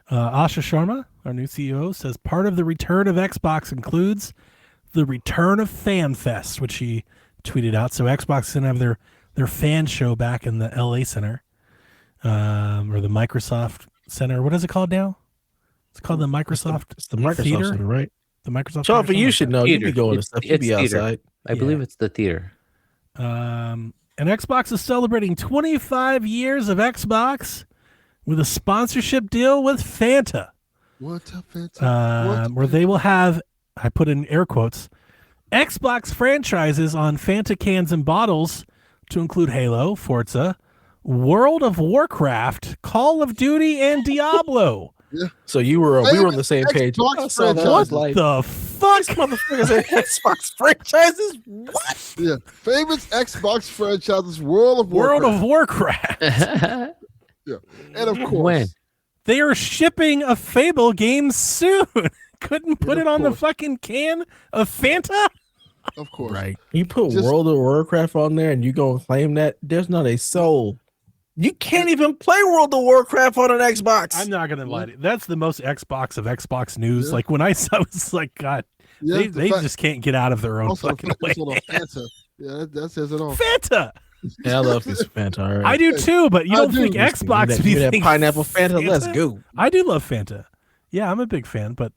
Asha Sharma, our new CEO, says part of the return of Xbox includes the return of Fan Fest, which he tweeted out. So Xbox is going to have their fan show back in the LA Center, or the Microsoft Center. What is it called now? It's called the Microsoft. It's the Microsoft Theater? Center, right? The Microsoft. Chaufie, you should know. You be Theater. going to stuff. You be theater. outside. I believe it's the theater. And Xbox is celebrating 25 years of Xbox with a sponsorship deal with Fanta, What's up, Fanta? where they will have, I put in air quotes, Xbox franchises on Fanta cans and bottles to include Halo, Forza, World of Warcraft, Call of Duty, and Diablo. Yeah. So we were on the same page. Xbox I saw that, I franchise. was What like, the fuck? these motherfuckers are Xbox franchises? What? Yeah. Famous Xbox franchises, World of World Warcraft. of Warcraft. Yeah. And of course, When? They are shipping a Fable game soon. Couldn't put Yeah, it of on the course. fucking can of Fanta? of course. Right. You put Just- World of Warcraft on there and you gonna claim that? There's not a soul. You can't even play World of Warcraft on an Xbox. I'm not gonna lie to you. That's the most Xbox of Xbox news. Yeah. Like when I saw it, was like, God, Yeah, they the fact- just can't get out of their own also the fucking fact way. it's on a Fanta. Yeah, that says it all. Fanta. Yeah, I love this Fanta. All right. I do too, but you I don't do. think Give Xbox me would you that think pineapple Fanta. Let's go. I do love Fanta. Yeah, I'm a big fan, but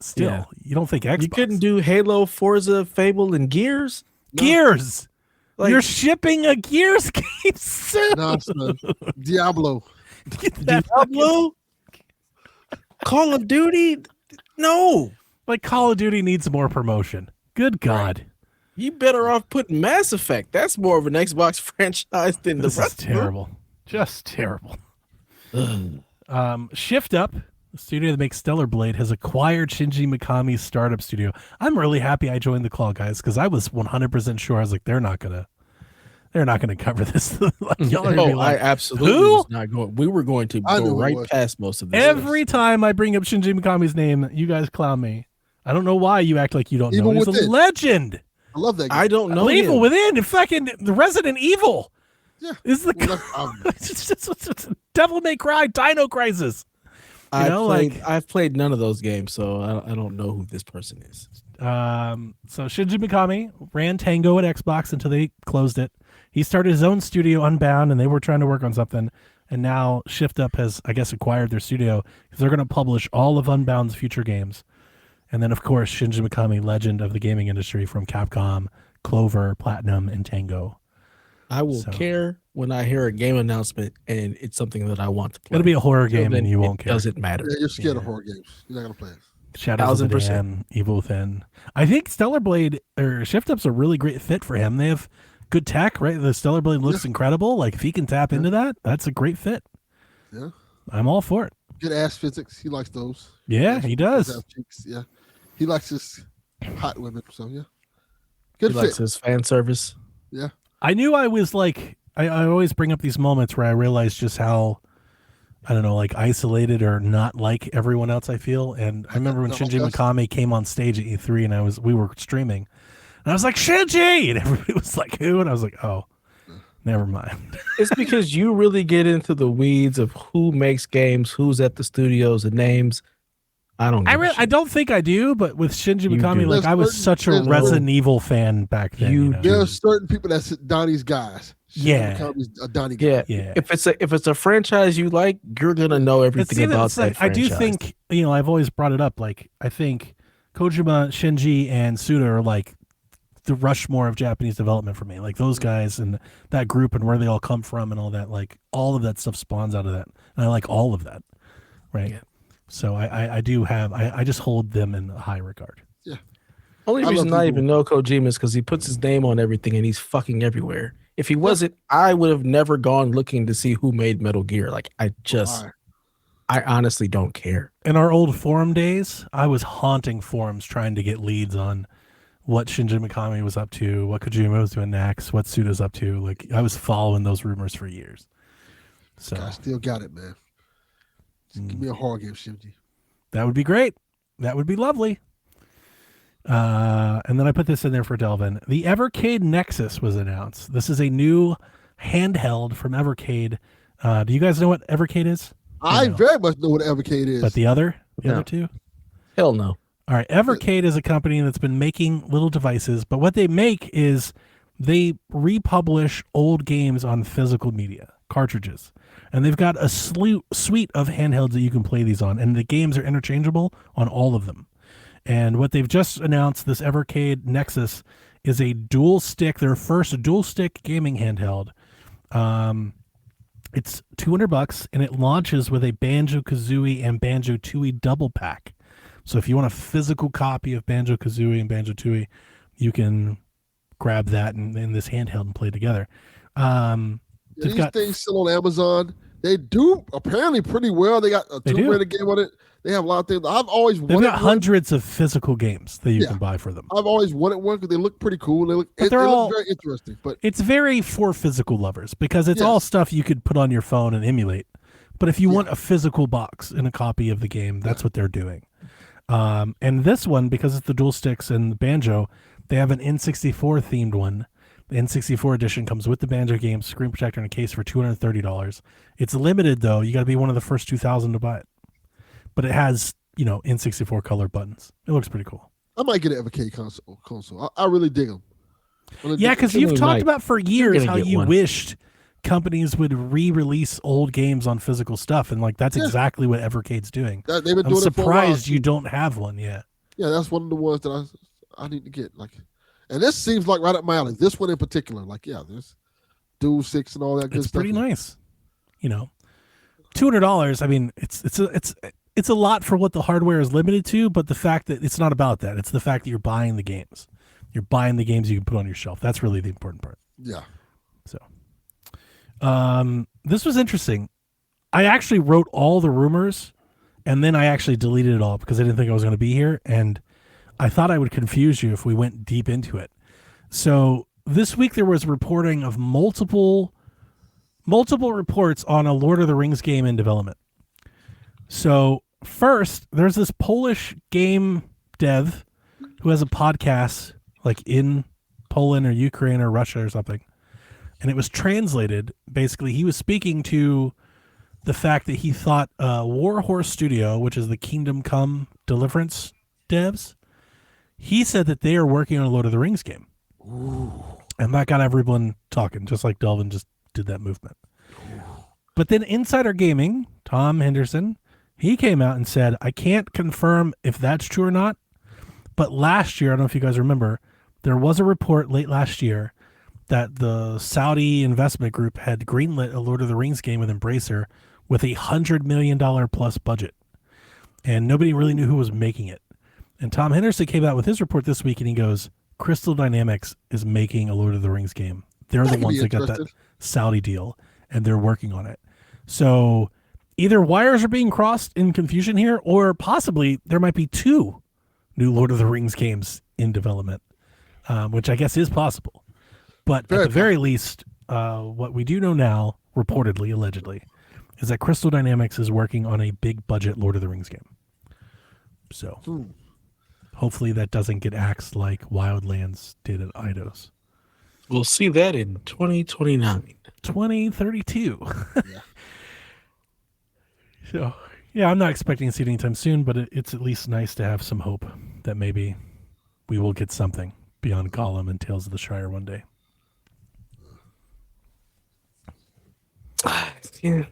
still, Yeah. you don't think Xbox. You couldn't do Halo, Forza, Fable, and Gears? Gears. Like, You're shipping a Gears game soon. No, son. Diablo. Get that Diablo? Call of Duty? No. Like Call of Duty needs more promotion. Good God. You better off putting Mass Effect. That's more of an Xbox franchise than the This is rest of them. terrible. Just terrible. Shift Up, the studio that makes Stellar Blade, has acquired Shinji Mikami's startup studio. I'm really happy I joined the call, guys, because I was 100% sure. I was like, they're not gonna cover this. Like, y'all are gonna be Oh, I like, absolutely who? was not going. We were going to I knew go it right was. past most of this. every time I bring up Shinji Mikami's name, you guys clown me. I don't know why you act like you don't know. Evil He's a Within. legend. I love that game. I don't know. Evil him. Within, and fucking the Resident Evil. Yeah. Is the Well, it's Devil May Cry, Dino Crisis. I've played none of those games, so I don't know who this person is. So Shinji Mikami ran Tango at Xbox until they closed it. He started his own studio, Unbound, and they were trying to work on something. And now Shift Up has, I guess, acquired their studio because they're going to publish all of Unbound's future games. And then, of course, Shinji Mikami, legend of the gaming industry from Capcom, Clover, Platinum, and Tango. I will care when I hear a game announcement and it's something that I want to play. It'll be a horror game, Then and you it won't care. Doesn't matter. Yeah, you're scared of Yeah. horror games. You're not gonna play it. Shadows of the 1000%. Dam, Evil Within. I think Stellar Blade or Shift Up's a really great fit for him. They have good tech, right? The Stellar Blade looks incredible. Like if he can tap into that, that's a great fit. Yeah. I'm all for it. Good ass physics. He likes those. Yeah, he does. Ass cheeks. Yeah. He likes his hot women. So yeah. He Good fit. likes his fan service. I knew I was like, I always bring up these moments where I realize just how I don't know, like isolated or not like everyone else, I feel. And I remember when Shinji Mikami came on stage at E3 and we were streaming and I was like, Shinji! And everybody was like, who? And I was like, oh, never mind. It's because you really get into the weeds of who makes games, who's at the studios, the names. I don't think I do, but with Shinji Mikami, like There's I was such a Resident Evil fan back then. There are certain people that's Donnie's guys. Shinji Mikami's a Donnie guy. Yeah. If it's a franchise you like, you're gonna know everything about that franchise. I do think, I've always brought it up. Like I think Kojima, Shinji, and Suda are like the Rushmore of Japanese development for me. Like those guys and that group and where they all come from and all that. Like all of that stuff spawns out of that, and I like all of that. Right. Yeah. So I just hold them in high regard. Yeah. Only reason I even know Kojima is because he puts his name on everything and he's fucking everywhere. If he wasn't, I would have never gone looking to see who made Metal Gear. Like I honestly don't care. In our old forum days, I was haunting forums trying to get leads on what Shinji Mikami was up to, what Kojima was doing next, what Suda's up to. Like I was following those rumors for years. So I still got it, man. Give me a horror game, Shinji. That would be great. That would be lovely. And then I put this in there for Delvin. The Evercade Nexus was announced. This is a new handheld from Evercade. Do you guys know what Evercade is? I very much know what Evercade is. But the other two? Hell no. All right. Evercade is a company that's been making little devices, but what they make is they republish old games on physical media, cartridges. And they've got a suite of handhelds that you can play these on, and the games are interchangeable on all of them. And what they've just announced, this Evercade Nexus, is a dual stick, their first dual stick gaming handheld. It's $200, and it launches with a Banjo-Kazooie and Banjo-Tooie double pack. So if you want a physical copy of Banjo-Kazooie and Banjo-Tooie, you can grab that in this handheld and play together. These things still on Amazon. They do apparently pretty well. They got a Tomb Raider game on it. They have a lot of things. I've always wanted. They've got hundreds of physical games that you can buy for them. I've always wanted one because they look pretty cool. They look very interesting. But it's very for physical lovers because it's all stuff you could put on your phone and emulate. But if you want a physical box and a copy of the game, that's what they're doing. And this one, because it's the dual sticks and the banjo, they have an N64 themed one. The N64 edition comes with the banjo game, screen protector, and a case for $230. It's limited though. You got to be one of the first 2,000 to buy it. But it has, N64 color buttons. It looks pretty cool. I might get an Evercade console. I really dig them. Yeah, because you've talked about for years how you wished companies would re-release old games on physical stuff, and that's exactly what Evercade's doing. They've been doing I'm surprised you don't have one yet. Yeah, that's one of the ones that I need to get. And this seems like right up my alley. This one in particular, there's Dual 6 and all that good stuff. It's pretty nice. $200. I mean, it's a lot for what the hardware is limited to, but the fact that it's not about that. It's the fact that you're buying the games. You're buying the games you can put on your shelf. That's really the important part. Yeah. So, this was interesting. I actually wrote all the rumors, and then I actually deleted it all because I didn't think I was going to be here, and I thought I would confuse you if we went deep into it. So this week there was reporting of multiple reports on a Lord of the Rings game in development. So first, there's this Polish game dev who has a podcast in Poland or Ukraine or Russia or something. And it was translated. Basically, he was speaking to the fact that he thought Warhorse Studio, which is the Kingdom Come Deliverance devs, he said that they are working on a Lord of the Rings game. Ooh. And that got everyone talking, just like Delvin just did that movement. Ooh. But then Insider Gaming, Tom Henderson, he came out and said, I can't confirm if that's true or not, but last year, I don't know if you guys remember, there was a report late last year that the Saudi investment group had greenlit a Lord of the Rings game with Embracer with $100 million plus budget. And nobody really knew who was making it. And Tom Henderson came out with his report this week, and he goes, Crystal Dynamics is making a Lord of the Rings game. They're the ones that got that Saudi deal, and they're working on it. So either wires are being crossed in confusion here, or possibly there might be 2 new Lord of the Rings games in development, which I guess is possible. But at the very least, what we do know now, reportedly, allegedly, is that Crystal Dynamics is working on a big budget Lord of the Rings game. So hopefully that doesn't get axed like Wildlands did at Eidos. We'll see that in 2029. 2032. Yeah. So, yeah, I'm not expecting to see it anytime soon, but it's at least nice to have some hope that maybe we will get something beyond Gollum and Tales of the Shire one day. Yeah.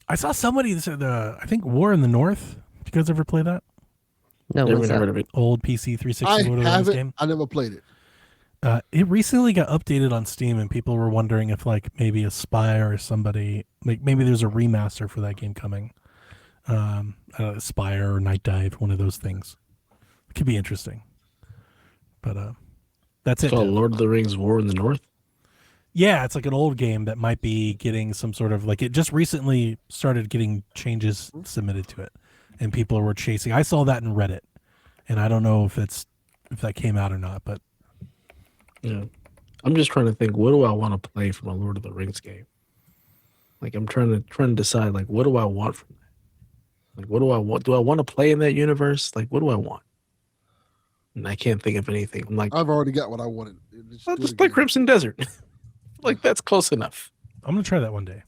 I saw somebody that said, I think War in the North. Did you guys ever play that? No, Never what's heard that? of it. Old PC 360 I Lord of the Rings haven't. game. I never played it. It recently got updated on Steam, and people were wondering if, like, maybe Aspire or somebody, like, maybe there's a remaster for that game coming. Aspire or Night Dive, one of those things. It could be interesting. But that's It's it. called Dev. Lord of the Rings War in the North. Yeah, it's like an old game that might be getting some sort of, like, it just recently started getting changes submitted to it, and people were chasing. I saw that in Reddit, and I don't know if that came out or not, but Yeah. I'm just trying to think, what do I want to play from a Lord of the Rings game? Like, I'm trying to decide, like, what do I want from that? Like, what do I want? Do I want to play in that universe? Like, what do I want? And I can't think of anything. I'm like, I've already got what I wanted. I'll do just it play again. Crimson Desert. Like, that's close enough. I'm going to try that one day.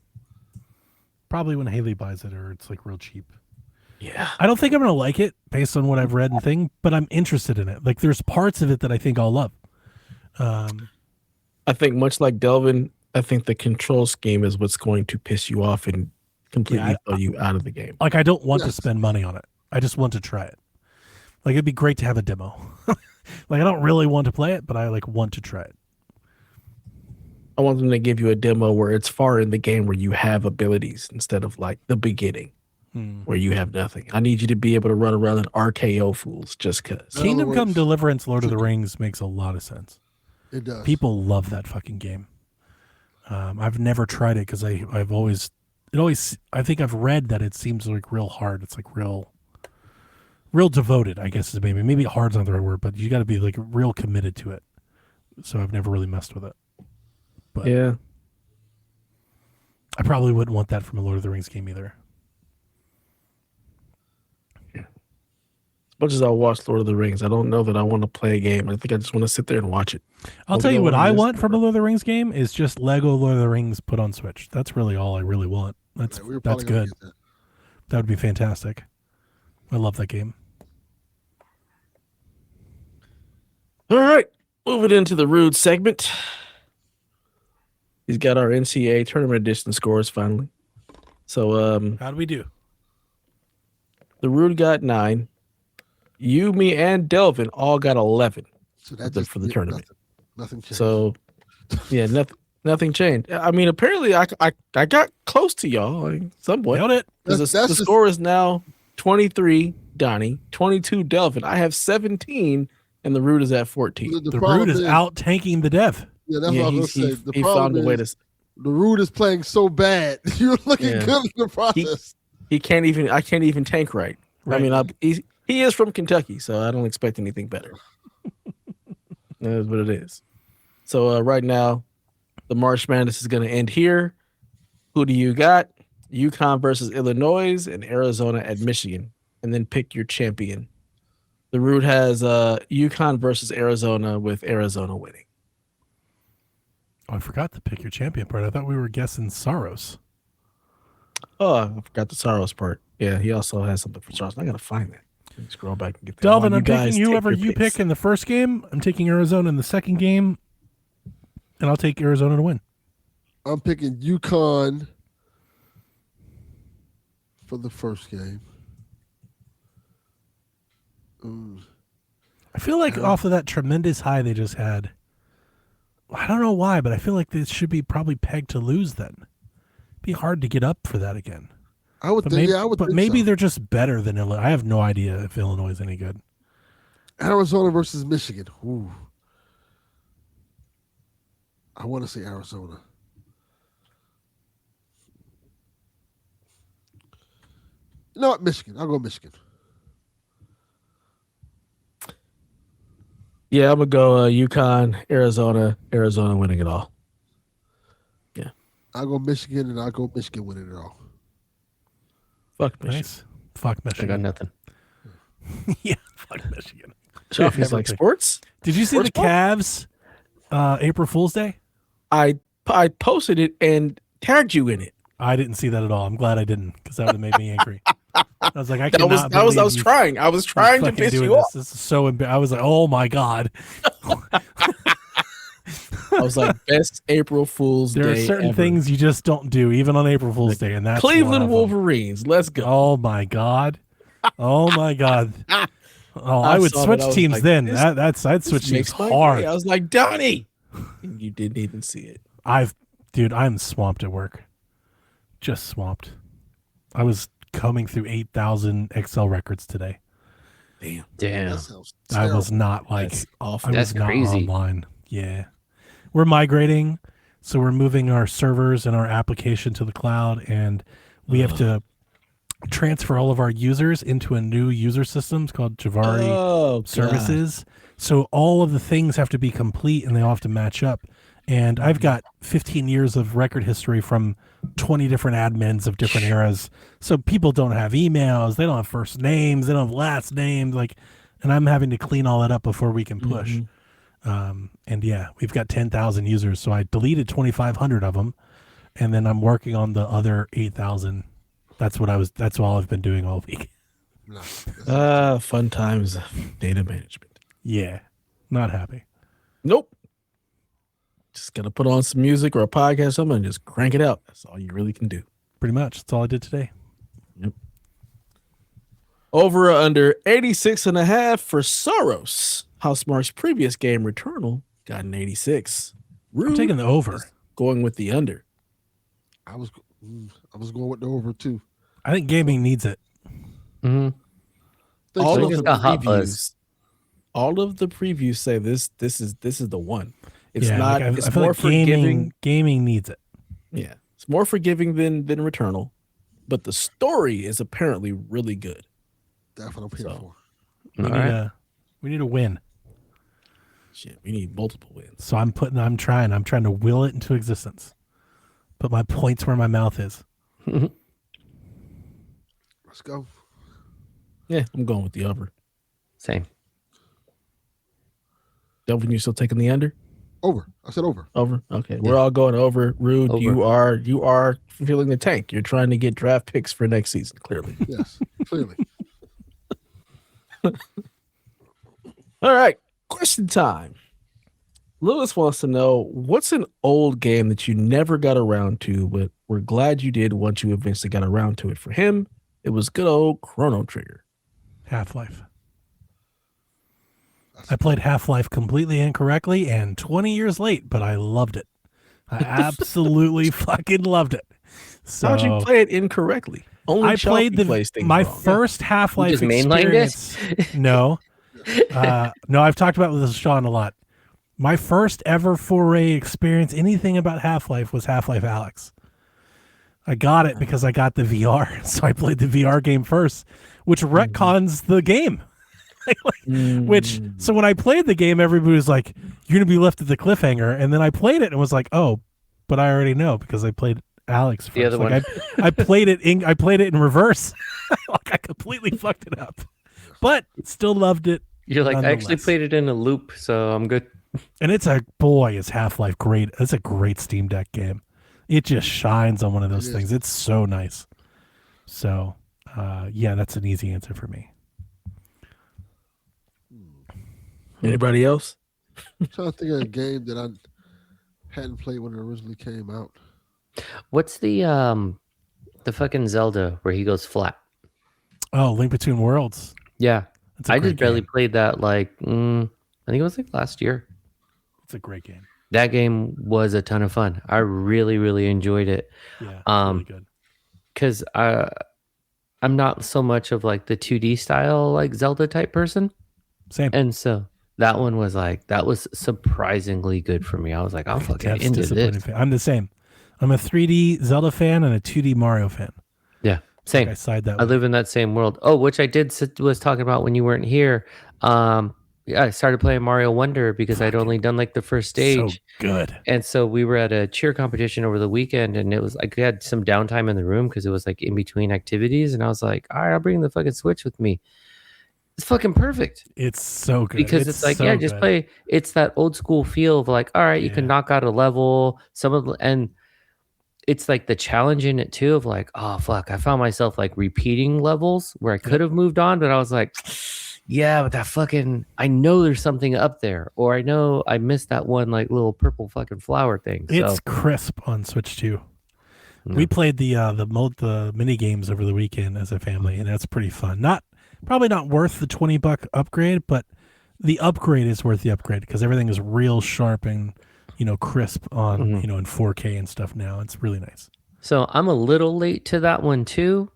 Probably when Haley buys it or it's, like, real cheap. Yeah. I don't think I'm going to like it based on what I've read and thing, but I'm interested in it. Like, there's parts of it that I think I'll love. I think much like Delvin, I think the control scheme is what's going to piss you off and completely throw you out of the game. Like, I don't want to Yes. spend money on it. I just want to try it. Like, it'd be great to have a demo. Like, I don't really want to play it, but I, like, want to try it. I want them to give you a demo where it's far in the game where you have abilities instead of like the beginning where you have nothing. I need you to be able to run around and RKO fools just because. In Kingdom other Come words, Deliverance Lord of the Rings makes a lot of sense. It does. People love that fucking game. I've never tried it because I think I've read that it seems like real hard. It's like real devoted, I guess is maybe hard's not the right word, but you got to be like real committed to it. So I've never really messed with it. But Yeah. I probably wouldn't want that from a Lord of the Rings game either. As much as I watch Lord of the Rings, I don't know that I want to play a game. I think I just want to sit there and watch it. I'll Maybe tell you what wanna I miss want it. from a Lord of the Rings game is just Lego Lord of the Rings put on Switch. That's really all I really want. That's Yeah, we were that's probably gonna good. get that. That would be fantastic. I love that game. All right. Moving into the Rude segment. He's got our NCAA tournament edition scores finally. So How do we do? the Rude got 9. You, me, and Delvin all got 11 So that's for the tournament. Nothing changed. So, yeah, nothing changed. I mean, apparently, I got close to y'all like, somewhat. Nailed it. Because That's the just- score is now 23, Donnnie, 22, Delvin. I have 17, and the Root is at 14. The problem Root is out tanking the dev. Yeah, that's Yeah, what I was he gonna say. The he found problem a way is to. the Root is playing so bad. You're looking Yeah. good in the process. He can't even. I can't even tank right. Right. I mean, he is from Kentucky, so I don't expect anything better. That's what it is. So right now, the March Madness is going to end here. Who do you got? UConn versus Illinois and Arizona at Michigan, and then pick your champion. The Root has UConn versus Arizona with Arizona winning. Oh, I forgot to pick your champion part. I thought we were guessing Saros. Oh, I forgot the Saros part. Yeah, he also has something for Saros. I got to find that. Let me scroll back and get that. Delvin, While I'm you guys taking take whoever your you picks. pick in the first game. I'm taking Arizona in the second game, and I'll take Arizona to win. I'm picking UConn for the first game. I feel like off of that tremendous high they just had, I don't know why, but I feel like this should be probably pegged to lose then. It'd be hard to get up for that again. I would But think. maybe, Yeah, I would. but think maybe so. they're just better than Illinois. I have no idea if Illinois is any good. Arizona versus Michigan. Ooh. I want to say Arizona. You know what? Michigan. I'll go Michigan. Yeah, I'm gonna go UConn, Arizona winning it all. Yeah. I'll go Michigan, and I'll go Michigan winning it all. Fuck Michigan. Nice. Fuck I got Michigan. nothing. Yeah, fuck Michigan. Chaufie's like Everything. sports. Did you see Sports the Cavs April Fool's Day? I posted it and tagged you in it. I didn't see that at all. I'm glad I didn't, because that would have made me angry. I was like, I I was cannot trying. I was trying to fucking piss doing you this. off. This is so I was like, oh my God. I was like, best April Fool's Day. There are certain ever. things you just don't do, even on April Fool's Day, and that's one Cleveland of them. Wolverines. Let's go. Oh my God. Oh my God. Oh, I would saw switch that. I was teams like, then. this- I'd switch teams Makes my hard. day. I was like, Donnnie. And you didn't even see it. Dude, I'm swamped at work. Just swamped. I was combing through 8,000 Excel records today. Damn. Damn. That sounds I was terrible. not like That's awful. I That's was not crazy. online. Yeah. We're migrating, so we're moving our servers and our application to the cloud, and we have to transfer all of our users into a new user system. It's called Javari Oh, Services. So all of the things have to be complete, and they all have to match up. And I've got 15 years of record history from 20 different admins of different eras. So people don't have emails, they don't have first names, they don't have last names, and I'm having to clean all that up before we can push. And yeah, we've got 10,000 users, so I deleted 2,500 of them, and then I'm working on the other 8,000. That's all I've been doing all week. No, Fun times of data management. Yeah, not happy. Nope. Just gotta put on some music or a podcast or something and just crank it out. That's all you really can do. Pretty much. That's all I did today. Over or under 86.5 for Soros. Housemarque's previous game, Returnal, got an 86. I'm taking the over. Going with the under. I was going with the over too. I think gaming needs it. Mhm. All so. of It's the got hot previews. buzz. All of the previews say this is the one. It's Yeah, not. like, it's I feel more like forgiving. gaming needs it. Yeah, it's more forgiving than Returnal, but the story is apparently really good. That's what I'm here So. for. We All need right. we need a win. Shit, we need multiple wins. So I'm trying to will it into existence. Put my points where my mouth is. Let's go. Yeah, I'm going with the over. Same. Delvin, you still taking the under? Over. I said over. Over. Okay, we're all going over. Rude, Over. you are feeling the tank. You're trying to get draft picks for next season. Clearly. Yes, clearly. All right, question time. Lewis wants to know, what's an old game that you never got around to, but we're glad you did once you eventually got around to it? For him, it was good old Chrono Trigger. Half-Life. I played Half-Life completely incorrectly and 20 years late, but I loved it. I absolutely fucking loved it. So How'd you play it incorrectly? Only I played Chaufie plays things my wrong. first Half-Life just mainlined it? experience. No, no, I've talked about this with Sean a lot. My first ever foray experience, anything about Half-Life, was Half-Life Alyx. I got it because I got the VR, so I played the VR game first, which retcons the game. So when I played the game, everybody was like, "You're gonna be left at the cliffhanger," and then I played it and was like, "Oh, but I already know because I played Alyx first." The other one. I played it in reverse. Like I completely fucked it up, but still loved it. You're like, I actually Nonetheless. played it in a loop, so I'm good. And is Half-Life great? It's a great Steam Deck game. It just shines on one of those It is. things. It's so nice. So, yeah, that's an easy answer for me. Anybody else? I'm trying to think of a game that I hadn't played when it originally came out. What's the fucking Zelda where he goes flat? Oh, Link Between Worlds. Yeah. It's a I great just barely game. played that I think it was like last year. It's a great game. That game was a ton of fun. I really, really enjoyed it. Yeah, Um, really good. Because I'm not so much of like the 2D style like Zelda type person. Same. And so that one was surprisingly good for me. I was like, I'm fucking That's into disappointing this. fan. I'm the same. I'm a 3D Zelda fan and a 2D Mario fan. Yeah, same. I side that I way. live in that same world. Oh, which I was talking about when you weren't here. I started playing Mario Wonder because I'd only done like the first stage. So good. And so we were at a cheer competition over the weekend, and it was like we had some downtime in the room because it was like in between activities. And I was like, all right, I'll bring the fucking Switch with me. It's fucking perfect. It's so good. Because it's like, so just good. play. It's that old school feel of like, all right, you can knock out a level. And it's like the challenge in it too of like, oh fuck, I found myself like repeating levels where I could have moved on, but I was like, yeah, but that fucking, I know there's something up there, or I know I missed that one like little purple fucking flower thing. It's crisp on Switch 2. We played the mini games over the weekend as a family, and that's pretty fun. Probably not worth the $20 upgrade, but the upgrade is worth the upgrade because everything is real sharp and crisp on in 4K and stuff now. It's really nice. So I'm a little late to that one too,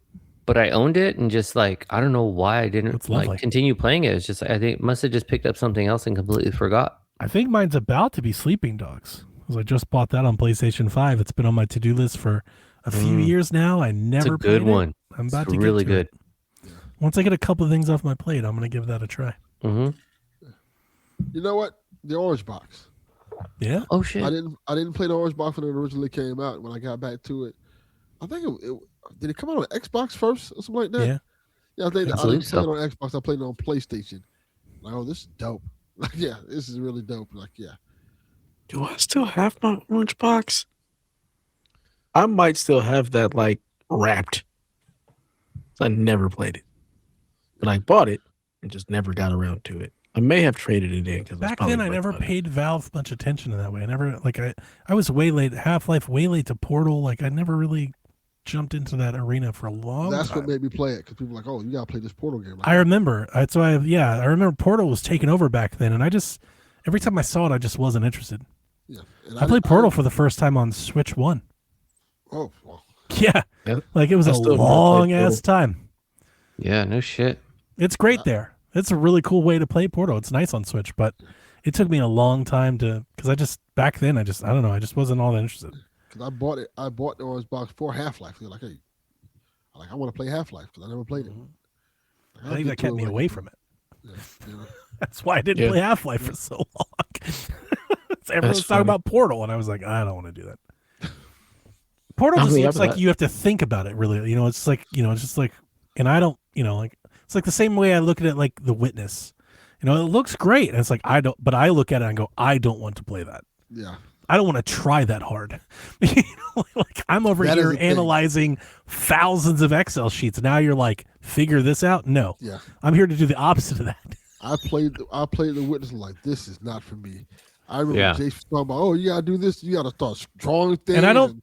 but I owned it and just like I don't know why I didn't like continue playing it. It's just I think must have just picked up something else and completely forgot. I think mine's about to be Sleeping Dogs because I just bought that on PlayStation 5. It's been on my to-do list for a few years now. I never it's a good one. I'm about it's to really get to good. It. Once I get a couple of things off my plate, I'm going to give that a try. Mm-hmm. You know what? The Orange Box. Yeah. Oh shit. I didn't play the Orange Box when it originally came out. When I got back to it, I think did it come out on Xbox first or something like that? Yeah. Yeah, I think I believe didn't play it on Xbox. I played it on PlayStation. Like, oh, this is dope. Like, yeah, this is really dope. Like, yeah. Do I still have my Orange Box? I might still have that like wrapped. I never played it, but I bought it and just never got around to it. I may have traded it in because back then I never paid Valve much attention in that way. I never I was way late. Half-Life way late to Portal. Like I never really jumped into that arena for a long time. That's what made me play it because people were like, oh, you gotta play this Portal game. Like, I remember. That's why. I remember Portal was taken over back then, and I just every time I saw it, I just wasn't interested. Yeah, I played Portal for the first time on Switch 1. Oh, well. Yeah, like it was a long ass time. Yeah, no shit. It's great there. It's a really cool way to play Portal. It's nice on Switch, but it took me a long time because back then I don't know, I just wasn't all that interested. Because I bought the Orange Box for Half-Life. Like, hey, I want to play Half-Life because I never played it. Like, I think that kept me away from it. Yeah, That's why I didn't play Half-Life for so long. Everyone was talking about Portal, and I was like, I don't want to do that. Portal just looks like you have to think about it, really. It's like, it's just like, and I don't, like, it's like the same way I look at it, like The Witness. It looks great, and it's like but I look at it and go, I don't want to play that. Yeah, I don't want to try that hard. Like I'm over here analyzing thousands of Excel sheets. Now you're like, figure this out. No, yeah, I'm here to do the opposite of that. I played The Witness. Like, this is not for me. I remember Jason talking about, oh, you gotta do this. You gotta start drawing things. And I don't.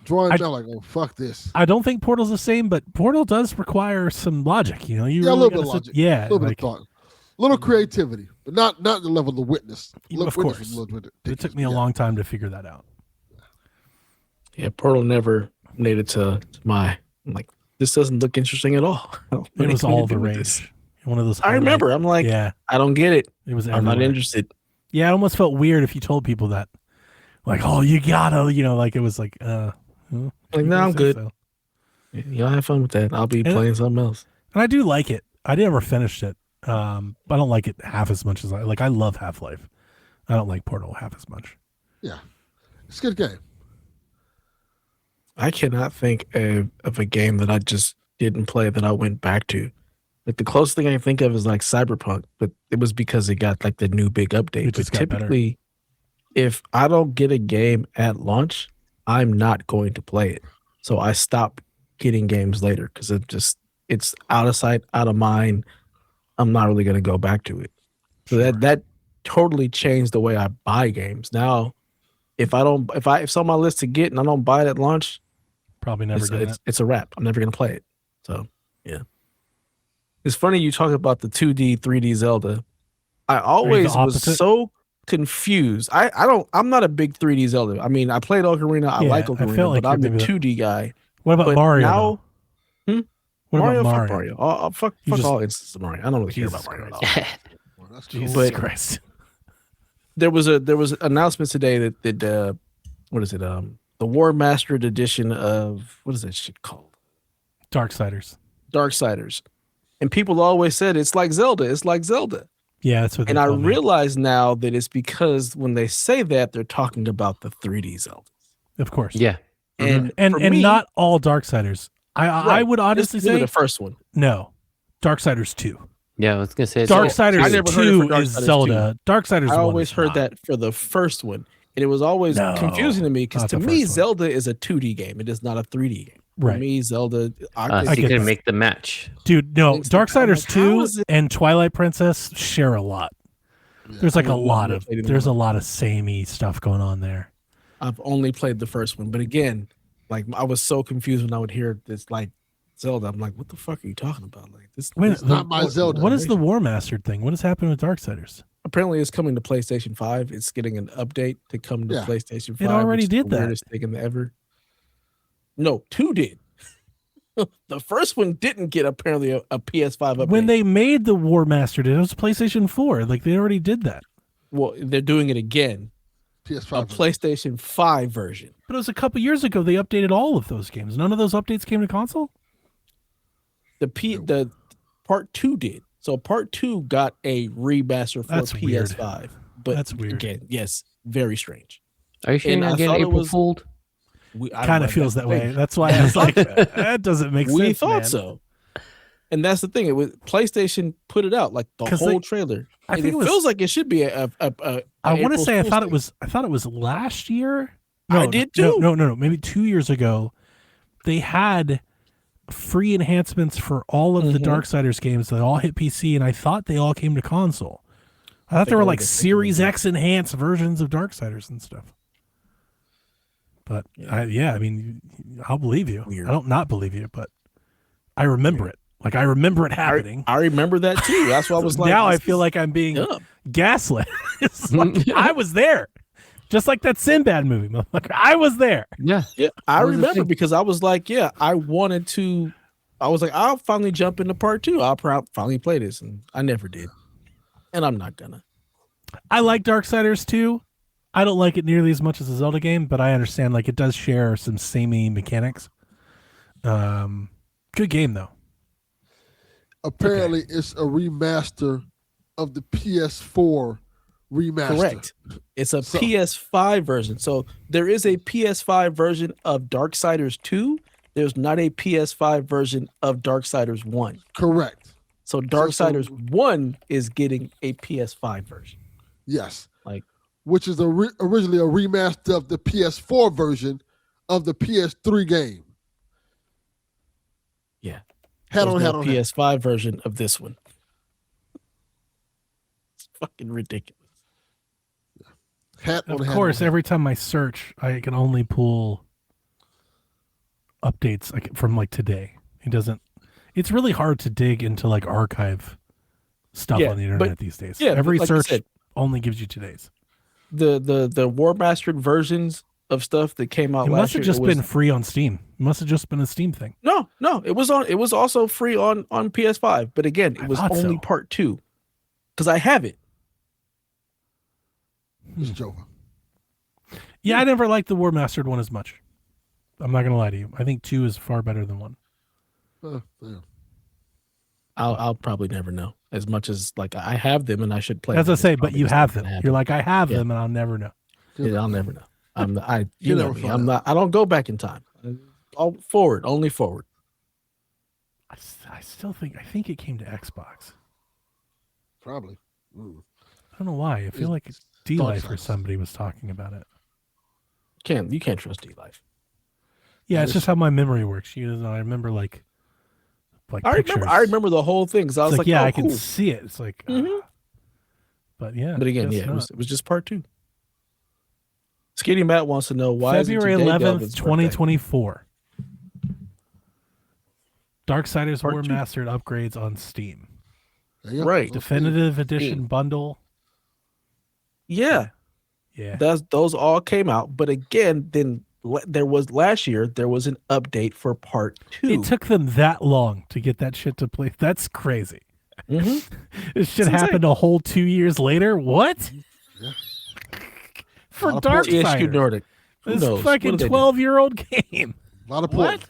Drawing down, like, oh, fuck this. I don't think Portal's the same, but Portal does require some logic. You really a little bit of logic. Yeah, a little bit of thought. Little creativity, but not the level of The Witness. Of course. It took me a long time to figure that out. Yeah, Portal never made it to my. I'm like, this doesn't look interesting at all. It was all the rage. One of those. I remember. I'm like, I don't get it. It was. I'm not interested. Yeah, it almost felt weird if you told people that. Like, oh, you gotta, like it was like, like, no, I'm good. So. Y'all have fun with that. I'll be playing something else. And I do like it. I never finished it. But I don't like it half as much as I love Half-Life. I don't like Portal half as much. Yeah, it's a good game. I cannot think of a game that I just didn't play that I went back to. Like the closest thing I can think of is like Cyberpunk, but it was because it got like the new big update. But typically, if I don't get a game at launch, I'm not going to play it. So I stop getting games later because it's out of sight, out of mind. I'm not really going to go back to it. So that totally changed the way I buy games. Now, if it's on my list to get and I don't buy it at launch, probably never it's a wrap. I'm never going to play it. So yeah, it's funny you talk about the 2D, 3D Zelda. I always was so confused. I'm not a big 3D Zelda. I mean, I played Ocarina. I like Ocarina, but I'm the 2D guy. What about Mario? Now, What Mario? about Fuck Mario. Fuck all instances of Mario. I don't really care about Mario at all. Well, Jesus Christ. There was an announcement today that what is it? The War Mastered edition of what is that shit called? Darksiders. And people always said it's like Zelda. It's like Zelda. Yeah, that's what they And I told me. realize now that it's because when they say that, they're talking about the 3D Zeldas. Of course. Yeah. And And for me, not all Darksiders. I would honestly look at say the first one. no. Darksiders 2. Yeah, I was gonna say Darksiders I never heard it for 2 is Darksiders Zelda. Darksiders 1 I always is heard not. that for the first one. And it was always No, confusing to me because not to the me, first one. Zelda is a 2D game. It is not a 3D game. Right. For me, Zelda. so I you get can that. make the match. Dude, no. Thanks to- I'm Darksiders like, how 2 is it- and Twilight Princess share a lot. There's like I a would lot never of played there's a anymore. lot of samey stuff going on there. I've only played the first one. But again, like I was so confused when I would hear this like Zelda. I'm like, what the fuck are you talking about? Like this Wait, this- not my Zelda. What is the War Mastered thing? What has happened with Darksiders? apparently it's coming to PlayStation 5. It's getting an update to come to Yeah. PlayStation 5. It already which is did the that. weirdest thing in the ever. No, 2 did. The first one didn't get apparently a PS5 update. When they made the War Mastered, it was PlayStation 4. Like they already did that. well, they're doing it again. A PS5. PlayStation 5 version. But it was a couple years ago they updated all of those games. None of those updates came to console? The part 2 did. So part 2 got a remaster for That's weird. PS5. But That's weird. Again, yes, very strange. Are you sure And you're I not getting thought it April was- Fooled? Kind of feels that way. That's why I was like, that doesn't make sense. We thought man. so. And that's the thing. It was PlayStation put it out like the 'Cause whole they- trailer. I And think it it was- feels like it should be a I want to April say I Fool's thought thing. it was last year. I did too. No. Maybe 2 years ago, they had free enhancements for all of the Mhm. Darksiders games that all hit PC, and I thought they all came to console. I thought think there were only like the second Series one X enhanced versions of Darksiders and stuff. But Yeah. I mean, I'll believe you. Weird. I don't not believe you, but I remember it. Like I remember it happening. I remember that too. That's why I was like, now I this feel is like I'm being dumb. gaslit. It's like, I was there. Just like that Sinbad movie, motherfucker. I was there. Yeah. Yeah, I What was the remember thing? because I was like, I wanted to. I was like, I'll finally jump into part 2. I'll finally play this, and I never did, and I'm not gonna. I like Darksiders 2. I don't like it nearly as much as a Zelda game, but I understand like it does share some samey mechanics. Good game though. Apparently, it's a remaster of the PS4 remaster. Correct. It's a So- PS5 version. So there is a PS5 version of Darksiders 2. There's not a PS5 version of Darksiders 1. Correct. So Darksiders 1 is getting a PS5 version. Yes. Like- which is originally a remaster of the PS4 version of the PS3 game. Yeah. Hat There's on, no hat on, hat. PS5 version of this one. It's fucking ridiculous. Hat on, Of hat course, on. every time I search, I can only pull updates like from like today. It doesn't. It's really hard to dig into like archive stuff Yeah, on the but- internet these days. yeah, Every like you search said, only gives you today's. The War Mastered versions of stuff that came out It last must have year, just it was- been free on Steam. It must have just been a Steam thing. No, it was also free on PS5, but again, it I was thought only so. part 2 because I have it. It's Joker. Yeah, I never liked the War Mastered one as much. I'm not gonna lie to you. I think 2 is far better than 1. Yeah. I'll probably never know as much as like I have them and I should play. As I them. say, It's but probably you just have not them. gonna You're like, I have Yeah. them, and I'll never know. happen. Yeah, I'll never know. You You'll know never me. find I'm out. not. I don't go back in time. All forward, only forward. I still think it came to Xbox. Probably. I don't know why. I feel like It's D-Life or Darksiders. somebody was talking about it. You can't trust D-Life. Yeah, That it's is- just how my memory works. You know, I remember like pictures. I remember the whole thing because I It's was like, like, yeah, oh, I can cool. see it. It's like, Mhm. but yeah. But again, guess yeah, not. it was just part 2. Skinny Matt wants to know why February is it today 11th, Delvin's birthday? 2024. Darksiders Part War 2. Mastered upgrades on Steam. There you go. Right. Okay. Definitive edition bundle. Yeah, Yeah. those all came out. But again, then there was last year there was an update for part 2. It took them that long to get that shit to play. That's crazy. Mhm. This shit It's happened a whole 2 years later. What? Yeah. For Lot of ports. THQ Darksiders. Nordic. Who This knows? fucking What do they do? 12-year-old game. A lot of What? ports.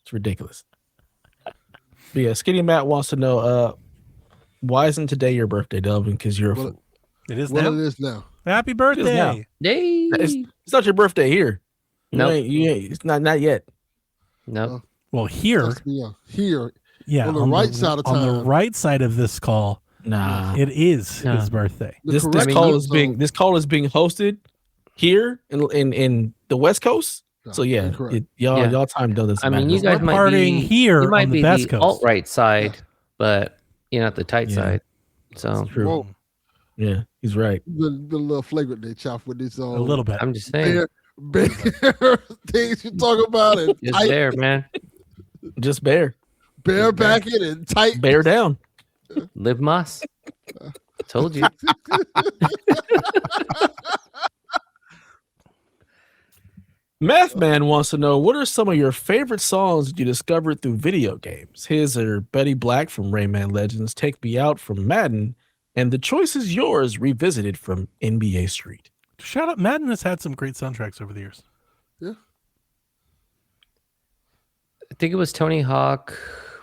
It's ridiculous. But yeah, Skinny Matt wants to know Why isn't today your birthday, Delvin? Because you're a Well, fool. It is Well, now. it is now. Happy now. birthday! Yay! It's not your birthday here. Nope. You ain't, it's not yet. No. Well, here, Here, yeah, on the right side of on the time. right side of this call, Nah. it is No. his birthday. the This correct call time is being zone- this call is being hosted here in the West Coast. No, So yeah, incorrect. y'all time doesn't I mean, matter. you guys We're might partying be here You might on the be Best the Coast. alt right side, but you're not the tight Yeah. side. So True. Whoa, Yeah, he's right. been a little flagrant there, Chop, with this A little bit. I'm just saying, bare things you talk about and it's tight, there, man. Just bear bareback it and tight. bear down. Live Moss. Told you. Math Man wants to know, what are some of your favorite songs that you discovered through video games? His are Betty Black from Rayman Legends, Take Me Out from Madden, and The Choice Is Yours Revisited from NBA Street. Shout out, Madden has had some great soundtracks over the years. I think it was Tony Hawk.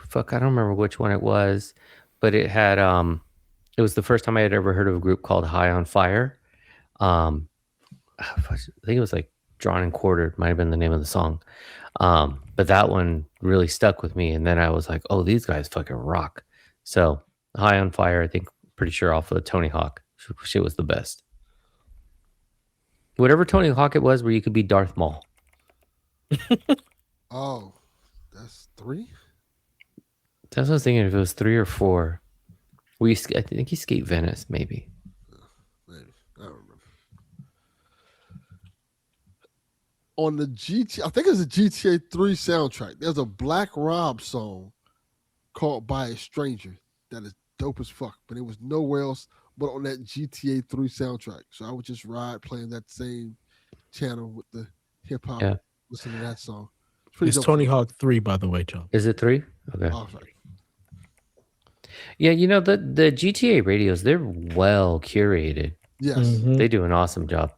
Fuck, I don't remember which one it was, but it had it was the first time I had ever heard of a group called High on Fire. I think it was like Drawn and Quartered, might have been the name of the song. But that one really stuck with me, and then I was like, oh, these guys fucking rock. So High on Fire, I think, pretty sure off of Tony Hawk. Shit was the best. Whatever Tony Hawk it was, where you could be Darth Maul. Oh, that's 3. That's what I was thinking, if it was 3 or 4. I think he skate Venice, maybe. Maybe. I don't remember. On the GTA, I think it's a GTA 3 soundtrack. There's a Black Rob song called By a Stranger that is dope as fuck, but it was nowhere else but on that GTA 3 soundtrack. So I would just ride playing that same channel with the hip hop, Yeah. listen to that song. Pretty It's dope. Tony Hawk 3, by the way, John. Is it 3? Okay. Oh, sorry. Yeah, you know, the GTA radios, they're well curated. Yes. Mhm. They do an awesome job.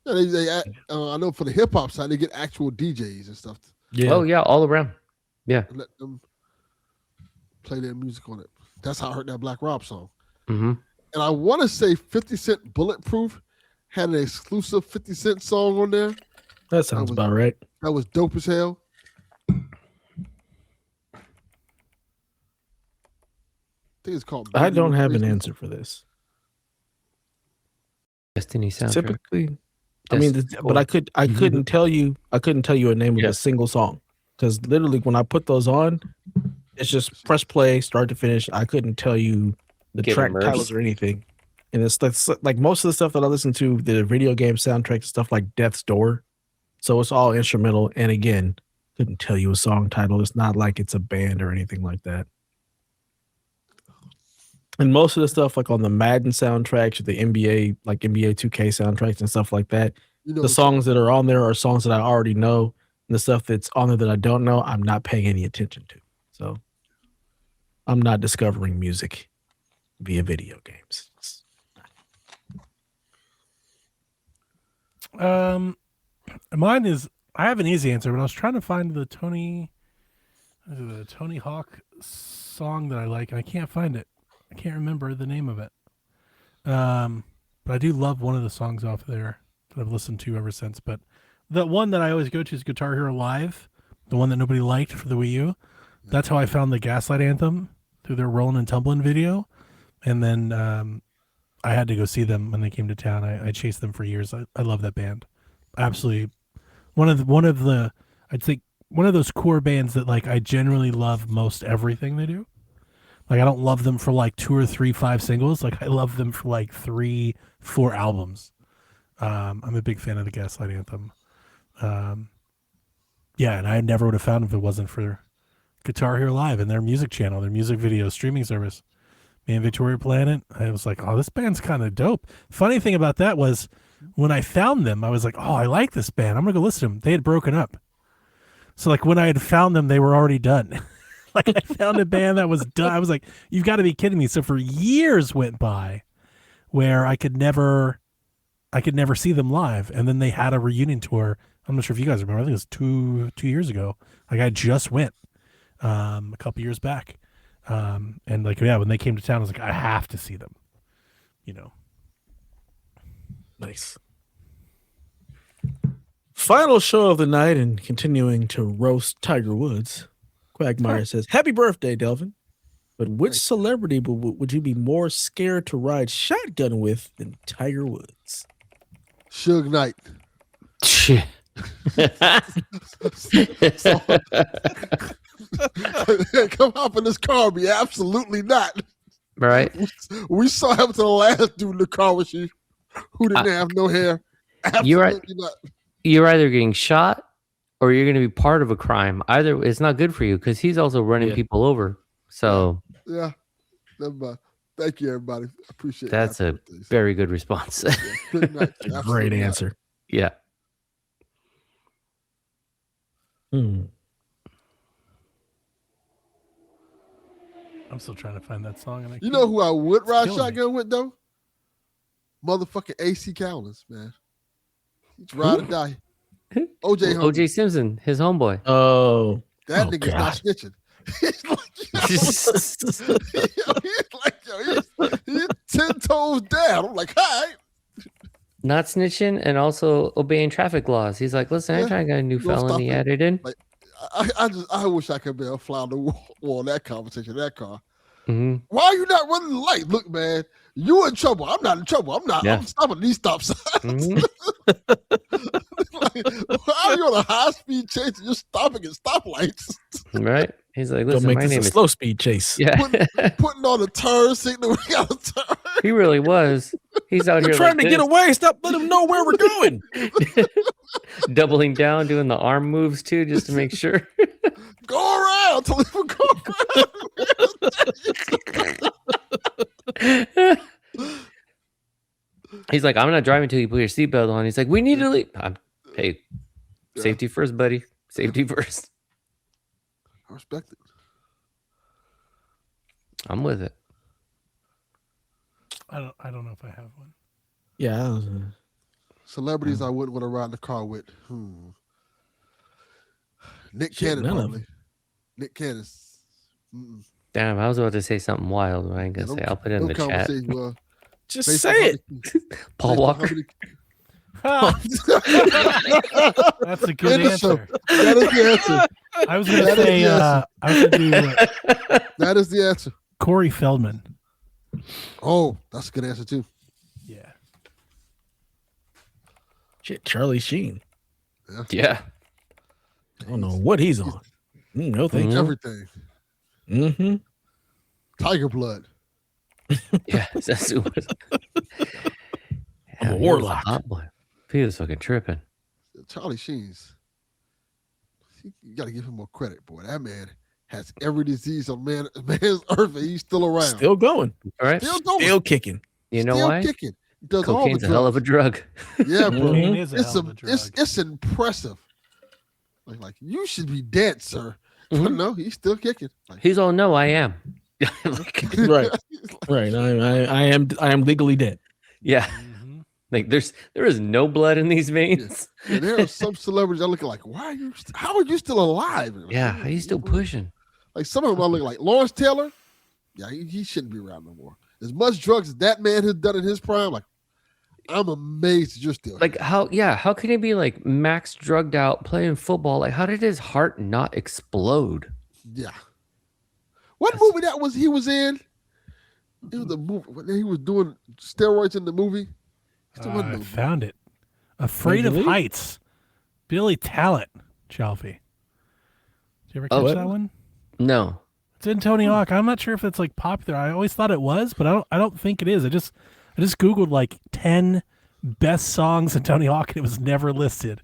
Yeah, I know for the hip hop side, they get actual DJs and stuff Yeah. Oh, yeah, all around. and let them play their music on it. That's how I heard that Black Rob song. Mm-hmm. And I want to say 50 Cent Bulletproof had an exclusive 50 Cent song on there. That sounds about right. That was dope as hell. I think it's called. I Baby don't have an Replacement. answer for this. Destiny soundtrack. Typically, I mean, Destiny but I Core. couldn't tell you a name of Yeah. a single song, because literally when I put those on, it's just press play, start to finish. I couldn't tell you the Get track immersed. titles or anything. And it's like most of the stuff that I listen to, the video game soundtracks, stuff like Death's Door. So it's all instrumental. And again, couldn't tell you a song title. It's not like it's a band or anything like that. And most of the stuff, like on the Madden soundtracks, or the NBA, like NBA 2K soundtracks and stuff like that, You know, the songs that are on there are songs that I already know. And the stuff that's on there that I don't know, I'm not paying any attention to. So I'm not discovering music via video games. Mine is, I have an easy answer, but I was trying to find the Tony Hawk song that I like, and I can't find it. I can't remember the name of it. But I do love one of the songs off there that I've listened to ever since. But the one that I always go to is Guitar Hero Live, the one that nobody liked for the Wii U. That's how I found the Gaslight Anthem, through their Rollin' and Tumblin' video. And then I had to go see them when they came to town. I chased them for years. I love that band. Absolutely. One of the I'd think one of those core bands that like I generally love most everything they do. Like I don't love them for like 2 or 3, 5 singles. Like I love them for like 3, 4 albums. I'm a big fan of the Gaslight Anthem. Yeah, and I never would have found them if it wasn't for Guitar Hero Live and their music channel, their music video streaming service. Me and Victoria Planet. I was like, oh, this band's kind of dope. Funny thing about that was when I found them, I was like, oh, I like this band. I'm going to go listen to them. They had broken up. So like when I had found them, they were already done. Like I found a band that was done. I was like, you've got to be kidding me. So for years went by where I could never see them live. And then they had a reunion tour. I'm not sure if you guys remember. I think it was two years ago. Like I just went a couple years back. And like, yeah, when they came to town, I was like, I have to see them. You know. Nice. Final show of the night, and continuing to roast Tiger Woods. Quagmire says, "Happy birthday, Delvin. But which celebrity would you be more scared to ride shotgun with than Tiger Woods?" Suge Knight. Shit. Come hop in this car, be absolutely not. Right. We saw him to the last dude in the car with you who didn't have no hair. Absolutely not. You're either getting shot or you're going to be part of a crime. Either it's not good for you because he's also running people over. So yeah, never mind. Thank you, everybody. I appreciate it. That's a very good response. Great answer. Yeah. I'm still trying to find that song. And you know who I would ride shotgun with though? Motherfucking AC Cowlins, man. He's ride or die. OJ Simpson, his homeboy. Oh, that nigga's not snitching. He's 10 toes down. I'm like, all right. Not snitching and also obeying traffic laws. He's like, listen, I ain't trying to get a new felony added in. Like, I wish I could be a fly on the wall in that conversation, that car. Mm-hmm. Why are you not running the light? Look, man, you in trouble. I'm not in trouble. I'm stopping these stop signs. Mm-hmm. Why are you on a high speed chase and you're stopping at stoplights? Right? He's like, don't listen, make my this name a is slow speed chase. Yeah. Putting on a turn signal. We got a turn. He really was. He's out here trying to get away. Stop. Let him know where we're going. Doubling down, doing the arm moves too, just to make sure. Go around. Tell him go around. He's like, I'm not driving until you put your seatbelt on. He's like, we need to leave. Hey, safety first, buddy. Safety first. I respect it. I'm with it. I don't know if I have one. Yeah. Celebrities I wouldn't want to ride in the car with. Nick Cannon, probably. Nick Cannon. Damn, I was about to say something wild. But I ain't gonna say. I'll put it in the chat. Just say it. Paul Walker. That's a good answer. That is the answer. I was going to say, I was going to do that is the answer. Corey Feldman. Oh, that's a good answer too. Yeah. Shit, Charlie Sheen. Yeah. I don't know what he's on. No, thank you. Everything. Mm-hmm. Tiger Blood. Yeah, that's who was. I'm a warlock. He was fucking tripping. Charlie Sheen's. You got to give him more credit, boy. That man has every disease on man's earth, and he's still around. Still going. All right. Still kicking. You know why? Kicking. Does Cocaine's a hell of a drug. Yeah, bro. Mm-hmm. It's impressive. Like you should be dead, sir. Mm-hmm. But no, he's still kicking. He's all, no, I am. Right. Right. I am legally dead. Yeah. Mm-hmm. Like there is no blood in these veins. Yeah. There are some celebrities I look like, how are you still alive? Yeah, how are you still pushing? Like some of them I look like Lawrence Taylor. Yeah, he shouldn't be around no more. As much drugs as that man has done in his prime, like I'm amazed you're still like here. How can he be like max drugged out playing football? Like how did his heart not explode? Yeah. What movie that was he was in? It was the movie when he was doing steroids in the movie. I found it. Afraid of Heights. Billy Talent, Chaufie. Did you ever catch that one? No. It's in Tony Hawk. I'm not sure if it's like popular. I always thought it was, but I don't think it is. I just Googled like 10 best songs in Tony Hawk and it was never listed.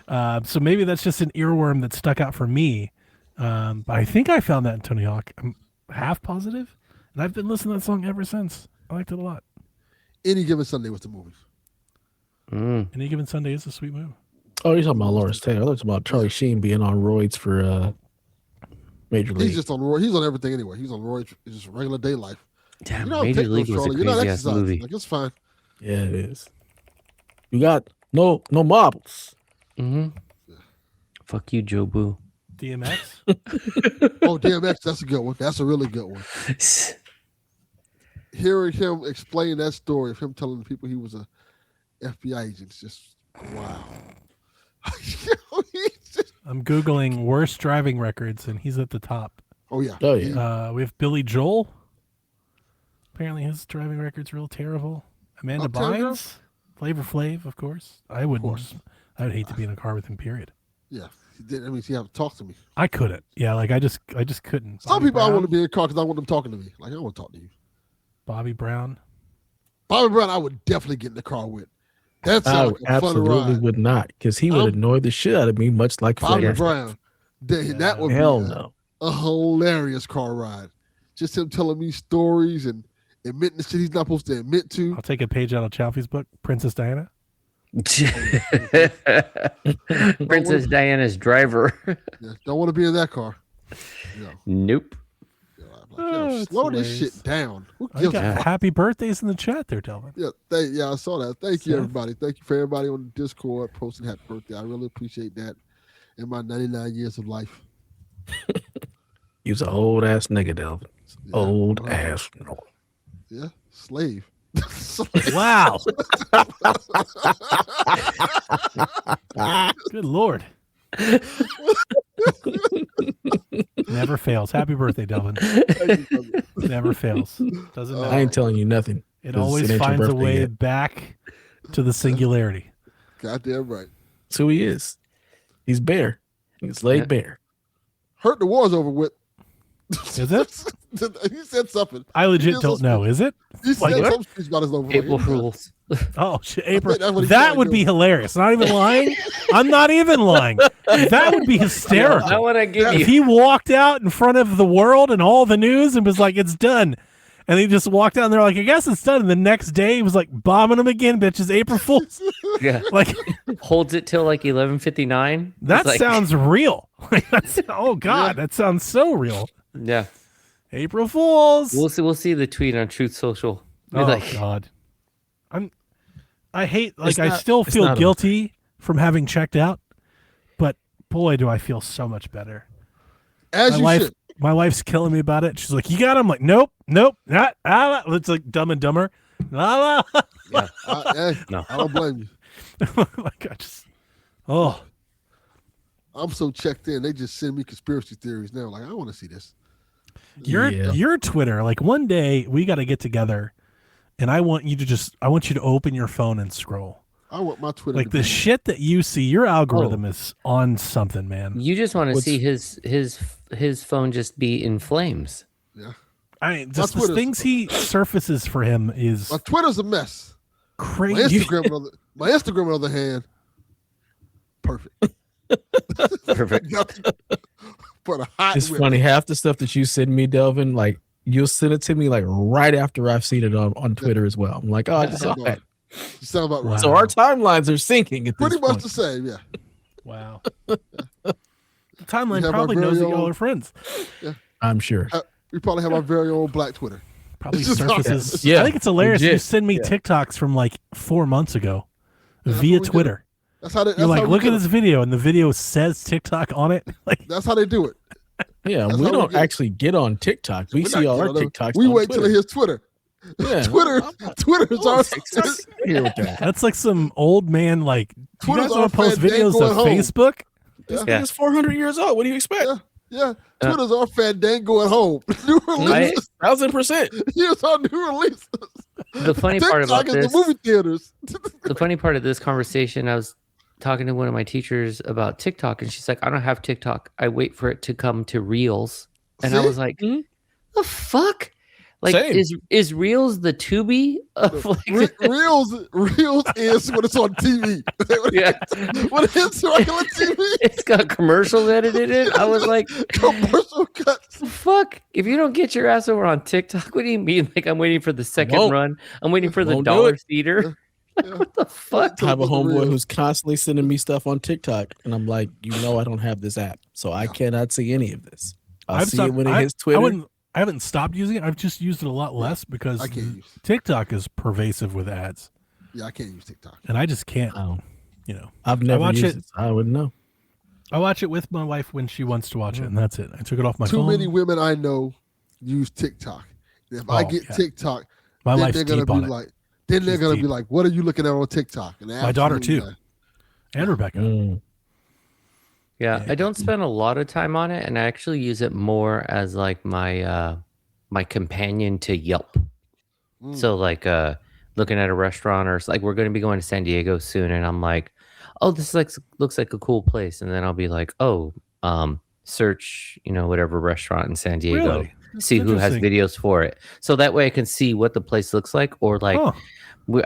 So maybe that's just an earworm that stuck out for me. But I think I found that in Tony Hawk. I'm half positive. And I've been listening to that song ever since. I liked it a lot. Any Given Sunday was the movie. Any Given Sunday is a sweet movie. Oh, you're talking about Lawrence Taylor. I talking about Charlie Sheen being on roids for Major League. He's just on roids. He's on everything anyway. He's on roids. It's just regular day life. Damn, Major League was a crazy ass movie. Like, it's fine. Yeah, it is. You got no marbles. Mm-hmm. Fuck you, Joe Boo. DMX. Oh, DMX, that's a good one. That's a really good one. Hearing him explain that story of him telling people he was a FBI agent, it's just wow. I'm Googling worst driving records, and he's at the top. Oh yeah. Oh yeah. We have Billy Joel. Apparently his driving record's real terrible. Amanda Bynes. Flavor Flav, of course. I would hate to be in a car with him, period. Yeah. That means he have to talk to me. I couldn't. Yeah, like I just couldn't. Some people I want to be in a car because I want them talking to me. Like, I want to talk to you. Bobby Brown. Bobby Brown, I would definitely get in the car with. That sounds like a fun absolutely ride. would not, because he would annoy the shit out of me, much like Bobby Flavor. Brown. That would Hell be no. a hilarious car ride. Just him telling me stories and admitting the shit he's not supposed to admit to. I'll take a page out of Chaufie's book, Princess Diana. Princess Diana's driver. Yeah, don't want to be in that car. No. Nope. Slow this shit down. Who I gives got a fuck? happy birthdays in the chat there, Delvin. Yeah, I saw that. Thank you, Seth. everybody. Thank you for everybody on the Discord posting happy birthday. I really appreciate that in my 99 years of life. He was an old ass nigga, Delvin. Yeah. Old ass. Yeah, slave. Wow. Good Lord. Never fails. Happy birthday, Delvin. Never fails. Doesn't matter. I ain't telling you nothing. It 'cause always it ain't your finds a birthday way yet. back to the singularity. Goddamn right. That's who he is. He's Bear. He's laid bare. Hurt the war's over with. Is it? He said something. I legit don't know. Is it? He said Like, some speech about his over. April Fools. Oh, shit. think April. that's what he's That trying to would do. be hilarious. Not even lying. I'm not even lying. That would be I hysterical. want to give If you. he walked out in front of the world and all the news and was like, it's done. And he just walked out and they're like, I guess it's done. And the next day he was like, bombing them again, bitches. April Fools. Yeah. Like, Holds it till like 11:59. that Like, sounds real. Like, oh, God. That sounds so real. Yeah. April Fools. We'll see the tweet on Truth Social. Be Oh, like, God. I hate, like, It's I not- still it's feel not a- guilty from having checked out, but boy, do I feel so much better. As you should. My wife's killing me about it. She's like, you got him? I'm like, nope. It's like Dumb and Dumber. La, la. yeah. Hey, No. I don't blame you. Like, I'm so checked in. They just send me conspiracy theories now. Like, I want to see this. your Twitter, like one day we got to get together and I want you to open your phone and scroll. I want my Twitter Like to the be shit that you see, your algorithm is on something, man. You just want to What's- see his phone just be in flames. Yeah. I mean, just the Twitter's- things he surfaces for him is My Twitter's a mess. My crazy. Instagram, on the other hand, perfect. Perfect. But a hot It's whip. funny. Half the stuff that you send me, Delvin, like you'll send it to me like right after I've seen it on Twitter as well. I'm like, oh, I just saw that. You sound about right. Wow. So our timelines are syncing at this Pretty much point. the same, yeah. Wow. The timeline We have probably our knows that very y'all own- are friends. I'm sure. We probably have our very own Black Twitter. Probably It's just surfaces. Yeah, I think it's hilarious. You legit. send me Yeah. TikToks from like 4 months ago that's via what we do. Twitter. That's how they. You're like, how we look do at it. this video, and the video says TikTok on it. Like, That's how they do it. Yeah, That's we how we don't get it. actually get on TikTok. We We're see not all our getting on TikToks. We on wait till Twitter. it hits Twitter. Yeah, Twitter's our. here with that. that's like some old man. Like, do you Twitter's guys our want to post Fandango videos at of home. Facebook? This Yeah. nigga's 400 years old. What do you expect? Yeah, Twitter's our Fandango at home. New releases. 1,000%. Here's our new releases. The funny part about TikTok is this, the movie theaters. the funny part of this conversation, I was talking to one of my teachers about TikTok, and she's like, I don't have TikTok. I wait for it to come to Reels. And I See? was like, Mhm. the fuck? Like, Same. is Reels the Tubi of like, Reels is when it's on TV. yeah, When it's regular TV, it's got commercials edited in. I was like, commercial cuts. fuck, if you don't get your ass over on TikTok, what do you mean? Like, I'm waiting for the second Won't. run. I'm waiting for the Won't do dollar it. theater. Yeah. What the fuck? I have a homeboy Reels. who's constantly sending me stuff on TikTok, and I'm like, I don't have this app, so I cannot see any of this. I'll see it when it hits Twitter. I haven't stopped using it. I've just used it a lot less because I can't use. TikTok is pervasive with ads, Yeah, I can't use TikTok. and I just can't. Oh, You know, I've never watch used it- it. So I wouldn't know. I watch it with my wife when she wants to watch it, and that's it. I took it off my phone. Too many women I know use TikTok. If I get TikTok, my then wife's they're gonna deep on be it. like, then they're gonna be like, "What are you looking at on TikTok?" And My daughter too, absolutely and Rebecca. Yeah, I don't spend a lot of time on it, and I actually use it more as like my my companion to Yelp. So like looking at a restaurant, or like we're going to be going to San Diego soon, and I'm like, oh, this is like looks like a cool place, and then I'll be like, oh, search whatever restaurant in San Diego, Really? see who has videos for it, so that way I can see what the place looks like, or like.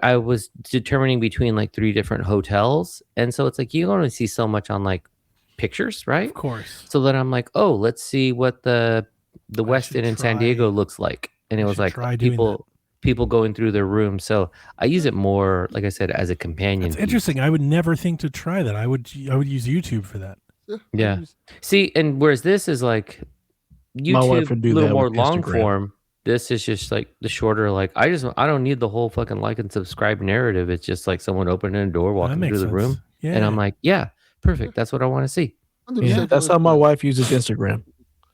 I was determining between like 3 different hotels, and so it's like you only see so much on like pictures, right? Of course. So then I'm like, oh, let's see what the West End in San Diego looks like, and it was like people going through their room. So I use it more, like I said, as a companion. It's interesting. I would never think to try that. I would use YouTube for that. Yeah. See, and whereas this is like YouTube, a little more long form. This is just like the shorter, like I don't need the whole fucking like and subscribe narrative. It's just like someone opening a door, walking through the room. Yeah. And I'm like, yeah, perfect. That's what I want to see. Yeah, that's how my wife uses Instagram.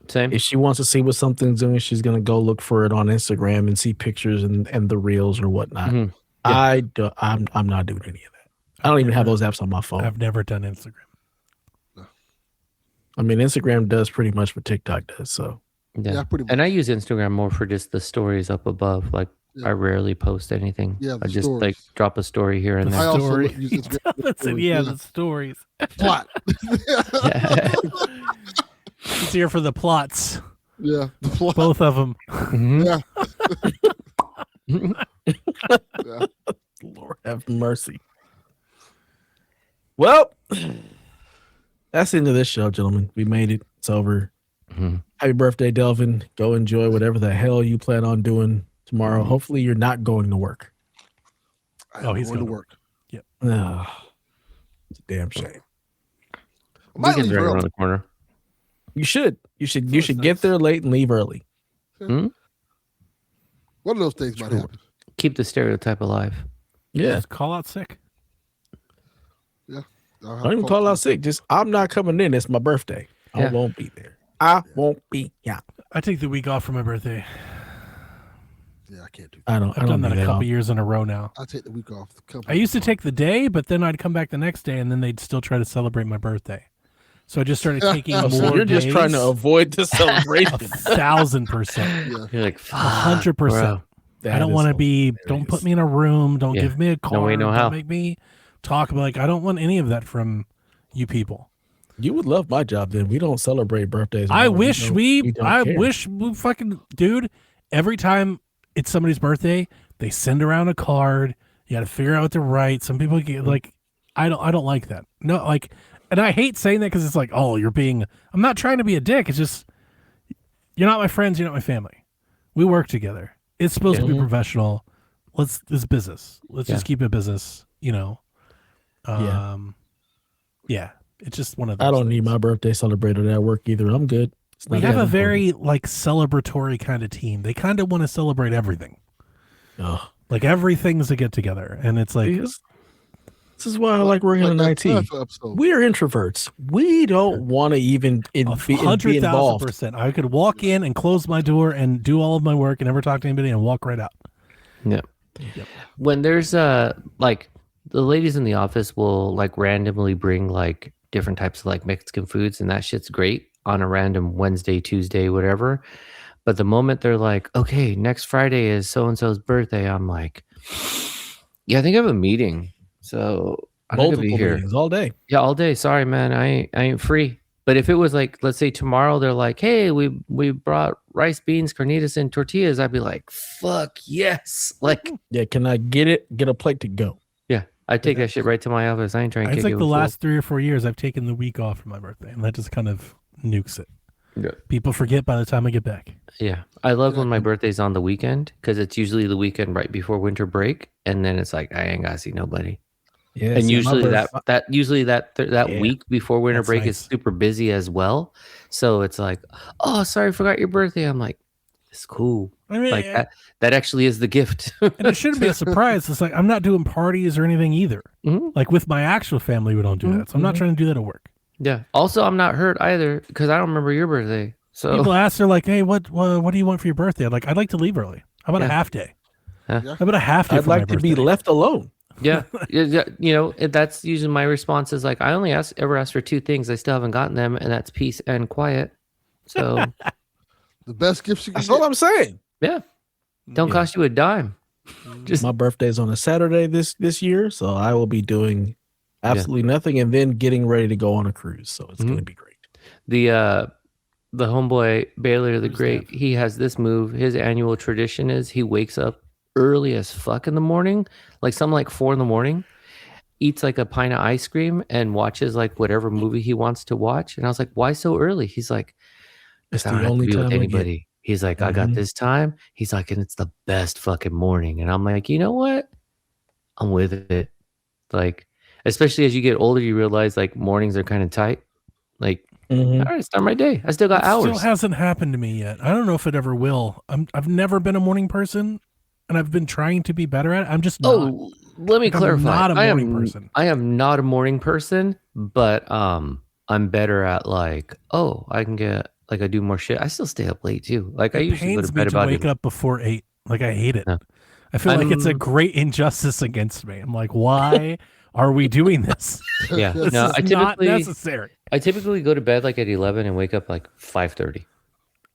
Same. If she wants to see what something's doing, she's gonna go look for it on Instagram and see pictures and the reels or whatnot. Yeah. I'm not doing any of that. I don't even have those apps on my phone. I've never done Instagram. I mean, Instagram does pretty much what TikTok does. So yeah, pretty much. And I use Instagram more for just the stories up above. Like I rarely post anything. Yeah, I just like drop a story here and there. I also use Instagram the stories. Plot. It's here for the plots. Yeah, the plot. Both of them. Yeah. Lord have mercy. Well, that's the end of this show, gentlemen. We made it. It's over. Happy birthday, Delvin. Go enjoy whatever the hell you plan on doing tomorrow. Hopefully you're not going to work. He's going to work. Yep. Oh, it's a damn shame. Weekend's right around the corner. You should get there late and leave early. One of those things might happen. Keep the stereotype alive. Yeah. Just call out sick. Yeah. Don't even call out sick. Just, I'm not coming in. It's my birthday. I won't be there. I won't be. Yeah. I take the week off for my birthday. Yeah, I can't do that. I've done that a couple years in a row now. I take the week off. I used to take the day, but then I'd come back the next day, and then they'd still try to celebrate my birthday. So I just started taking more. So you're just trying to avoid the celebration. 1,000%. Yeah. You're like 100%. I don't want to be. Hilarious. Don't put me in a room. Don't give me a card. No way, no how. Don't make me talk. Like I don't want any of that from you people. You would love my job then. We don't celebrate birthdays. I wish we fucking, dude, every time it's somebody's birthday, they send around a card. You got to figure out what to write. Some people get like, I don't like that. No, like, and I hate saying that because it's like, oh, I'm not trying to be a dick. It's just, you're not my friends. You're not my family. We work together. It's supposed to be professional. It's business. Let's just keep it business, Yeah. It's just one of those. I don't need my birthday celebrated at work either. I'm good. We have a very like celebratory kind of team. They kind of want to celebrate everything. Oh. Like everything's a get together, and it's like this is why I like working in IT. We are introverts. We don't want to even be involved. 100,000%. I could walk in and close my door and do all of my work and never talk to anybody and walk right out. Yeah. Yep. When there's like the ladies in the office will like randomly bring like different types of like Mexican foods, and that shit's great on a random Wednesday, Tuesday, whatever. But the moment they're like, okay, next Friday is so-and-so's birthday, I'm like, yeah, I think I have a meeting. So I'm going to be here all day. Yeah, all day. Sorry, man. I ain't free. But if it was like, let's say tomorrow, they're like, hey, we brought rice, beans, carnitas, and tortillas. I'd be like, fuck yes. Like, yeah, can I get a plate to go? Yeah, I take that shit right to my office. I ain't trying to. It's like the last 3 or 4 years I've taken the week off for my birthday, and that just kind of nukes it. Yeah. People forget by the time I get back. Yeah, I love when my birthday's on the weekend because it's usually the weekend right before winter break, and then it's like I ain't gotta see nobody. Yeah, and usually that week before winter break is super busy as well. So it's like, oh, sorry, I forgot your birthday. I'm like, it's cool. I mean, like that actually is the gift. And it shouldn't be a surprise. It's like I'm not doing parties or anything either. Mm-hmm. Like with my actual family, we don't do that. So I'm not trying to do that at work. Yeah. Also, I'm not hurt either because I don't remember your birthday. So People ask her like, "Hey, what do you want for your birthday?" I'm like, "I'd like to leave early. How about a Yeah. half day? Yeah. How about a half day I'd for my like to be birthday?" left alone. Yeah. That's usually my response is like, I only ever ask for two things. I still haven't gotten them, and that's peace and quiet. So The best gifts you can That's get. all I'm saying. yeah, don't cost you a dime. Just My birthday's on a Saturday this year, so I will be doing absolutely nothing and then getting ready to go on a cruise. So it's going to be great. the homeboy Baylor the Who's Great. that? He has this move. His annual tradition is he wakes up early as fuck in the morning, like 4 a.m, eats like a pint of ice cream and watches like whatever movie he wants to watch. And I was like, why so early? He's like, It's I don't the have to only be with time I get. anybody. He's like, I got this time. He's like, and it's the best fucking morning. And I'm like, you know what? I'm with it. Like, especially as you get older, you realize like mornings are kind of tight. Like, all right, start my day. I still got It hours. still hasn't happened to me yet. I don't know if it ever will. I've never been a morning person, and I've been trying to be better at it. I'm just not. Oh, let me Like, I'm clarify. not a morning person. I am not a morning person, but I'm better at like, I can get like I do more shit. I still stay up late too. Like I It usually go pains to me bed to about wake up before 8. Like I hate it. No. I feel like it's a great injustice against me. I'm like, why are we doing this? Yeah. This No, is not necessary. I typically go to bed like at 11 and wake up like 5:30.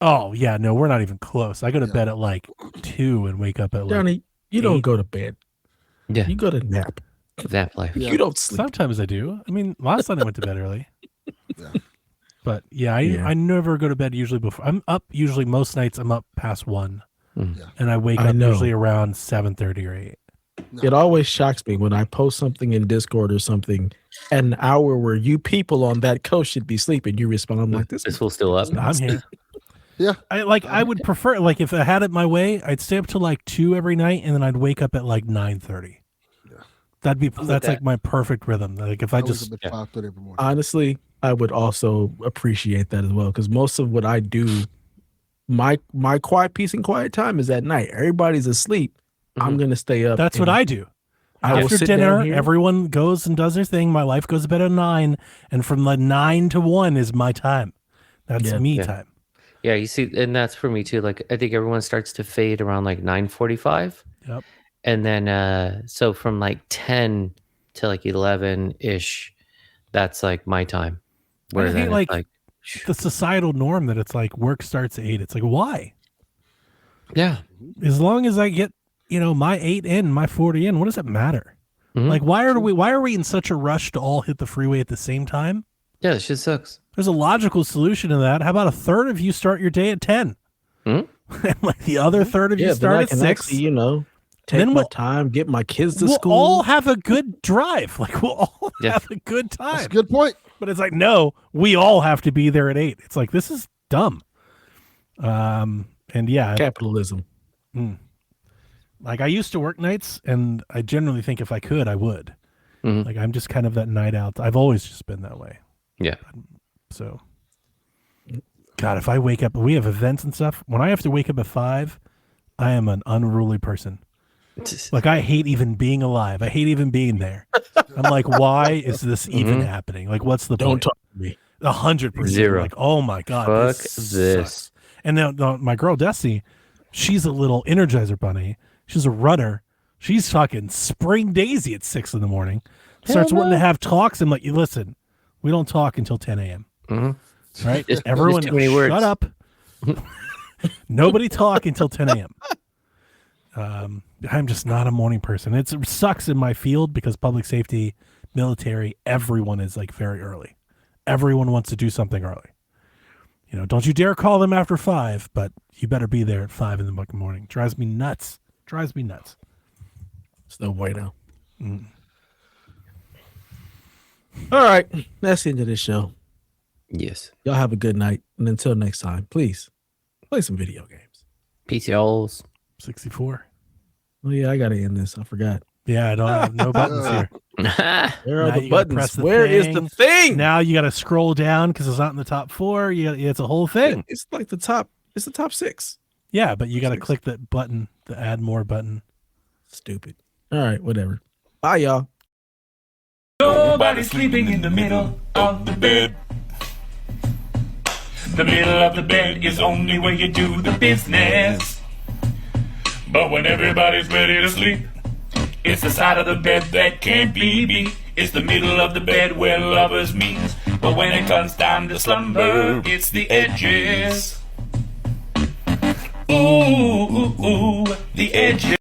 Oh yeah, no, we're not even close. I go to bed at like 2 and wake up at like Johnny, you don't 8. go to bed. Yeah. You go to nap. Nap life. Yeah. You don't sleep. Sometimes I do. I mean, last night I went to bed early. Yeah. But yeah, I never go to bed usually before. I'm up usually most nights. I'm up past 1, and I wake up usually around 7:30 or 8. No. It always shocks me when I post something in Discord or something at an hour where you people on that coast should be sleeping. You respond, I'm like, this fool's still up. I'm here. Yeah. I would prefer, like, if I had it my way, I'd stay up till like 2 every night, and then I'd wake up at like 9:30. Yeah. That's like my perfect rhythm. Like if I just 5:30 every morning. honestly, I would also appreciate that as well, because most of what I do, my quiet peace and quiet time is at night. Everybody's asleep. I'm gonna stay up. that's what I do. I will After sit down dinner, here. everyone goes and does their thing. My wife goes to bed at 9, and from like 9 to 1 is my time. That's me time. Yeah, you see, and that's for me too. Like I think everyone starts to fade around like 9:45. Yep. And then so from like 10 to like 11-ish, that's like my time. I hate then it's like the societal norm that it's like work starts at 8. It's like, why? yeah. As long as I get, my 8 in, my 40 in, what does it matter? Like, why are we in such a rush to all hit the freeway at the same time? Yeah, that shit sucks. There's a logical solution to that. How about a third of you start your day at 10? And like the other third of you start at 6? Actually, take my time, get my kids to school. We'll all have a good drive. Like, we'll all have a good time. That's a good point. But it's like, no, we all have to be there at 8. It's like, this is dumb. And yeah. Capitalism. Like I used to work nights, and I generally think if I could, I would. Like I'm just kind of that night out. I've always just been that way. Yeah. So, God, if I wake up, we have events and stuff. When I have to wake up at 5, I am an unruly person. Like I hate even being alive. I hate even being there. I'm like, why is this even happening? Like, what's the point? Don't talk to me. 100%. Zero. Like, oh my God. Fuck this. this. Sucks. And now my girl Destiny, she's a little Energizer bunny. She's a runner. She's fucking spring daisy at 6 in the morning. Starts wanting to have talks. I'm like, listen, we don't talk until 10 a.m. Right? Everyone, too many words. shut up. Nobody talk until 10 a.m. I'm just not a morning person. It sucks in my field because public safety, military, everyone is like very early. Everyone wants to do something early. Don't you dare call them after 5, but you better be there at 5 in the morning. Drives me nuts. Drives me nuts. It's no way now. All right. That's the end of this show. Yes. Y'all have a good night. And until next time, please play some video games. Peace, y'alls. 64. Oh, yeah, I got to end this. I forgot. Yeah, I don't have no buttons here. Where are Now the you gotta press buttons? the Where is thing. the thing? Now you got to scroll down because it's not in the top 4. It's a whole thing. It's like the top. It's the top 6. Yeah, but you got to click that button, the add more button. Stupid. All right, whatever. Bye, y'all. Nobody's sleeping in the middle of the bed. The middle of the bed is only where you do the business. But when everybody's ready to sleep, it's the side of the bed that can't be beat. It's the middle of the bed where lovers meet. But when it comes time to slumber, it's the edges. Ooh, ooh, ooh, the edges.